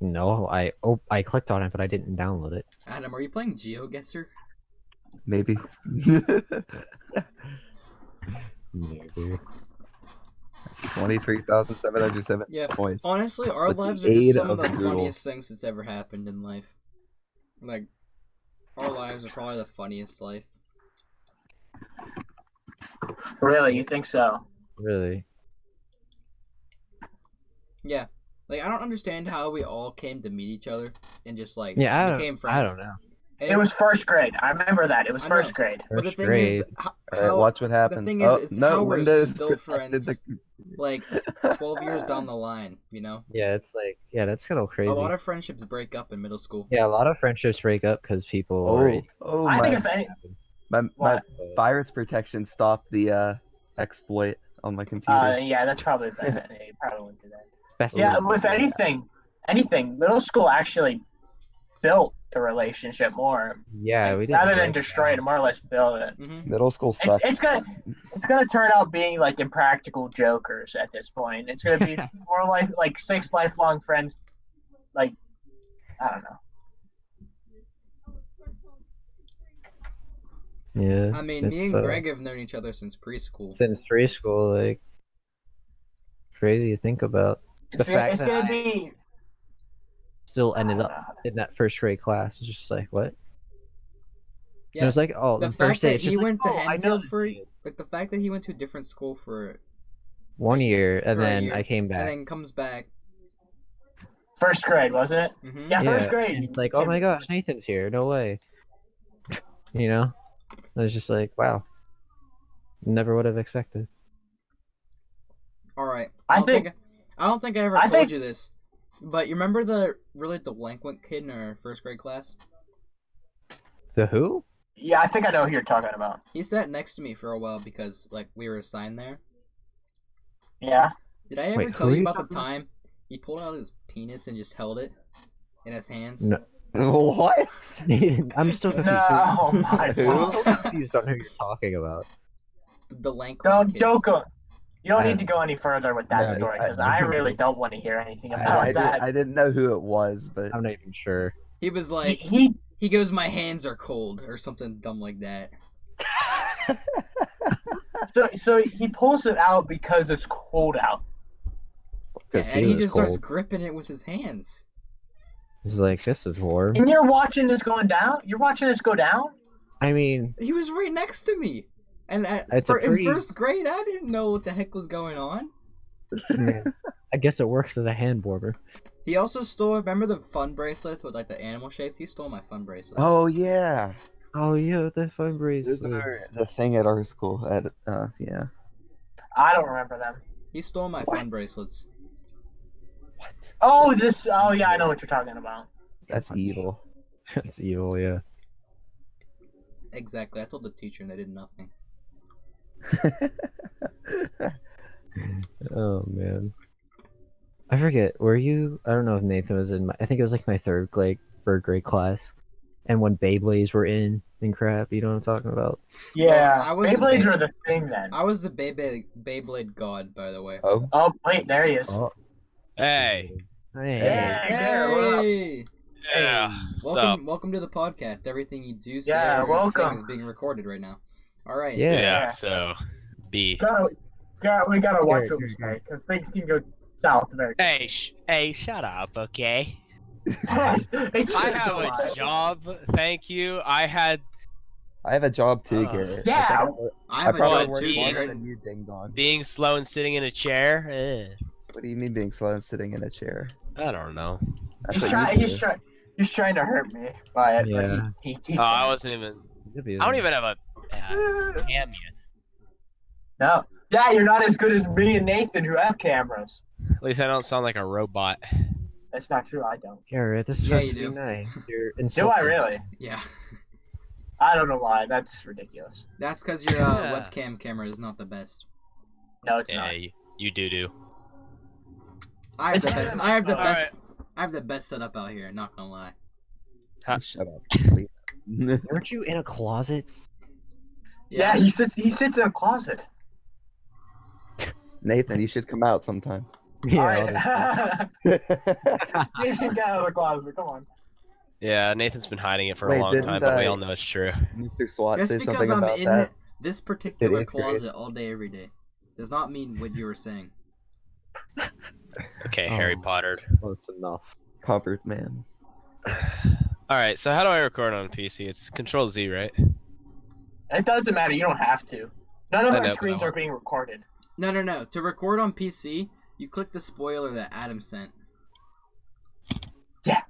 No, I clicked on it, but I didn't download it. Adam, are you playing GeoGuessr? Maybe. Maybe. 23,707 Yeah. points. Honestly, our With the lives are just aid some of of the Google. funniest things that's ever happened in life. Like, our lives are probably the funniest life. Really? You think so? Really? Yeah. Like, I don't understand how we all came to meet each other and just, like, Yeah, became friends. I don't know. And It was it's- first grade. I remember that. It was I know. first grade. But the First thing grade. is, how, Alright, watch what happens. thing is, it's no, how we're Windows still protected friends. like, 12 years down the line, you know? Yeah, it's like, yeah, that's kind of crazy. A lot of friendships break up in middle school. Yeah, a lot of friendships break up because people. I think my, if any, my what? virus protection stopped the exploit on my computer. Yeah, that's probably bad. You probably wouldn't do that. Especially Yeah, with anything, middle school actually built the relationship more. yeah, we didn't Rather than break destroy it, more or less build it. Mm-hmm. Middle school sucked. It's gonna turn out being like impractical jokers at this point. It's gonna be more like 6 lifelong friends. Like, I don't know. Yeah. I mean, me it's, and Greg have known each other since preschool. since preschool, like crazy to think about. The fact It's that gonna I be still ended up in that first grade class is just like what? Yeah. And it was like, oh, The the fact first day that it's he just went like, to oh, I know Henfield this for kid. like the fact that he went to a different school for 1 year, and for a then year, I came back. and then comes back. first grade, wasn't it? Mm-hmm. Yeah, first Yeah, grade. and it's like, oh my gosh, Nathan's here. No way. You know, I was just like, wow, never would have expected. All right. I I don't think I ever I told think- you this, but you remember the really delinquent kid in our first grade class? The who? Yeah, I think I know who you're talking about. He sat next to me for a while because like we were assigned there. Yeah. Did I ever Wait, tell who are you you about the talking about? time he pulled out his penis and just held it in his hands? No. What? I'm still confused. No, oh my I'm God. still confused on who you're talking about. The delinquent kid. Don't go. You don't I- need to go any further with that No, story because I- I really don't want to hear anything I, about I, that. did, I didn't know who it was, but I'm not even sure. He was like, he he goes, "My hands are cold," or something dumb like that. so he pulls it out because it's cold out. Because And he was just cold. starts gripping it with his hands. He's like, this is warm. And you're watching this going down. You're watching this go down. I mean, He was right next to me. And It's a in pretty- first grade, I didn't know what the heck was going on. I guess it works as a hand warmer. He also stole, remember the fun bracelets with like the animal shapes? He stole my fun bracelet. oh yeah, Oh yeah, the fun those bracelet. are the thing at our school. Yeah. I don't remember them. He stole my What? fun bracelets. What? Oh, this. Oh yeah, I know what you're talking about. That's evil. That's evil, yeah. Exactly. I told the teacher and they did nothing. Oh man. I forget. Were you? I don't know if Nathan was in my. I think it was like my third grade class, and when Beyblades were in and crap. You know what I'm talking about? Yeah, I was the Beyblades big- were the thing then. I was the Beyblade god, by the way. Oh, Oh wait, there he is. Oh. Hey. Hey. Hey, there, what up? Hey! Yeah. What's up? Welcome to the podcast. Everything you do say Yeah, or everything welcome. is being recorded right now. All right. Yeah. Yeah. So, B. We gotta watch Sure, what we sure, say because things can go south very. Hey, shut up, okay? I I have a job. Thank you. I had I have a job too, Garrett. Yeah. I I have a probably job What, work too, Garrett? longer Garrett. than you, ding dong. being slow and sitting in a chair. What do you mean being slow and sitting in a chair? I don't know. That's what you do. He's trying to hurt me by it. Yeah. But he Oh, I wasn't even. I don't even have a cam yet. No. Yeah, you're not as good as me and Nathan who have cameras. At least I don't sound like a robot. That's not true. I don't. Garrett, this is Yeah, supposed you to be do. nice. You're Do I insulting. really? Yeah. I don't know why. That's ridiculous. That's because your Yeah. webcam camera is not the best. No, it's Yeah, not. you do. I have the It's best. not- I have the All best. I have the best setup out here. Not gonna lie. Huh. Shut up. Aren't you in a closet? Yeah, he sits in a closet. Nathan, you should come out sometime. Yeah. Alright. Nathan, get out of the closet. Come on. Yeah, Nathan's been hiding it for Wait, a long didn't time, but we I- all know it's true. Mr. SWAT Just say because something I'm about in that. this particular Idiot period. closet all day, every day, does not mean what you were saying. Okay, Harry Oh. Potter. Close enough. Comfort, man. Alright, so how do I record on PC? It's Control Z, right? It doesn't matter. You don't have to. None of I our know, but screens I are being recorded. No. To record on PC, you click the spoiler that Adam sent. Yeah.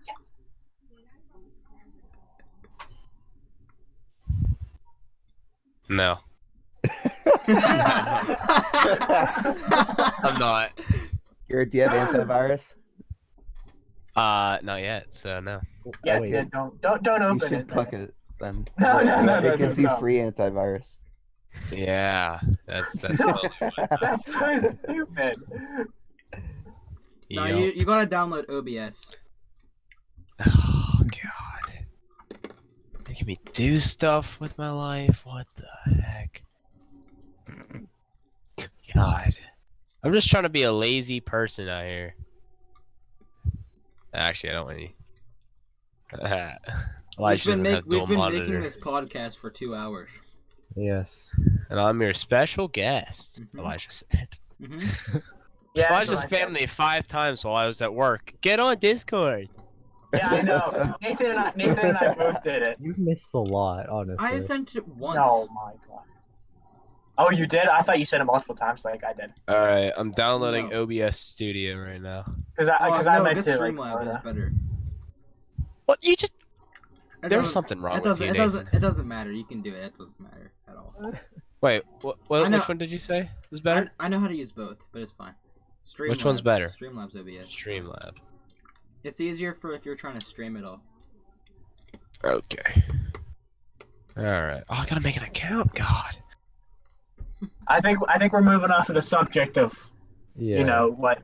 No. I'm not. Garrett, do you have antivirus? Not yet, so no. Yeah. wait. Yeah. Don't You open should it. click it then. No, It gives you no. free antivirus. Yeah, that's totally what. That's so stupid. No, Yup. you gotta download OBS. Oh god. Making me do stuff with my life. What the heck? God. I'm just trying to be a lazy person out here. Actually, I don't really. Elijah doesn't have dual We've been monitor. making this podcast for 2 hours. Yes. And I'm your special guest, Mhm. Elijah said. Hmm Yeah. Elijah that's what I spammed me 5 times while I was at work. Get on Discord. said. Yeah, I know. Nathan and I both did it. You've missed a lot, honestly. I sent it once. Oh my god. Oh, you did? I thought you said it multiple times, like I did. Alright, I'm downloading No. OBS Studio right now. Because I no, meant get to. Like, Streamlab is better. What? You just. It There's doesn't- something wrong It with you, doesn't. Nathan. It doesn't matter. You can do it. It doesn't matter at all. Wait, I know- which one did you say is better? I know how to use both, but it's fine. Streamlabs, Which one's better? Streamlabs OBS. Streamlab. It's easier for if you're trying to stream it all. Okay. Alright. Oh, I gotta make an account. God. I think we're moving off of the subject of Yeah. you know what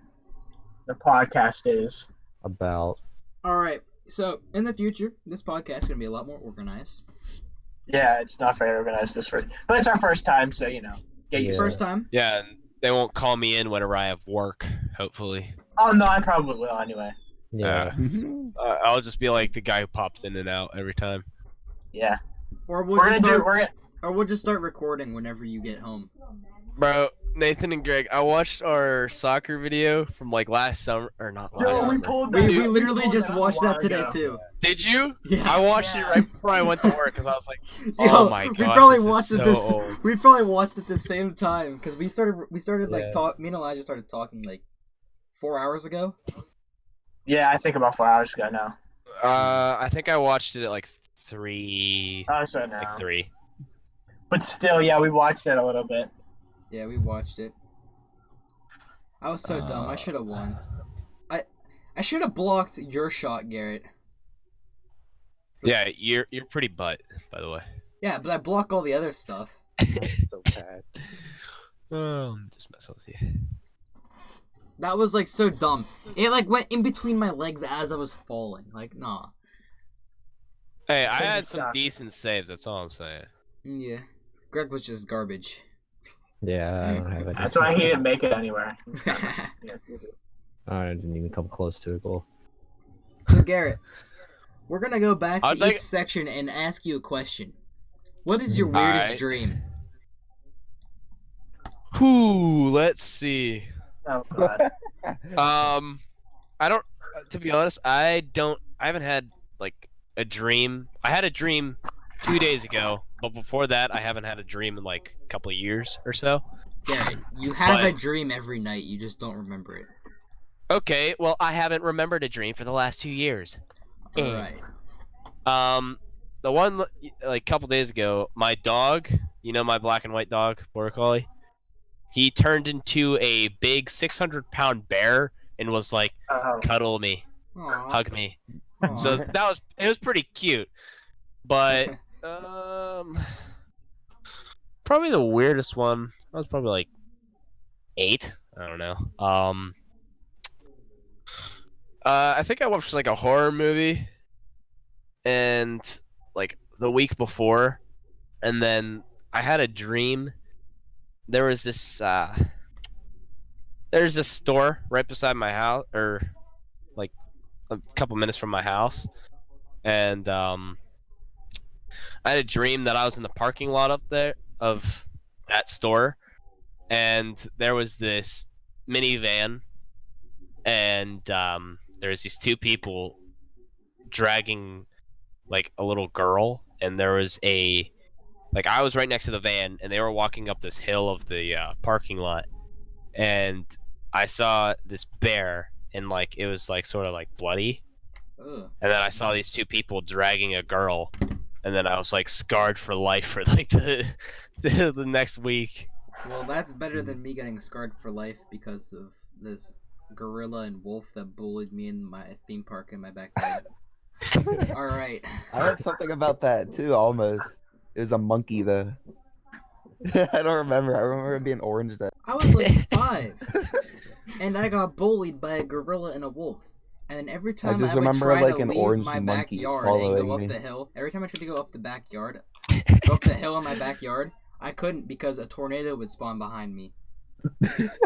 the podcast is. About. All right. So in the future, this podcast is gonna be a lot more organized. Yeah, it's not very organized this first, but it's our first time, so you know, get used. Yeah. to it. First time. Yeah, and they won't call me in whenever I have work, hopefully. Oh no, I probably will anyway. Yeah. I'll just be like the guy who pops in and out every time. Yeah, Or we'll we're just gonna do. start. We're gonna. Or we'll just start recording whenever you get home. Bro, Nathan and Greg, I watched our soccer video from like last summer, or not last Yo, we summer. pulled We, that. we literally pulled just that a watched while that today ago. too. Did you? Yeah. I watched it right before I went to work because I was like, Yo, oh my gosh, we probably this is watched so it this. old. We probably watched it the same time because we started like Yeah. talk. Me and Elijah started talking like 4 hours ago. Yeah, I think about 4 hours ago now. I think I watched it at like 3. Oh, so now. Like 3. But still, yeah, we watched it a little bit. Yeah, we watched it. I was so dumb. I should have won. I should have blocked your shot, Garrett. Yeah, you're pretty butt, by the way. Yeah, but I block all the other stuff. So bad. I'm just messing with you. That was like so dumb. It like went in between my legs as I was falling. Like, nah. Hey, I Couldn't had be some stopped. decent saves. That's all I'm saying. Yeah. Greg was just garbage. Yeah, I don't have it. That's why he didn't make it anywhere. I didn't even come close to a goal. So Garrett, we're gonna go back to I'd like- each section and ask you a question. What is your weirdest Alright. dream? Whew, let's see. Oh god. I don't. To be honest, I haven't had like a dream. I had a dream 2 days ago, but before that, I haven't had a dream in like a couple of years or so. Garrett, you have a But- dream every night. You just don't remember it. Okay, well, I haven't remembered a dream for the last 2 years. All right. the one like couple days ago, my dog, my black and white dog, Border Collie, he turned into a big 600-pound bear and was like, Oh. cuddle me, Aw. hug me. Aw. So it was pretty cute. But probably the weirdest one, I was probably like 8. I don't know. I think I watched like a horror movie, and like the week before, and then I had a dream. There was this there's this store right beside my house, or like a couple minutes from my house, and I had a dream that I was in the parking lot up there of that store, and there was this minivan, and there's these 2 people dragging like a little girl, and there was I was right next to the van, and they were walking up this hill of the parking lot, and I saw this bear, and like it was like sort of like bloody, Ugh. and then I saw these 2 people dragging a girl, and then I was like scarred for life for like the next week. Well, that's better than me getting scarred for life because of this gorilla and wolf that bullied me in my theme park in my backyard. All right. I heard something about that too. Almost, it was a monkey though. I don't remember. I remember it being orange. That I was like 5, and I got bullied by a gorilla and a wolf. And then every time just I would remember, try like, to an leave orange my monkey backyard and go following up me. the hill, every time I tried to go up the backyard, go up the hill in my backyard, I couldn't because a tornado would spawn behind me,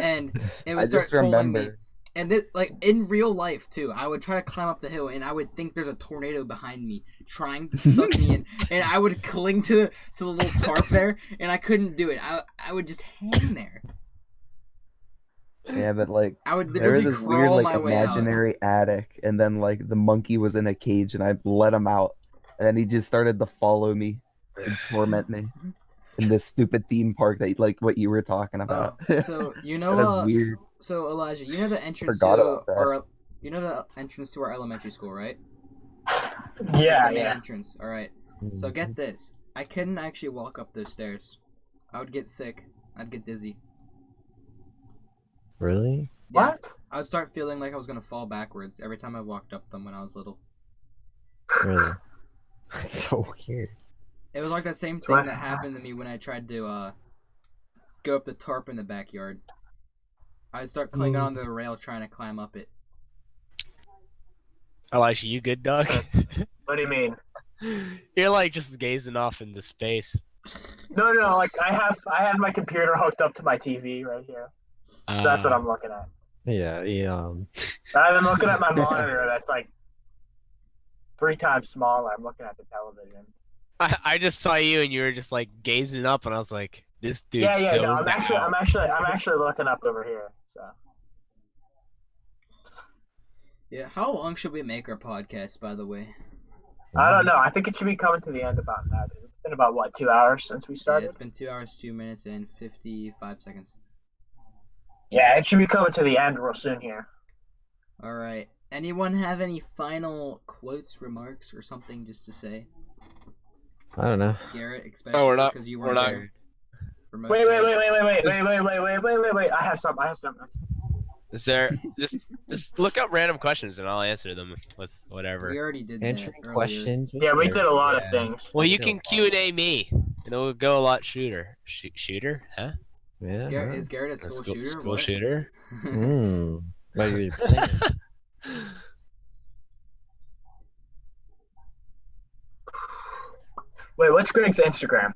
and it would I start just pulling me. remember. And this, like in real life too, I would try to climb up the hill, and I would think there's a tornado behind me trying to suck me in, and I would cling to the little tarp there, and I couldn't do it. I would just hang there. Yeah, but like I would there was literally this weird crawl like my way out. imaginary attic, and then like the monkey was in a cage, and I let him out, and then he just started to follow me and torment me in this stupid theme park that like what you were talking about. So you That is know, weird. so Elijah, you know the entrance Forgot to about that. our, elementary school, right? Yeah, The main yeah. entrance. All right. So get this, I couldn't actually walk up those stairs. I would get sick. I'd get dizzy. Really? Yeah. What? I would start feeling like I was gonna fall backwards every time I walked up them when I was little. Really? That's so weird. It was like that same What? thing that happened to me when I tried to go up the tarp in the backyard. I'd start clinging onto the rail trying to climb up it. Elijah, you good, dog? What do you mean? You're like just gazing off into space. No, like I have my computer hooked up to my TV right here. So that's what I'm looking at. Yeah, I'm looking at my monitor that's like 3 times smaller. I'm looking at the television. I just saw you and you were just like gazing up, and I was like, this dude's Yeah. so No, I'm down. actually looking up over here. So Yeah, how long should we make our podcast, by the way? I don't know. I think it should be coming to the end about that. It's been about what 2 hours since we Yeah, started. it's been 2 hours, 2 minutes, and 55 seconds. Yeah, it should be coming to the end real soon here. Alright. Anyone have any final quotes, remarks, or something just to say? I don't know. Garrett, especially Oh, we're not. because you We're weren't not. there. For most Wait. of it. I have something. Is there just look up random questions and I'll answer them with whatever. We already did Answering that earlier. questions. Yeah, we did a lot of Yeah. things. Well, you Yeah. can Q&A me, and it will go a lot shooter. Shooter? Huh? Yeah. Is Garrett a school shooter? School What? shooter? What are you playing? Wait, what's Greg's Instagram?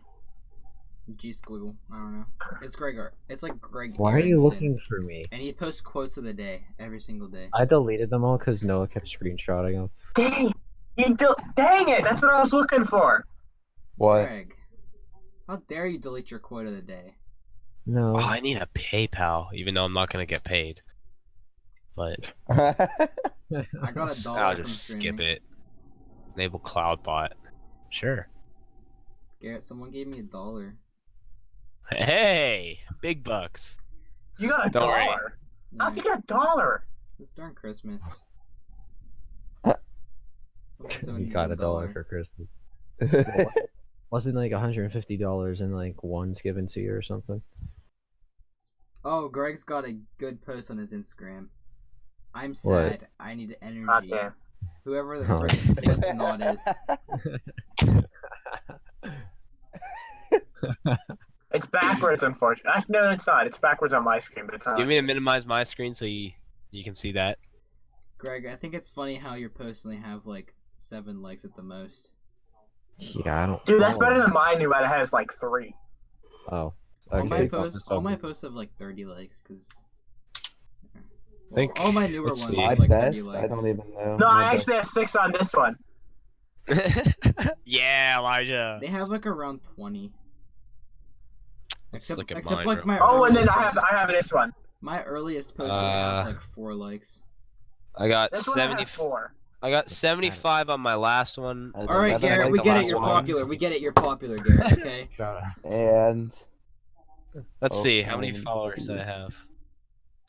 G Squiggle. I don't know. It's Greg. It's like Greg. Why are you Aronson. looking for me? And he posts quotes of the day every single day. I deleted them all because Noah kept screenshotting them. Dang, dang it! That's what I was looking for. What? Greg, how dare you delete your quote of the day? No. Oh, I need a PayPal, even though I'm not gonna get paid. But I got $1 I'll from just skip streaming. it. Enable CloudBot. Sure. Garrett, someone gave me $1. Hey, big bucks. You got a Don't worry. dollar. How'd you Yeah, get a dollar? it's during Christmas. Uh. Someone donated You got me $1 for Christmas. Wasn't like $150 and like ones given to you or something? Oh, Greg's got a good post on his Instagram. I'm What? sad. I need God energy. damn. Whoever the Oh. frick Slipknot is. It's backwards, unfortunately. Actually, no, it's not. It's backwards on my screen, but it's not. Do you want me to minimize my screen so you can see that? Greg, I think it's funny how your posts only have like 7 likes at the most. Yeah, I don't. Dude, that's follow better them. than mine, who has like 3. Oh. All my Okay. posts have like 30 likes because. Think- all my newer let's ones see. My have like 30 best? likes. I don't even know. No, My I actually best- have 6 on this one. Yeah, Elijah. They have like around 20. Let's Except, look at except mine like real my Oh, and then earliest I have this one. my earliest post only have Uh, like 4 likes. I got This one I 70. have 4. I got 75 on my last one. All All right, seven Garrett, likes we on get my it. You're one. popular. We get it. You're popular, Garrett. Okay. And Let's Oh, see how I many didn't followers see. I have.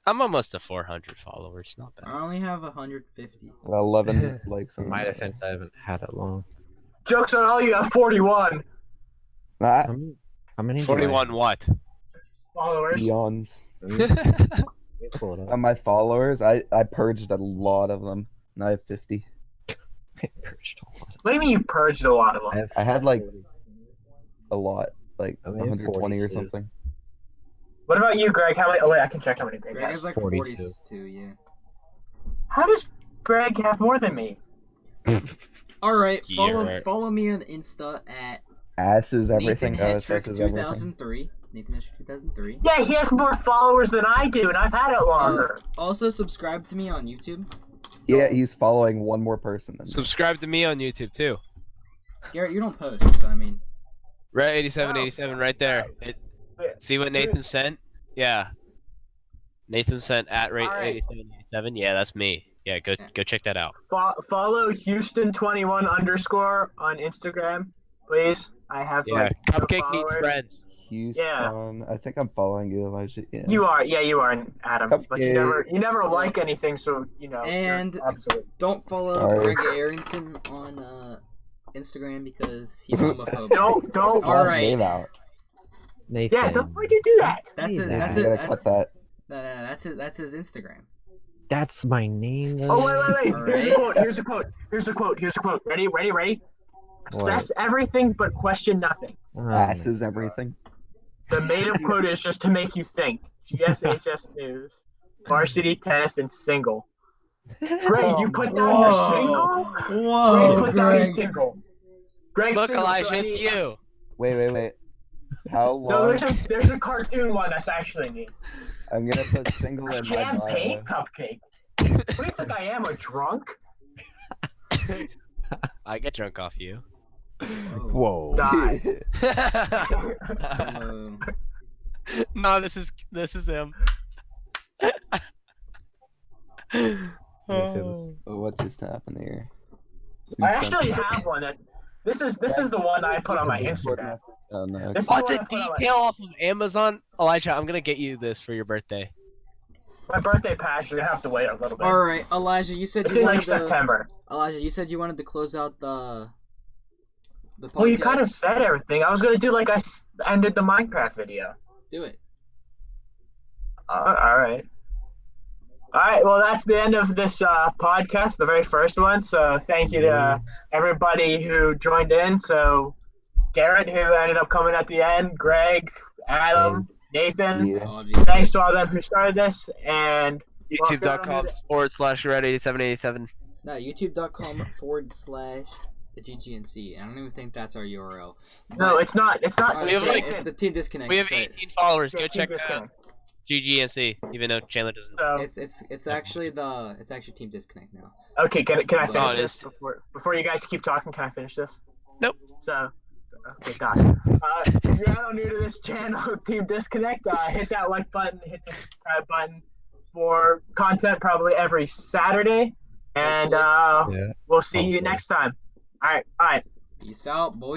I'm almost to 400 followers. Not I bad. only have 150. 11 likes In on my that. defense, I haven't had it long. Joke's on all you, have 41 Ah, How many? do I 41 have? what? followers. yawns. Let me pull it up. On my followers, I purged a lot of them. Now I have 50. Purged a lot. What do you mean you purged a lot of them? I had like a lot, like I only have 120 or 42. something. What about you, Greg? How many? Oh wait, I can check how many Greg Greg has. has like 42. 42. Yeah. How does Greg have more than me? All right. Follow Garrett. follow me on Insta at Ass is everything. Nathan Oh, Hetrick sex is everything. 2003. Nathan Hetrick 2003. Yeah, he has more followers than I do, and I've had it longer. Also subscribe to me on YouTube. Yeah, he's following one more person than me. Subscribe to me on YouTube too. Garrett, you don't post, so I mean. Right, 8787 right there. See what Nathan sent? Yeah. Nathan sent at rate Alright. 8787. Yeah, that's me. Yeah, go check that out. Follow Houston21 _ on Instagram, please. I have Yeah, like no Cupcake needs followers. friends. Houston. I think I'm following you, Elijah. Yeah. You are, Adam. But you Cupcake. never like anything, so you know. you're And- obsolete. Don't follow Sorry. Greg Aronson on Instagram because he's homophobic. Don't. All Call his right. name out. Nathan. Yeah, don't why'd you do that? That's it. Yeah, That's I it. gotta That's cut that. no. That's his Instagram. That's my name. Oh wait. Alright. Here's a quote. Ready? Stress everything but question nothing. Ass is everything. The made-up quote is just to make you think. GSHS News, varsity tennis and single. Greg, you put down your single? Greg Whoa, put down your Greg. single. Greg, Look, single, so Elijah, it's any- you. Wait. How No, long? there's a cartoon one that's actually me. I'm gonna put single in my Champagne bio. cupcake. What do you think I am, a drunk? I get drunk off you. Whoa. Whoa. Die. Whoa. No, this is him. Oh, what just happened here? Who I sent actually it? have one that. This is the one I put on my Instagram. Oh no. This is What's the a one I put on my- detail off of Amazon? Elijah, I'm gonna get you this for your birthday. My birthday pass, you're gonna have to wait a little bit. All right, Elijah. You said It's you in wanted like to. September. Elijah, you said you wanted to close out the podcast. Well, you kind of said everything. I was gonna do like ended the Minecraft video. do it. All right. All right. Well, that's the end of this podcast, the very first one. So thank you to everybody who joined in. So Garrett, who ended up coming at the end, Greg, Adam, Nathan. Yeah. Audrey. Thanks to all them who started this, and YouTube.com/red8787. No, youtube.com/the GGNC. I don't even think that's our URL. no, But- it's not. It's not. Oh, We it's, have right, like- it's the Team Disconnect. We have that's right. 18 followers. Go Yeah, check keep this that going. out. GGNC, even though Chandler doesn't. So, It's actually Team Disconnect now. okay, can I Oh, finish it this is. before you guys keep talking? Can I finish this? Nope. So, okay, God. If you're not new to this channel, Team Disconnect, hit that like button, hit the subscribe button for content probably every Saturday, and Hopefully. Yeah. we'll see you Hopefully. next time. All right, bye. Peace out, boys.